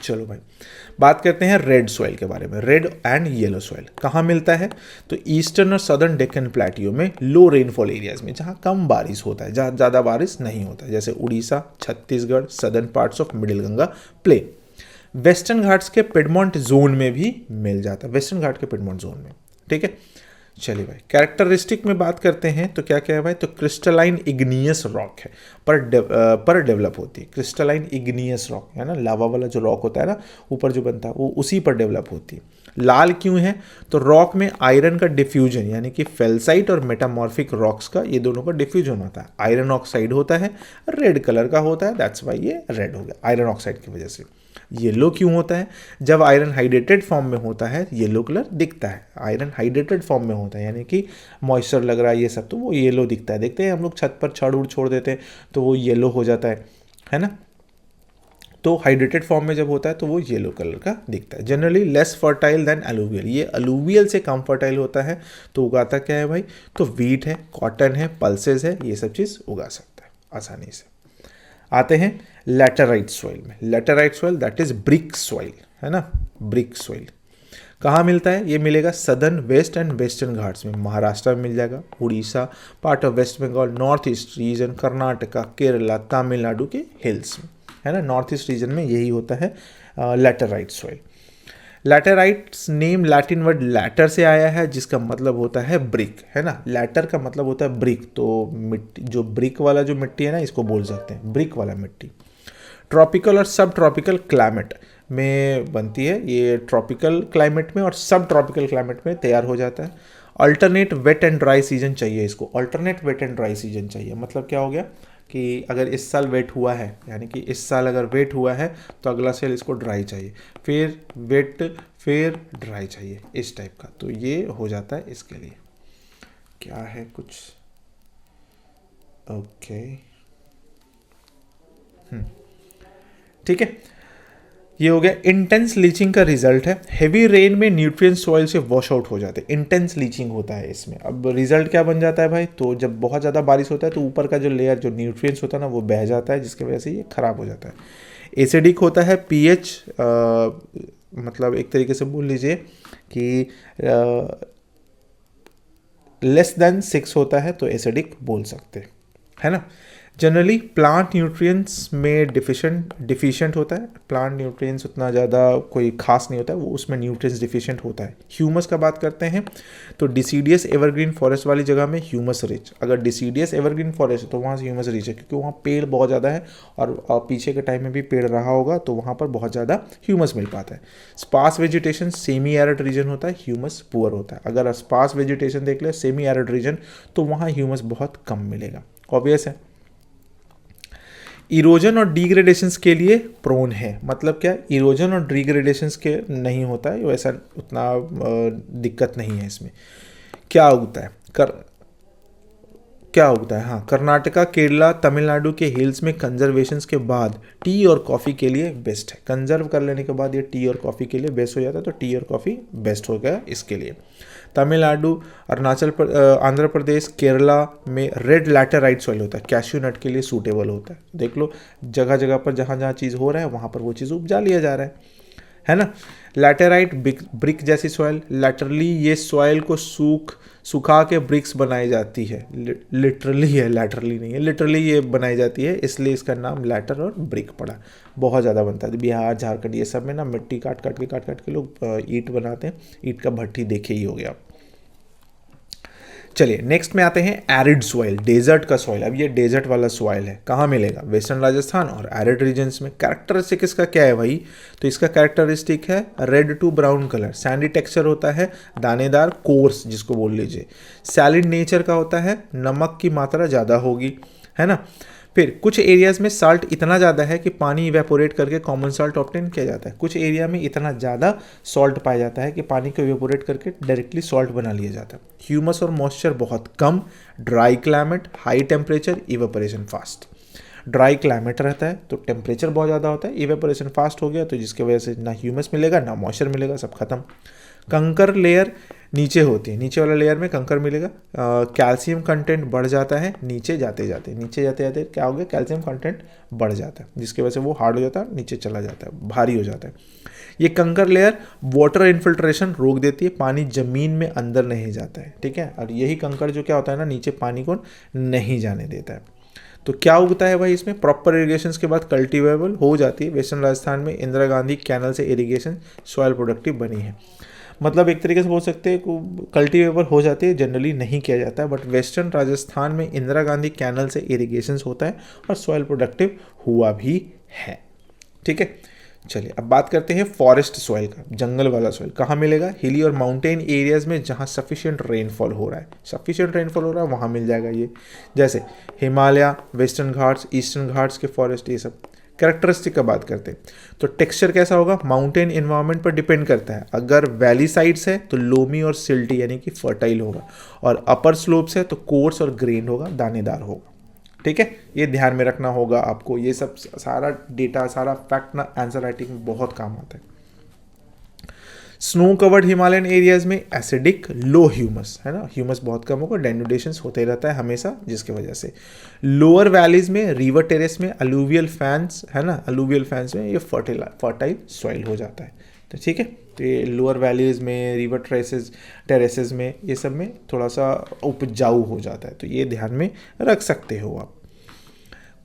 चलो भाई, बात करते हैं रेड सॉइल के बारे में। रेड एंड येलो सॉइल कहाँ मिलता है, तो ईस्टर्न और सदर्न डेक्कन प्लेटियो में, लो रेनफॉल एरियाज में, जहाँ कम बारिश होता है, जहाँ ज़्यादा बारिश नहीं होता है, जैसे Orissa, Chhattisgarh, southern parts of middle Ganga plain. Western Ghats के पिडमॉन्ट जोन में भी मिल जाता है, वेस्टर्न घाट के पिडमॉन्ट जोन में, ठीक है। चलिए भाई, कैरेक्टरिस्टिक में बात करते हैं तो क्या क्या है भाई, तो क्रिस्टलाइन इग्नियस रॉक है, पर डेवलप होती है। क्रिस्टलाइन इग्नियस रॉक है ना, लावा वाला जो रॉक होता है ना ऊपर जो बनता है, वो उसी पर डेवलप होती है। लाल क्यों है, तो रॉक में आयरन का डिफ्यूजन, यानी कि फेल्साइट और मेटामॉर्फिक रॉक्स का, ये दोनों का डिफ्यूजन होता है। आयरन ऑक्साइड होता है, रेड कलर का होता है, दैट्स वाई ये रेड हो गया आयरन ऑक्साइड की वजह से। येलो क्यों होता है, जब आयरन हाइड्रेटेड फॉर्म में होता है येलो कलर दिखता है। आयरन हाइड्रेटेड फॉर्म में होता है यानी कि मॉइस्चर लग रहा है ये सब, तो वो येलो दिखता है। देखते हैं हम लोग छत पर छड़ उड़ छोड़ देते हैं तो वो येलो हो जाता है ना। तो हाइड्रेटेड फॉर्म में जब होता है तो वो येलो कलर का दिखता है। Generally less fertile than alluvial, ये अलूवियल से कम फर्टाइल होता है। तो उगाता क्या है भाई, तो वीट है, कॉटन है, पल्सेस है, ये सब चीज़ उगा सकता है आसानी से। आते हैं लैटेराइट सॉइल में। Laterite soil that is brick soil, है ना, ब्रिक सॉइल कहाँ मिलता है, ये मिलेगा southern, west and western Ghats में। महाराष्ट्र में मिल जाएगा, Orissa, part of West Bengal, North East region, Karnataka, Kerala, Tamil Nadu के हिल्स में, है ना। नॉर्थ ईस्ट रीजन में यही होता है laterite soil. Laterites name Latin word later से आया है, जिसका मतलब होता है ब्रिक, है ना। लैटर का मतलब होता है ब्रिक, तो मिट्टी जो ब्रिक वाला जो मिट्टी है ना, इसको बोल सकते हैं ब्रिक वाला मिट्टी। ट्रॉपिकल और सब ट्रॉपिकल क्लाइमेट में बनती है, ये ट्रॉपिकल क्लाइमेट में और सब ट्रॉपिकल क्लाइमेट में तैयार हो जाता है। Alternate wet and dry season चाहिए इसको, alternate wet and dry season चाहिए। मतलब क्या हो गया कि अगर इस साल वेट हुआ है, यानी कि इस साल अगर वेट हुआ है तो अगला साल इसको ड्राई चाहिए, फिर वेट फिर ड्राई चाहिए, इस टाइप का। तो ये हो जाता है इसके लिए। क्या है कुछ, ओके, ठीक है। ये हो गया इंटेंस लीचिंग का रिजल्ट है। हेवी रेन में न्यूट्रिएंट्स सॉइल से वॉश आउट हो जाते हैं, इंटेंस लीचिंग होता है इसमें। अब रिजल्ट क्या बन जाता है भाई, तो जब बहुत ज़्यादा बारिश होता है तो ऊपर का जो लेयर जो न्यूट्रिएंट्स होता है ना वो बह जाता है, जिसकी वजह से ये खराब हो जाता है। एसिडिक होता है, पीएच मतलब एक तरीके से बोल लीजिए कि लेस देन 6 होता है तो एसिडिक बोल सकते हैं, है ना। जनरली प्लांट न्यूट्रिएंट्स में डिफिशिएंट होता है। प्लांट न्यूट्रिएंट्स उतना ज़्यादा कोई खास नहीं होता है, वो उसमें न्यूट्रिएंट्स डिफिशिएंट होता है। ह्यूमस का बात करते हैं तो डिसीडियस एवरग्रीन फॉरेस्ट वाली जगह में ह्यूमस रिच। अगर डिसीडियस एवरग्रीन फॉरेस्ट है तो वहाँ से ह्यूमस रिच है, क्योंकि वहाँ पेड़ बहुत ज़्यादा है और पीछे के टाइम में भी पेड़ रहा होगा तो वहाँ पर बहुत ज़्यादा ह्यूमस मिल पाता है। Sparse vegetation semi arid region होता है, ह्यूमस पुअर होता है। अगर स्पार्स वेजिटेशन देख ले सेमी एरिड रीजन तो वहाँ ह्यूमस बहुत कम मिलेगा, ऑब्वियस है। इरोजन और डिग्रेडेशंस के लिए प्रोन है, मतलब क्या, इरोजन और डिग्रेडेशंस के नहीं होता है, वैसा उतना दिक्कत नहीं है इसमें। क्या उगता है हाँ, कर्नाटका, केरला, तमिलनाडु के हिल्स में कंजर्वेशंस के बाद टी और कॉफ़ी के लिए बेस्ट है। कंजर्व कर लेने के बाद ये टी और कॉफ़ी के लिए बेस्ट हो जाता है, तो टी और कॉफ़ी बेस्ट हो गया इसके लिए। तमिलनाडु, आंध्र प्रदेश, केरला में रेड लैटेराइट सॉइल होता है, कैश्यू नट के लिए सूटेबल होता है। देख लो जगह जगह पर जहाँ जहाँ चीज़ हो रहा है वहाँ पर वो चीज़ उपजा लिया जा रहा है ना। लैटेराइट ब्रिक जैसी सॉइल, लैटरली ये सॉइल को सुखा के ब्रिक्स बनाई जाती है। लिटरली है, लैटरली नहीं है, लिटरली ये बनाई जाती है, इसलिए इसका नाम लैटर और ब्रिक पड़ा। बहुत ज़्यादा बनता है बिहार, झारखंड ये सब में ना, मिट्टी काट काट के लोग ईंट बनाते हैं। ईंट का भट्ठी देखे ही हो गया। चलिए नेक्स्ट में आते हैं एरिड सॉइल, डेजर्ट का सॉइल। अब ये डेजर्ट वाला सॉइल है, कहाँ मिलेगा, वेस्टर्न राजस्थान और एरिड रीजन्स में। कैरेक्टरिस्टिक इसका क्या है भाई, तो इसका कैरेक्टरिस्टिक है red to brown colour, sandy texture होता है, दानेदार, कोर्स जिसको बोल लीजिए। सैलिड नेचर का होता है, नमक की मात्रा ज़्यादा होगी, है ना। फिर कुछ एरियाज़ में साल्ट इतना ज़्यादा है कि पानी इवेपोरेट करके कॉमन साल्ट ऑब्टेन किया जाता है। कुछ एरिया में इतना ज़्यादा सॉल्ट पाया जाता है कि पानी को इवेपोरेट करके डायरेक्टली सॉल्ट बना लिया जाता है। ह्यूमस और मॉइस्चर बहुत कम, dry climate, high temperature, evaporation fast. Dry climate रहता है तो टेम्परेचर बहुत ज़्यादा होता है, इवेपोरेशन फास्ट हो गया तो जिसकी वजह से ना ह्यूमस मिलेगा ना मॉइस्चर मिलेगा, सब खत्म। कंकर लेयर नीचे होती है, नीचे वाला लेयर में कंकर मिलेगा। कैल्शियम कंटेंट बढ़ जाता है नीचे जाते जाते क्या हो गया, कैल्शियम कंटेंट बढ़ जाता है जिसकी वजह से वो हार्ड हो जाता है, नीचे चला जाता है, भारी हो जाता है। ये कंकर लेयर वाटर इन्फिल्ट्रेशन रोक देती है, पानी जमीन में अंदर नहीं जाता है, ठीक है। और यही कंकर जो क्या होता है ना, नीचे पानी को नहीं जाने देता है। तो क्या उगता है भाई इसमें, प्रॉपर इरिगेशन के बाद कल्टीवेबल हो जाती है। वेस्टर्न राजस्थान में इंदिरा गांधी कैनल से इरिगेशन सॉइल प्रोडक्टिव बनी है। मतलब एक तरीके से बोल सकते हैं कल्टीवेबल हो जाती है, जनरली नहीं किया जाता है, बट वेस्टर्न राजस्थान में इंदिरा गांधी कैनल से इरिगेशन होता है और सॉइल प्रोडक्टिव हुआ भी है, ठीक है। चलिए अब बात करते हैं फॉरेस्ट सॉइल का, जंगल वाला सॉइल कहाँ मिलेगा, हिली और माउंटेन एरियाज में जहाँ सफिशिएंट रेनफॉल हो रहा है, वहाँ मिल जाएगा ये। जैसे हिमालय, वेस्टर्न घाट्स, ईस्टर्न घाट्स के फॉरेस्ट, ये सब। कैरेक्टरिस्टिक का बात करते हैं तो टेक्सचर कैसा होगा, माउंटेन इन्वायरमेंट पर डिपेंड करता है। अगर वैली साइड्स है तो लोमी और सिल्टी यानी कि फर्टाइल होगा, और अपर स्लोप्स है तो कोर्स और ग्रेन होगा, दानेदार होगा, ठीक है। ये ध्यान में रखना होगा आपको, ये सब सारा डेटा, सारा फैक्ट ना आंसर राइटिंग में बहुत काम आता है। स्नो कवर्ड हिमालयन एरियाज में एसिडिक, लो ह्यूमस है ना, ह्यूमस बहुत कम होगा, डेनुडेशंस होते रहता है हमेशा, जिसकी वजह से। लोअर वैलीज में, रिवर टेरेस में, अलूवियल फैंस है ना, अलूवियल फैंस में ये फर्टाइल सॉइल हो जाता है, तो ठीक है। तो ये लोअर वैलीज में, रिवर टेरेसेस में, ये सब में थोड़ा सा उपजाऊ हो जाता है, तो ये ध्यान में रख सकते हो आप।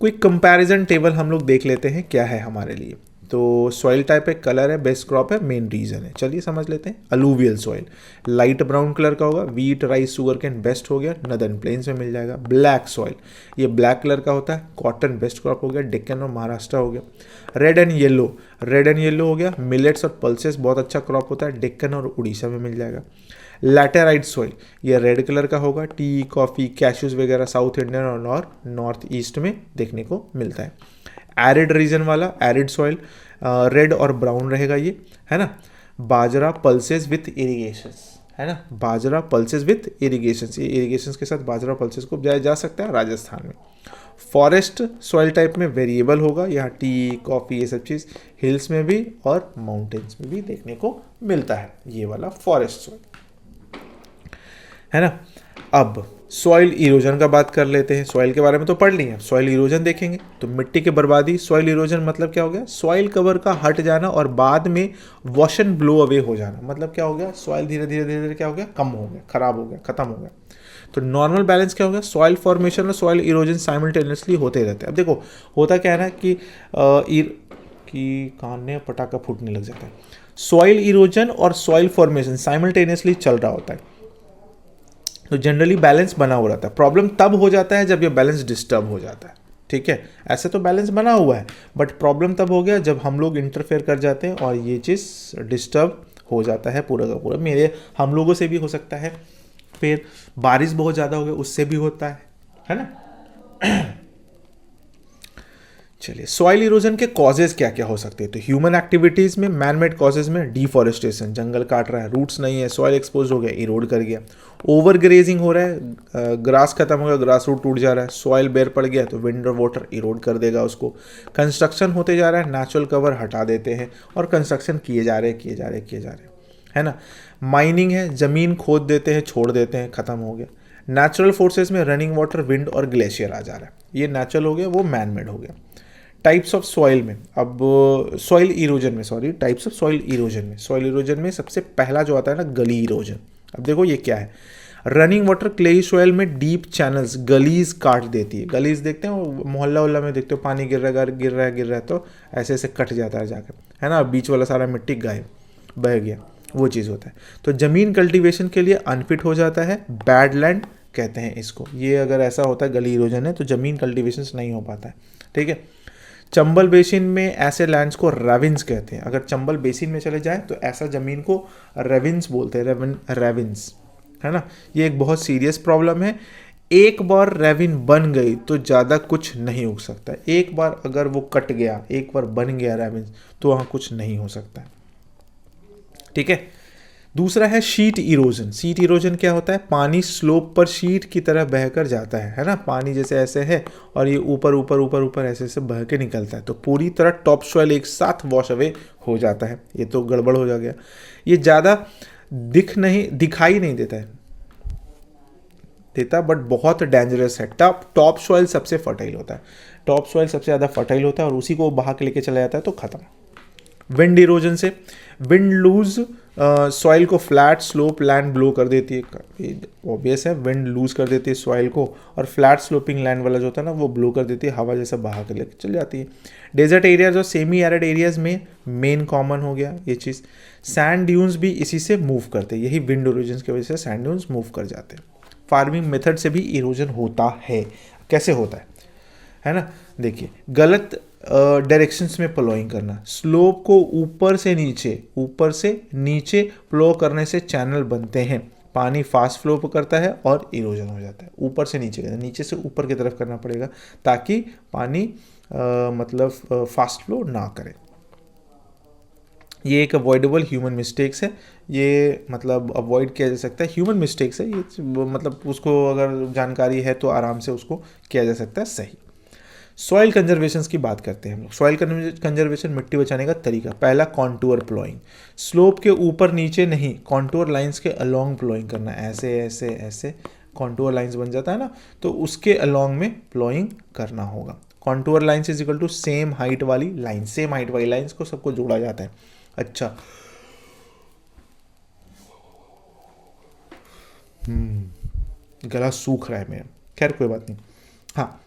कोई कंपैरिजन टेबल हम लोग देख लेते हैं क्या है हमारे लिए। तो सॉइल टाइप है, कलर है, बेस्ट क्रॉप है, मेन रीजन है, चलिए समझ लेते हैं। Alluvial soil light brown colour का होगा, wheat, rice, sugar cane best हो गया, नदर्न प्लेन्स में मिल जाएगा। ब्लैक सॉइल, ये ब्लैक कलर का होता है, कॉटन बेस्ट क्रॉप हो गया, डेक्कन और महाराष्ट्र हो गया। रेड एंड येलो हो गया, मिलेट्स और पल्सेस बहुत अच्छा क्रॉप होता है, डेक्कन और उड़ीसा में मिल जाएगा। लैटेराइट सॉइल, ये रेड कलर का होगा, टी, कॉफ़ी, कैश्यूज वगैरह साउथ इंडियन और नॉर्थ ईस्ट में देखने को मिलता है। एरिड रीजन वाला एरिड सॉइल, रेड और ब्राउन रहेगा ये, है ना। बाजरा पल्सेस विथ इरिगेशंस, है ना, बाजरा पल्सेस विथ इरिगेशंस, ये इरिगेशंस के साथ बाजरा पल्सेस को उपजाया जा सकता है राजस्थान में। फॉरेस्ट सॉइल टाइप में वेरिएबल होगा, यहाँ टी, कॉफ़ी, ये सब चीज़ हिल्स में भी और माउंटेन्स में भी देखने को मिलता है, ये वाला फॉरेस्ट सॉइल, है ना। अब सॉइल इरोजन का बात कर लेते हैं। सॉइल के बारे में तो पढ़ ली है, सॉइल इरोजन देखेंगे तो मिट्टी की बर्बादी। सॉइल इरोजन मतलब क्या हो गया, सॉइल कवर का हट जाना और बाद में वॉश एंड ब्लो अवे हो जाना। मतलब क्या हो गया, सॉइल धीरे धीरे क्या हो गया, कम हो गया, खराब हो गया, खत्म हो गया। तो नॉर्मल बैलेंस क्या हो गया, सॉइल फॉर्मेशन और सॉइल इरोजन साइमल्टेनियसली होते रहते हैं। अब देखो होता क्या है ना कि कान में पटाखा फूटने लग जाता है। सॉइल इरोजन और सॉइल फॉर्मेशन साइमल्टेनियसली चल रहा होता है, तो जनरली बैलेंस बना हुआ रहता है। प्रॉब्लम तब हो जाता है जब ये बैलेंस डिस्टर्ब हो जाता है, ठीक है। ऐसे तो बैलेंस बना हुआ है, बट प्रॉब्लम तब हो गया जब हम लोग इंटरफेयर कर जाते हैं और ये चीज़ डिस्टर्ब हो जाता है पूरा का पूरा। हम लोगों से भी हो सकता है, फिर बारिश बहुत ज़्यादा हो गई उससे भी होता है ना। चलिए सॉइल इरोजन के कॉजेज क्या क्या हो सकते हैं। तो ह्यूमन एक्टिविटीज़ में, मैन मेड कॉजेज में डिफॉरेस्टेशन, जंगल काट रहा है, रूट्स नहीं है, सॉइल एक्सपोज हो गया, इरोड कर गया। ओवर ग्रेजिंग हो रहा है, ग्रास खत्म हो गया, ग्रास रूट टूट जा रहा है, सॉइल बेर पड़ गया तो विंड और वाटर इरोड कर देगा उसको। कंस्ट्रक्शन होते जा रहा है, नेचुरल कवर हटा देते हैं और कंस्ट्रक्शन किए जा रहे है ना। माइनिंग है, ज़मीन खोद देते हैं, छोड़ देते हैं, ख़त्म हो गया। नेचुरल फोर्सेस में रनिंग वाटर, विंड और ग्लेशियर आ जा रहा है, ये नेचुरल हो गया, वो मैन मेड हो गया। टाइप्स ऑफ सॉइल में, अब सॉइल इरोजन में, टाइप्स ऑफ सॉइल इरोजन में सबसे पहला जो आता है ना, गली इरोजन। अब देखो ये क्या है, रनिंग वाटर क्लेई सॉइल में डीप चैनल्स, गलीज काट देती है। गलीज देखते हैं मोहल्ला में, देखते हो पानी गिर रहा है तो ऐसे ऐसे कट जाता है जाकर, है ना, बीच वाला सारा मिट्टी गायब, बह गया, वो चीज़ होता है। तो ज़मीन कल्टीवेशन के लिए अनफिट हो जाता है, बैड लैंड कहते हैं इसको। ये अगर ऐसा होता है गली इरोजन है तो ज़मीन कल्टीवेशन नहीं हो पाता है, ठीक है। चंबल बेसिन में ऐसे लैंड्स को रेविन्स कहते हैं। अगर चंबल बेसिन में चले जाए तो ऐसा ज़मीन को रेविन्स बोलते हैं, रेविन्स, है ना। ये एक बहुत सीरियस प्रॉब्लम है। एक बार रेविन बन गई तो ज़्यादा कुछ नहीं हो सकता। एक बार अगर वो कट गया, एक बार बन गया रेविन, तो वहाँ कुछ नहीं हो सकता है। ठीक है। दूसरा है शीट इरोजन। शीट इरोजन क्या होता है? पानी स्लोप पर शीट की तरह बहकर जाता है ना। पानी जैसे ऐसे है और ये ऊपर ऊपर ऊपर ऊपर ऐसे ऐसे बह के निकलता है, तो पूरी तरह टॉप सॉइल एक साथ वॉश अवे हो जाता है। ये तो गड़बड़ हो गया। ये ज़्यादा दिखाई नहीं देता बट बहुत डेंजरस है। टॉप सॉइल सबसे फर्टाइल होता है। टॉप सॉइल सबसे ज़्यादा फर्टाइल होता है और उसी को बहा के लेके चला जाता है तो खत्म। विंड इरोजन से विंड लूज सॉइल को फ्लैट स्लोप लैंड ब्लो कर देती है। ऑब्वियस है, विंड लूज कर देती है सॉइल को, और फ्लैट स्लोपिंग लैंड वाला जो होता है ना वो ब्लो कर देती है, हवा जैसा बहा के लेके चल जाती है। डेजर्ट एरियाज और सेमी एरिड एरियाज में मेन कॉमन हो गया ये चीज़। सैंड ड्यून्स भी इसी से मूव करते हैं, यही विंड इरोजन की वजह से सैंड ड्यून्स मूव कर जाते हैं। फार्मिंग मेथड से भी इरोजन होता है। कैसे होता है ना? देखिए, गलत डायरेक्शंस में प्लोइंग करना, स्लोप को ऊपर से नीचे प्लो करने से चैनल बनते हैं, पानी फास्ट फ्लो करता है और इरोजन हो जाता है। ऊपर से नीचे से ऊपर की तरफ करना पड़ेगा ताकि पानी मतलब फास्ट फ्लो ना करे। ये एक अवॉइडेबल ह्यूमन मिस्टेक्स है। ये मतलब अवॉइड किया जा सकता है, ह्यूमन मिस्टेक्स है ये, मतलब उसको अगर जानकारी है तो आराम से उसको किया जा सकता है सही। सॉइल कंजर्वेशन की बात करते हैं हम लोग। सॉइल कंजर्वेशन, मिट्टी बचाने का तरीका। पहला, कॉन्टूर प्लॉइंग। स्लोप के ऊपर नीचे नहीं, कॉन्टूर लाइंस के अलोंग प्लॉइंग करना। ऐसे ऐसे ऐसे कॉन्टूर लाइंस बन जाता है ना, तो उसके अलोंग में प्लॉइंग करना होगा। Contour lines is equal to same height वाली लाइन। सेम हाइट वाली लाइंस को सबको जोड़ा जाता है। अच्छा, गला सूख रहा है मेरा, खैर कोई बात नहीं। हाँ,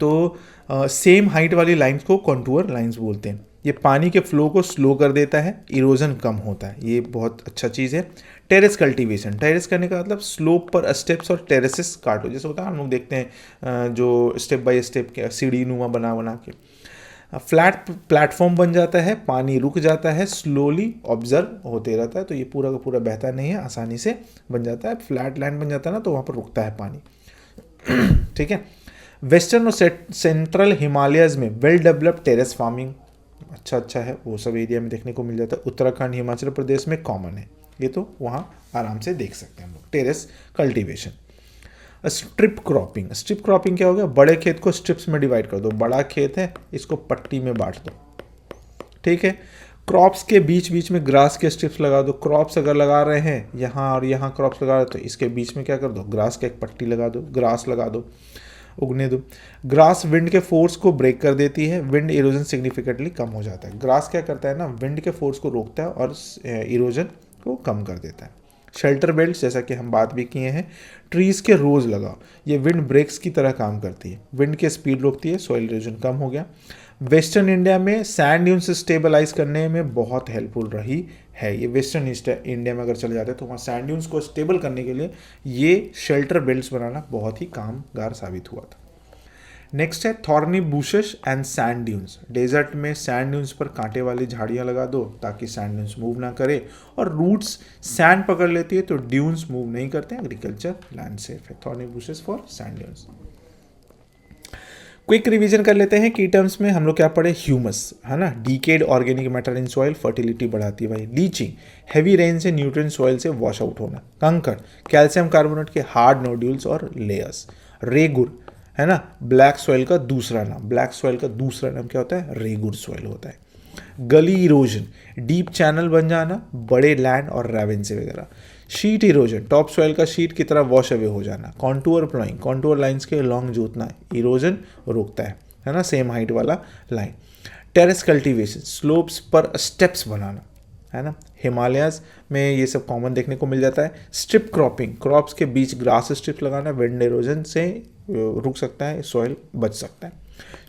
तो सेम हाइट वाली लाइंस को कॉन्टूर लाइंस बोलते हैं। ये पानी के फ्लो को स्लो कर देता है, इरोजन कम होता है, ये बहुत अच्छा चीज़ है। टेरेस कल्टीवेशन, टेरेस करने का मतलब स्लोप पर स्टेप्स और टेरेसेस काटो। जैसे होता है हम लोग देखते हैं जो स्टेप बाय स्टेप के सीढ़ी नुमा बना के फ्लैट प्लेटफॉर्म बन जाता है, पानी रुक जाता है, स्लोली ऑब्जर्व होते रहता है, तो ये पूरा का पूरा बहता नहीं है, आसानी से बन जाता है। फ्लैट लैंड बन जाता है ना, तो वहाँ पर रुकता है पानी। ठीक है। वेस्टर्न और सेंट्रल हिमालयज में वेल डेवलप्ड टेरेस फार्मिंग अच्छा है, वो सब एरिया में देखने को मिल जाता है। उत्तराखंड, हिमाचल प्रदेश में कॉमन है ये, तो वहाँ आराम से देख सकते हैं हम लोग टेरेस कल्टीवेशन। स्ट्रिप क्रॉपिंग क्या हो गया? बड़े खेत को स्ट्रिप्स में डिवाइड कर दो। बड़ा खेत है, इसको पट्टी में बांट दो। ठीक है। क्रॉप्स के बीच में ग्रास के स्ट्रिप्स लगा दो। क्रॉप्स अगर लगा रहे हैं यहाँ और यहाँ क्रॉप्स लगा रहे हैं, तो इसके बीच में क्या कर दो? ग्रास का एक पट्टी लगा दो, ग्रास लगा दो, उगने दो। ग्रास विंड के फोर्स को ब्रेक कर देती है, विंड इरोजन सिग्निफिकेंटली कम हो जाता है। ग्रास क्या करता है ना, विंड के फोर्स को रोकता है और इरोजन को कम कर देता है। शेल्टर बेल्ट, जैसा कि हम बात भी किए हैं। ट्रीज के रोज लगाओ, ये विंड ब्रेक्स की तरह काम करती है, विंड की स्पीड रोकती है, सॉइल इरोजन कम हो गया। वेस्टर्न इंडिया में सैंड ड्यून्स स्टेबलाइज करने में बहुत हेल्पफुल रही है। ये वेस्टर्न इंडिया में अगर चले जाते हैं तो वहाँ सैंड ड्यून्स को स्टेबल करने के लिए ये शेल्टर बेल्ट्स बनाना बहुत ही कामगार साबित हुआ था। नेक्स्ट है thorny bushes and sand dunes. Desert में सैंड ड्यून्स पर कांटे वाली झाड़ियाँ लगा दो ताकि सैंड ड्यून्स मूव ना करे, और रूट्स सैंड पकड़ लेती है तो ड्यून्स मूव नहीं करते। एग्रीकल्चर लैंड सेफ है। Thorny bushes for sand dunes. Quick revision कर लेते हैं की टर्म्स में हम लोग क्या पढ़े? ह्यूमस है ना, decayed organic matter in soil, fertility बढ़ाती है भाई। लीचिंग, हैवी रेन से न्यूट्रिएंट सॉइल से वॉश आउट होना। कंकड़, कैल्शियम कार्बोनेट के हार्ड नोड्यूल्स और लेयर्स। रेगुर है ना, ब्लैक सॉइल का दूसरा नाम। ब्लैक सॉइल का दूसरा नाम क्या होता है? रेगुर सॉइल होता है। गली इरोजन, डीप चैनल बन जाना बड़े लैंड और रेवन से वगैरह। शीट इरोजन, टॉप सॉइल का शीट की तरह वॉश अवे हो जाना। कॉन्टूर प्लॉइंग, कॉन्टूर लाइंस के लॉन्ग जोतना, इरोजन रोकता है ना, सेम हाइट वाला लाइन। टेरेस कल्टीवेशन, स्लोप्स पर स्टेप्स बनाना है ना, हिमालयाज में ये सब कॉमन देखने को मिल जाता है। स्ट्रिप क्रॉपिंग, क्रॉप्स के बीच ग्रास स्ट्रिप लगाना, विंड इरोजन से रुक सकता है, सॉइल बच सकता है।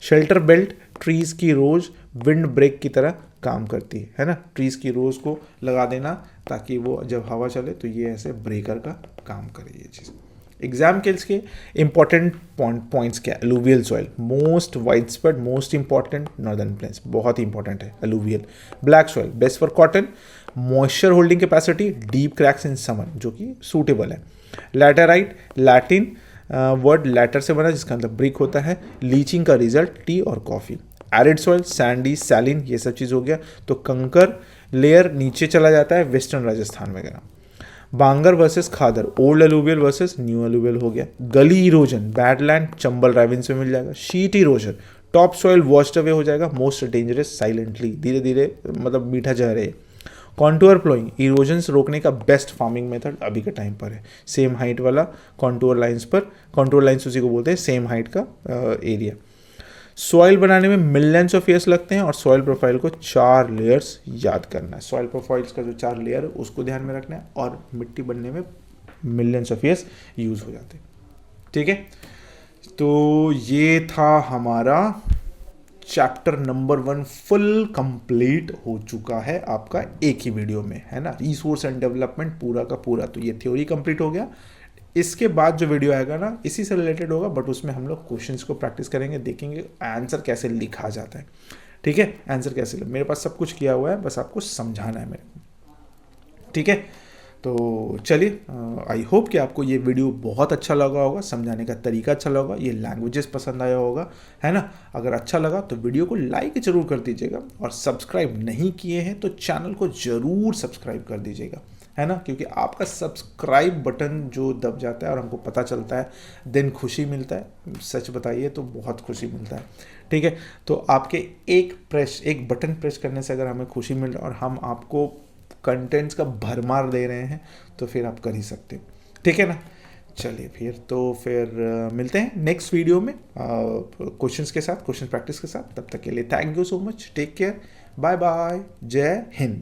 शेल्टर बेल्ट, ट्रीज की रोज विंड ब्रेक की तरह काम करती है ना, ट्रीज की रोज को लगा देना ताकि वो जब हवा चले तो ये ऐसे ब्रेकर का काम करे ये चीज़। एग्जाम के इसके इंपॉर्टेंट पॉइंट्स क्या? Alluvial soil, most wide spread, most important northern plains, बहुत ही इंपॉर्टेंट है alluvial. Black soil, best for cotton. Moisture holding capacity, deep cracks in summer, जो कि सूटेबल है। लैटेराइट लैटिन वर्ड लैटर से बना जिसका मतलब ब्रिक होता है। लीचिंग का रिजल्ट टी और कॉफ़ी। एरिड सॉइल सैंडी सैलिन ये सब चीज़ हो गया। तो कंकर लेयर नीचे चला जाता है वेस्टर्न राजस्थान वगैरह। Bangar versus khadar old alluvial versus new alluvial हो गया। गली इरोजन बैडलैंड चंबल राइविंस में मिल जाएगा। Sheet erosion top soil washed away हो जाएगा। मोस्ट डेंजरस साइलेंटली धीरे धीरे मतलब मीठा जहर है। कॉन्टूर प्लोइंग इरोजन्स रोकने का बेस्ट फार्मिंग मेथड अभी के टाइम पर है। सेम हाइट वाला कॉन्टूर लाइंस पर, कॉन्टूर लाइंस उसी को बोलते हैं सेम हाइट का एरिया। सॉइल बनाने में मिलियंस ऑफ ईयर्स लगते हैं और सॉइल प्रोफाइल को 4 लेयर्स याद करना है। सॉइल प्रोफाइल्स का जो 4 लेयर है उसको ध्यान में रखना है और मिट्टी बनने में मिलियंस ऑफ ईयर्स यूज हो जाते हैं। ठीक है, तो ये था हमारा चैप्टर नंबर 1 फुल कंप्लीट हो चुका है आपका एक ही वीडियो में, है ना। रिसोर्स एंड डेवलपमेंट पूरा का पूरा, तो ये थ्योरी कंप्लीट हो गया। इसके बाद जो वीडियो आएगा ना इसी से रिलेटेड होगा, बट उसमें हम लोग क्वेश्चंस को प्रैक्टिस करेंगे, देखेंगे आंसर कैसे लिखा जाता है। ठीक है, आंसर कैसे मेरे पास सब कुछ किया हुआ है, बस आपको समझाना है मेरे को। ठीक है, तो चलिए, आई होप कि आपको ये वीडियो बहुत अच्छा लगा होगा, समझाने का तरीका अच्छा लगा होगा, ये लैंग्वेजेस पसंद आया होगा, है ना। अगर अच्छा लगा तो वीडियो को लाइक जरूर कर दीजिएगा और सब्सक्राइब नहीं किए हैं तो चैनल को ज़रूर सब्सक्राइब कर दीजिएगा, है ना। क्योंकि आपका सब्सक्राइब बटन जो दब जाता है और हमको पता चलता है दिन खुशी मिलता है, सच बताइए तो बहुत खुशी मिलता है। ठीक है, तो आपके एक बटन प्रेस करने से अगर हमें खुशी मिल रहा है और हम आपको कंटेंट्स का भरमार दे रहे हैं तो फिर आप कर ही सकते हो। ठीक है ना, चलिए फिर मिलते हैं नेक्स्ट वीडियो में क्वेश्चंस के साथ, क्वेश्चन प्रैक्टिस के साथ। तब तक के लिए thank you so much, take care, bye bye, जय हिंद।